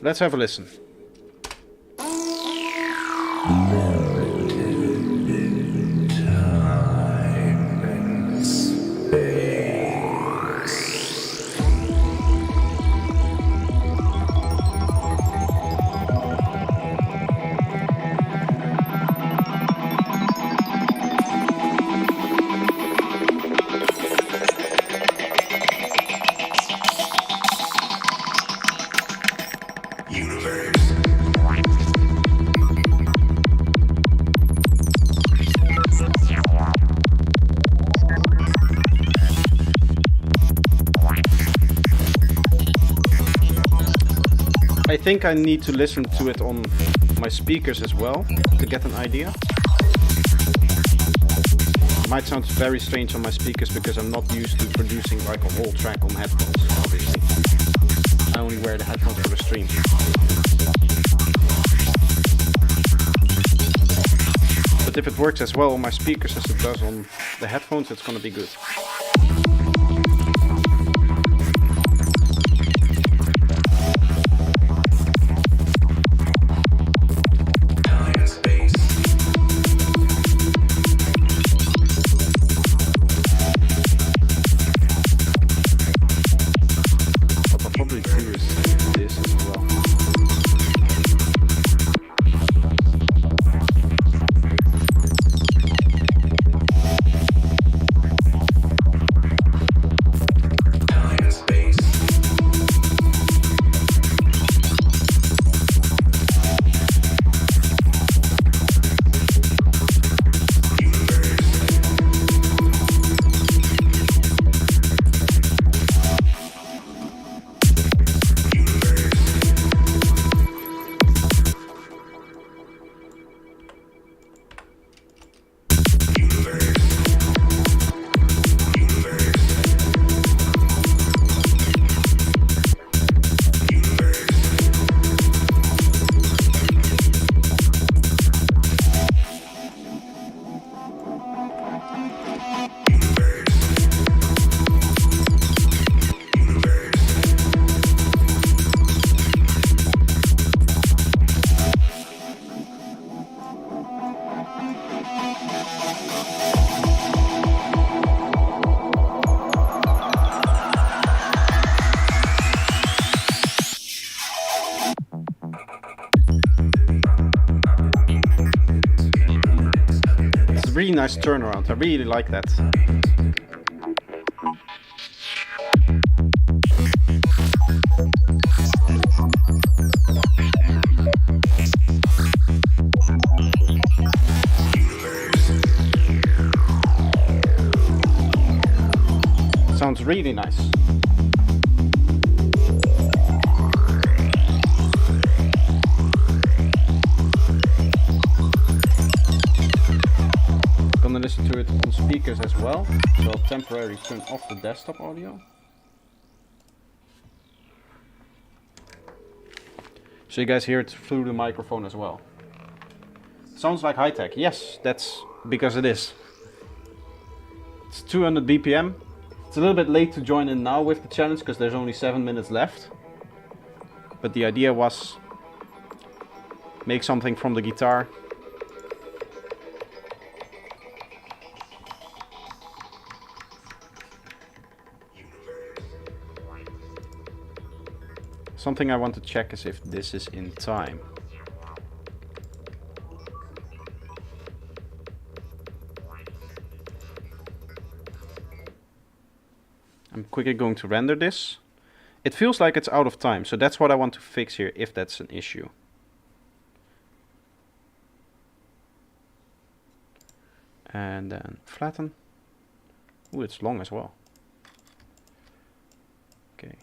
Let's have a listen. I think I need to listen to it on my speakers as well to get an idea. It might sound very strange on my speakers because I'm not used to producing like a whole track on headphones, obviously. I only wear the headphones for the stream. But if it works as well on my speakers as it does on the headphones, it's gonna be good. really nice turnaround. I really like that. Sounds really nice. Gonna listen to it on speakers as well, so I'll temporarily turn off the desktop audio. So you guys hear it through the microphone as well. Sounds like high tech. Yes, that's because it is. It's 200 BPM. It's a little bit late to join in now with the challenge because there's only 7 minutes left. But the idea was make something from the guitar. Something I want to check is if this is in time. I'm quickly going to render this. It feels like it's out of time, so that's what I want to fix here, if that's an issue. And then flatten. Ooh, it's long as well. Okay.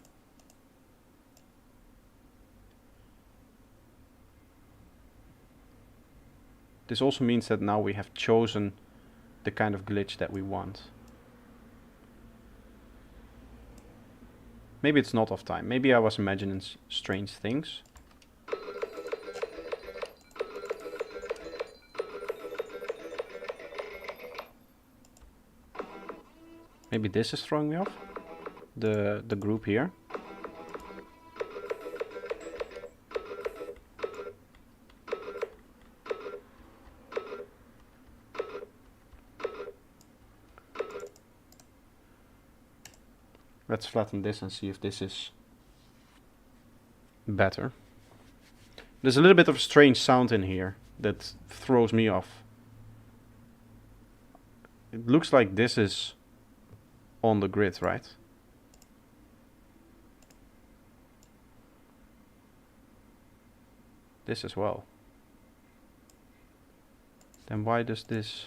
This also means that now we have chosen the kind of glitch that we want. Maybe it's not off time. Maybe I was imagining strange things. Maybe this is throwing me off. The group here. Let's flatten this and see if this is better. There's a little bit of a strange sound in here that throws me off. It looks like this is on the grid, right? This as well. Then why does this...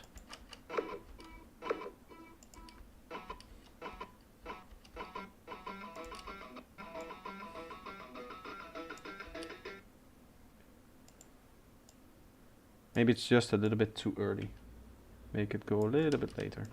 Maybe it's just a little bit too early. Make it go a little bit later.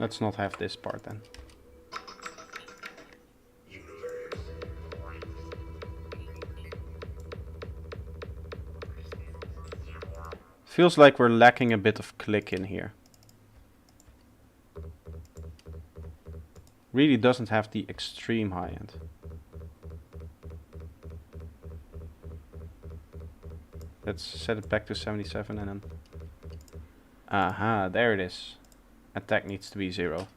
Let's not have this part then. Feels like we're lacking a bit of click in here. Really doesn't have the extreme high end. Let's set it back to 77 and then... Aha, there it is. Attack needs to be 0.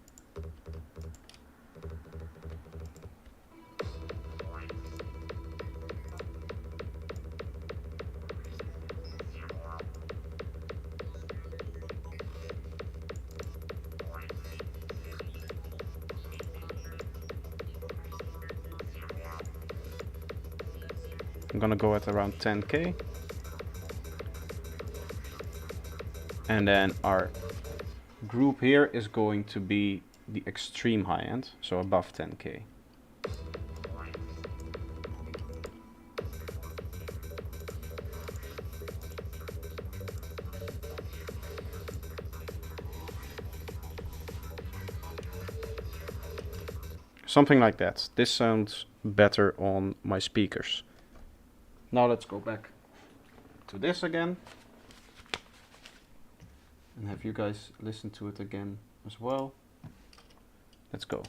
I'm gonna go at around 10k. And then our group here is going to be the extreme high end, so above 10k. Something like that. This sounds better on my speakers. Now let's go back to this again and have you guys listen to it again as well. Let's go.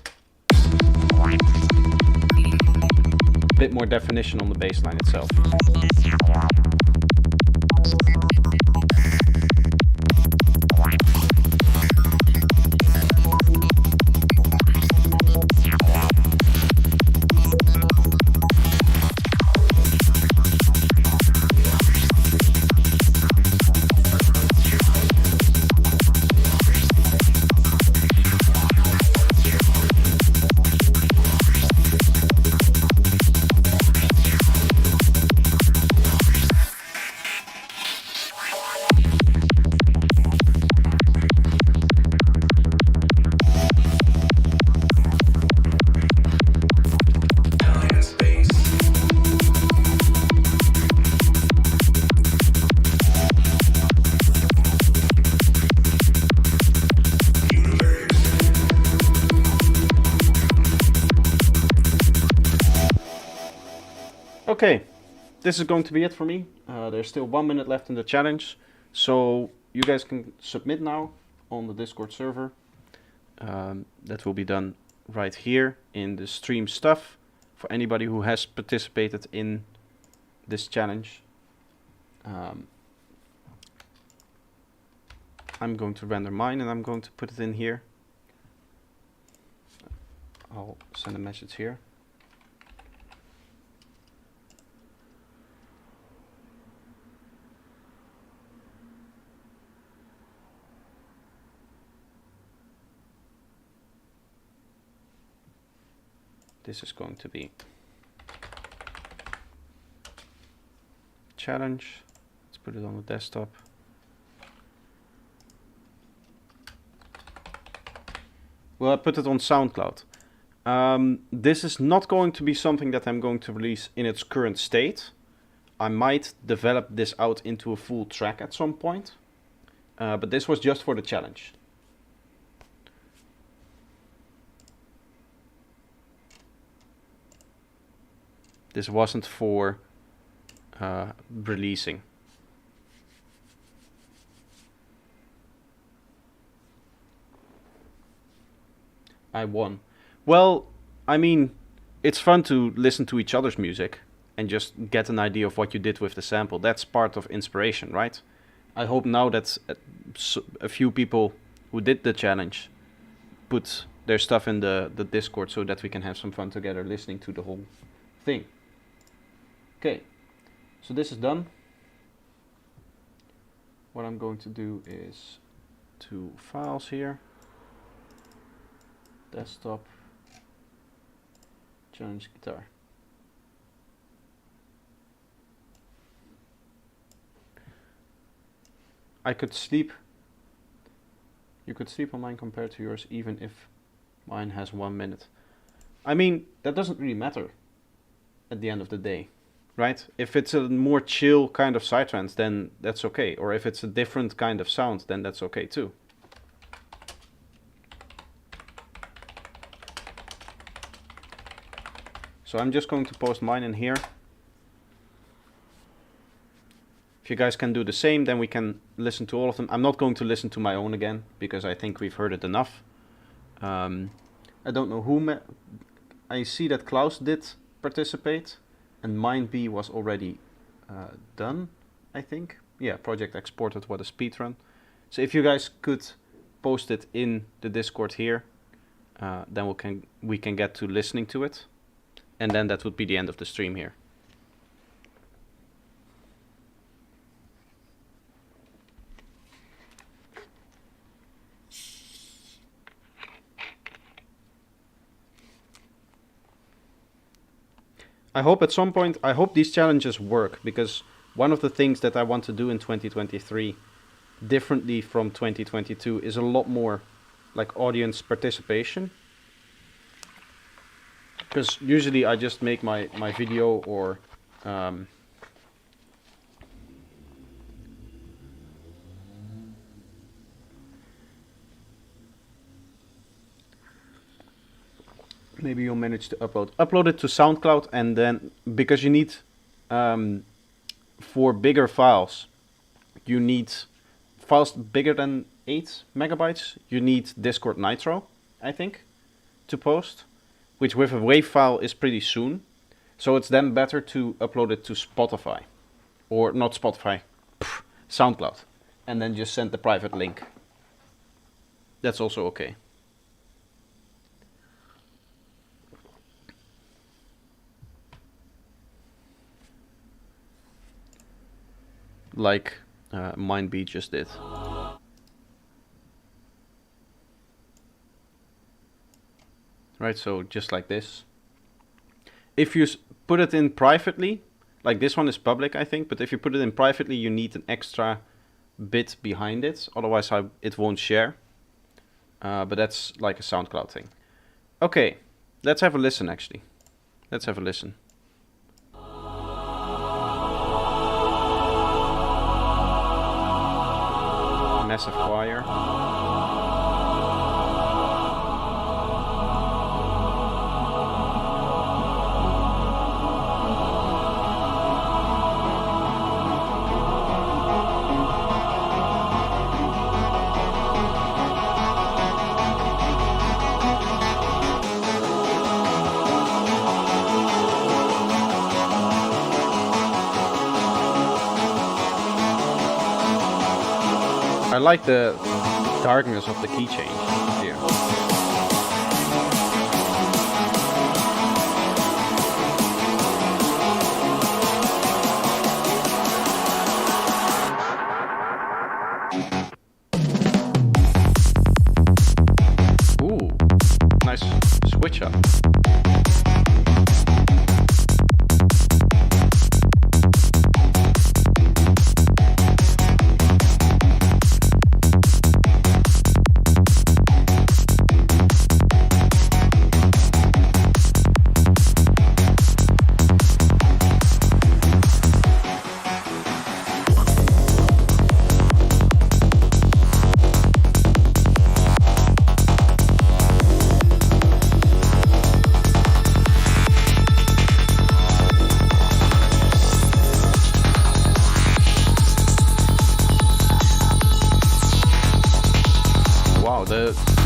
Bit more definition on the bass line itself. Okay, this is going to be it for me. There's still 1 minute left in the challenge, so you guys can submit now on the Discord server. That will be done right here in the stream stuff for anybody who has participated in this challenge. I'm going to render mine and I'm going to put it in here. I'll send a message here. This is going to be challenge. Let's put it on the desktop. Well, I put it on SoundCloud. This is not going to be something that I'm going to release in its current state. I might develop this out into a full track at some point. But this was just for the challenge. This wasn't for releasing. I won. Well, I mean, it's fun to listen to each other's music and just get an idea of what you did with the sample. That's part of inspiration, right? I hope now that a few people who did the challenge put their stuff in the Discord so that we can have some fun together listening to the whole thing. Okay, so this is done. What I'm going to do is to files here, desktop, challenge guitar. I could sleep. You could sleep on mine compared to yours, even if mine has 1 minute. I mean, that doesn't really matter at the end of the day. Right? If it's a more chill kind of psytrance, then that's okay. Or if it's a different kind of sound, then that's okay too. So I'm just going to post mine in here. If you guys can do the same, then we can listen to all of them. I'm not going to listen to my own again, because I think we've heard it enough. I don't know who... I see that Klaus did participate. And Mind B was already done, I think. Yeah, project exported, what a speedrun. So if you guys could post it in the Discord here, then we can get to listening to it. And then that would be the end of the stream here. I hope at some point, I hope these challenges work, because one of the things that I want to do in 2023 differently from 2022 is a lot more like audience participation. Because usually I just make my video or maybe you'll manage to upload it to SoundCloud, and then because you need for bigger files, you need files bigger than 8 megabytes. You need Discord Nitro, I think, to post, which with a WAV file is pretty soon. So it's then better to upload it to Spotify, or not Spotify, SoundCloud, and then just send the private link. That's also okay. Like Mindbeat just did. Right, so just like this. If you put it in privately, like this one is public, I think, but if you put it in privately, you need an extra bit behind it, otherwise it won't share. But that's like a SoundCloud thing. Okay, let's have a listen actually. Let's have a listen. Massive choir. I like the darkness of the key change here. Ooh, nice switch up.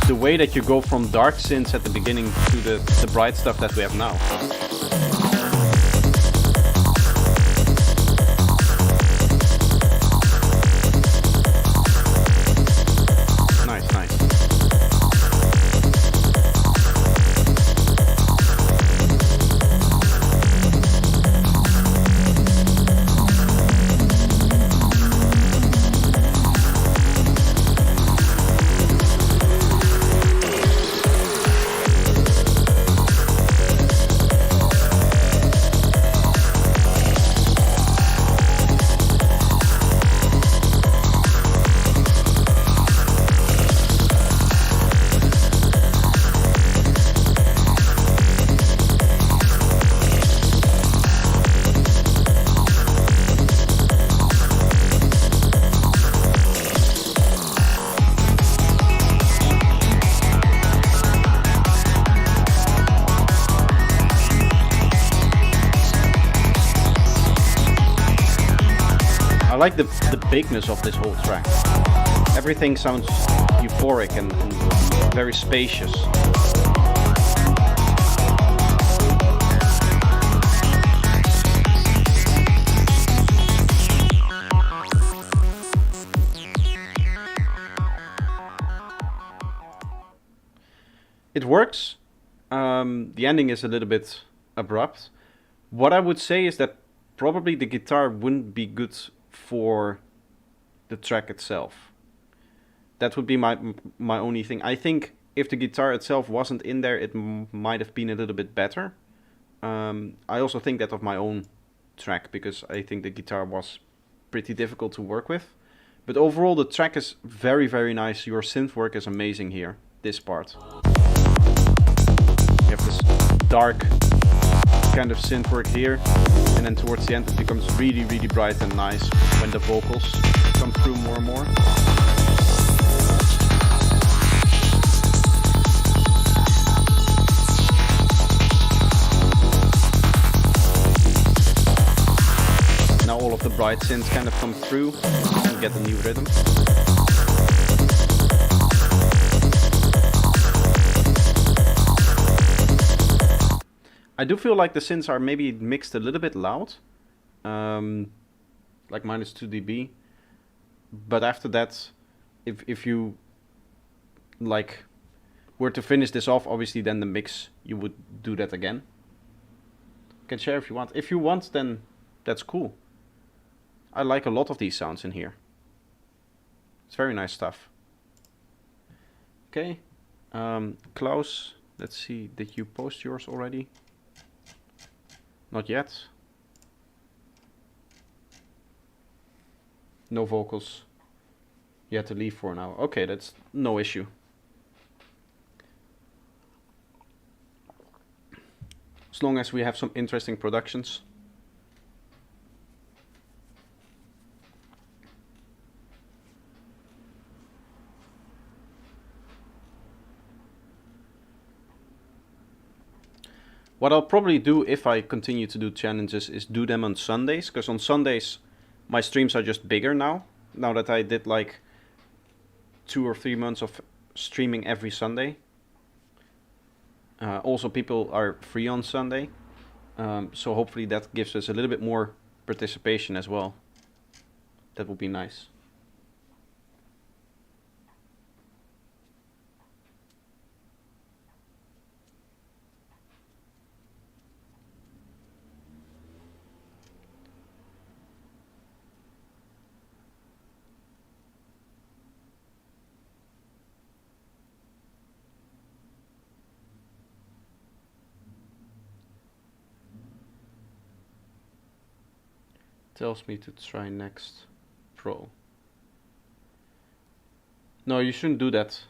The way that you go from dark synths at the beginning to the bright stuff that we have now. Nice, nice. I like the bigness of this whole track. Everything sounds euphoric and very spacious. It works. The ending is a little bit abrupt. What I would say is that probably the guitar wouldn't be good for the track itself. That would be my only thing. I think if the guitar itself wasn't in there, it might have been a little bit better. I also think that of my own track, because I think the guitar was pretty difficult to work with. But overall, the track is very, very nice. Your synth work is amazing here, this part. You have this dark kind of synth work here, and then towards the end it becomes really, really bright and nice when the vocals come through more and more. Now all of the bright synths kind of come through and get a new rhythm. I do feel like the synths are maybe mixed a little bit loud, like minus 2 dB. But after that, if you like were to finish this off, obviously then the mix you would do that again. You can share if you want. If you want, then that's cool. I like a lot of these sounds in here. It's very nice stuff. Okay, Klaus, let's see, did you post yours already? Not yet. No vocals. You had to leave for now. Okay, that's no issue. As long as we have some interesting productions. What I'll probably do if I continue to do challenges is do them on Sundays, because on Sundays my streams are just bigger now. Now that I did like 2 or 3 months of streaming every Sunday. Also people are free on Sunday, so hopefully that gives us a little bit more participation as well. That would be nice. Tells me to try next Pro. No, you shouldn't do that.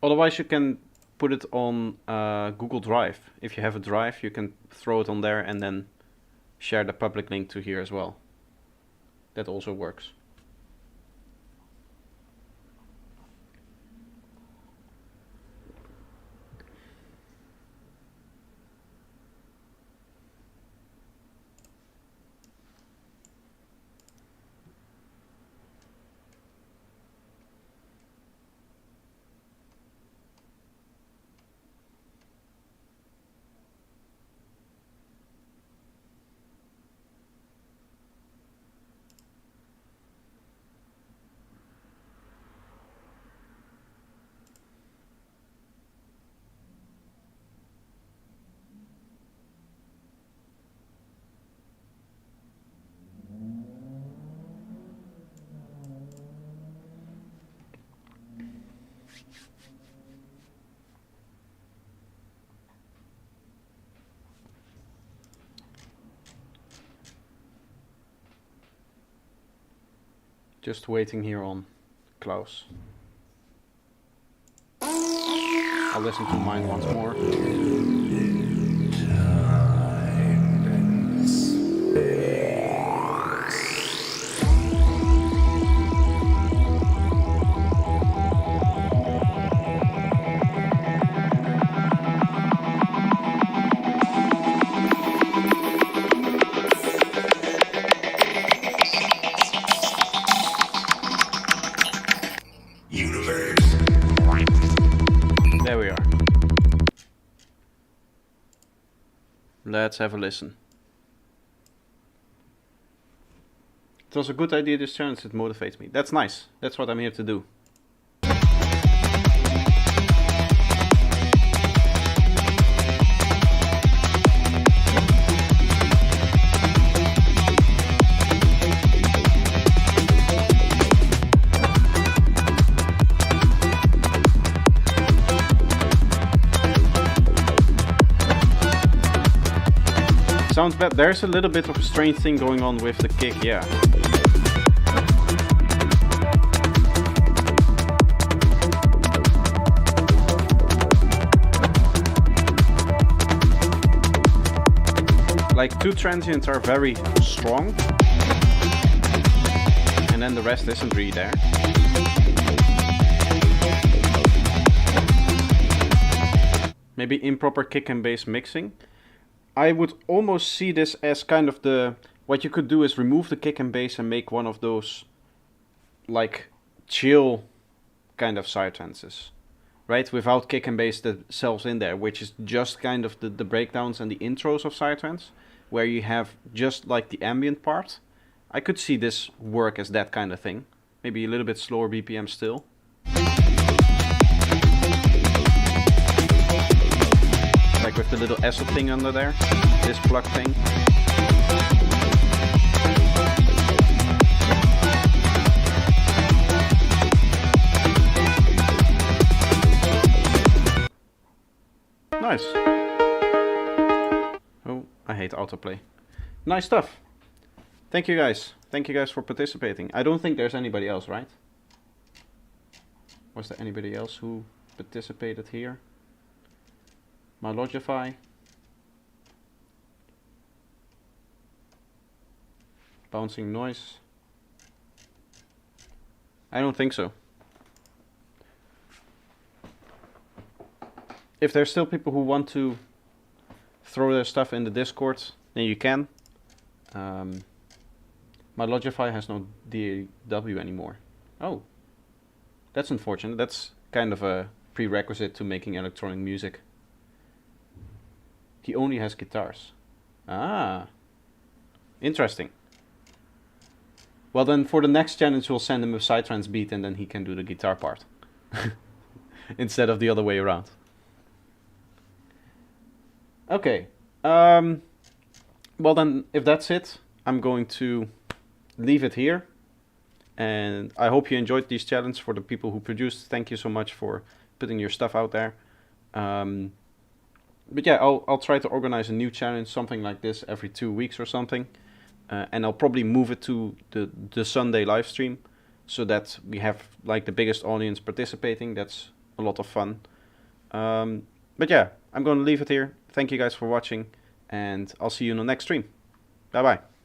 Otherwise you can put it on Google Drive. If you have a drive, you can throw it on there and then share the public link to here as well. That also works. Just waiting here on Klaus. I'll listen to mine once more. There we are. Let's have a listen. It was a good idea, this challenge, it motivates me. That's nice. That's what I'm here to do. Sounds bad. There's a little bit of a strange thing going on with the kick, yeah. Like, 2 transients are very strong, and then the rest isn't really there. Maybe improper kick and bass mixing. I would almost see this as kind of the... What you could do is remove the kick and bass and make one of those, like, chill kind of psytrances. Right? Without kick and bass themselves in there, which is just kind of the breakdowns and the intros of psytrance, where you have just like the ambient part. I could see this work as that kind of thing. Maybe a little bit slower BPM still. Like with the little acid thing under there. This plug thing. Nice. Oh, I hate autoplay. Nice stuff. Thank you guys. Thank you guys for participating. I don't think there's anybody else, right? Was there anybody else who participated here? Malogify. Bouncing noise. I don't think so. If there's still people who want to throw their stuff in the Discord, then you can. My Logify has no DAW anymore. Oh, that's unfortunate. That's kind of a prerequisite to making electronic music. He only has guitars. Ah, interesting. Well then, for the next challenge, we'll send him a psytrance beat and then he can do the guitar part. Instead of the other way around. Okay. Well then, if that's it, I'm going to leave it here. And I hope you enjoyed these challenges. For the people who produced, thank you so much for putting your stuff out there. But yeah, I'll try to organize a new challenge, something like this, every 2 weeks or something. And I'll probably move it to the Sunday live stream, so that we have like the biggest audience participating. That's a lot of fun. But yeah, I'm going to leave it here. Thank you guys for watching, and I'll see you in the next stream. Bye bye.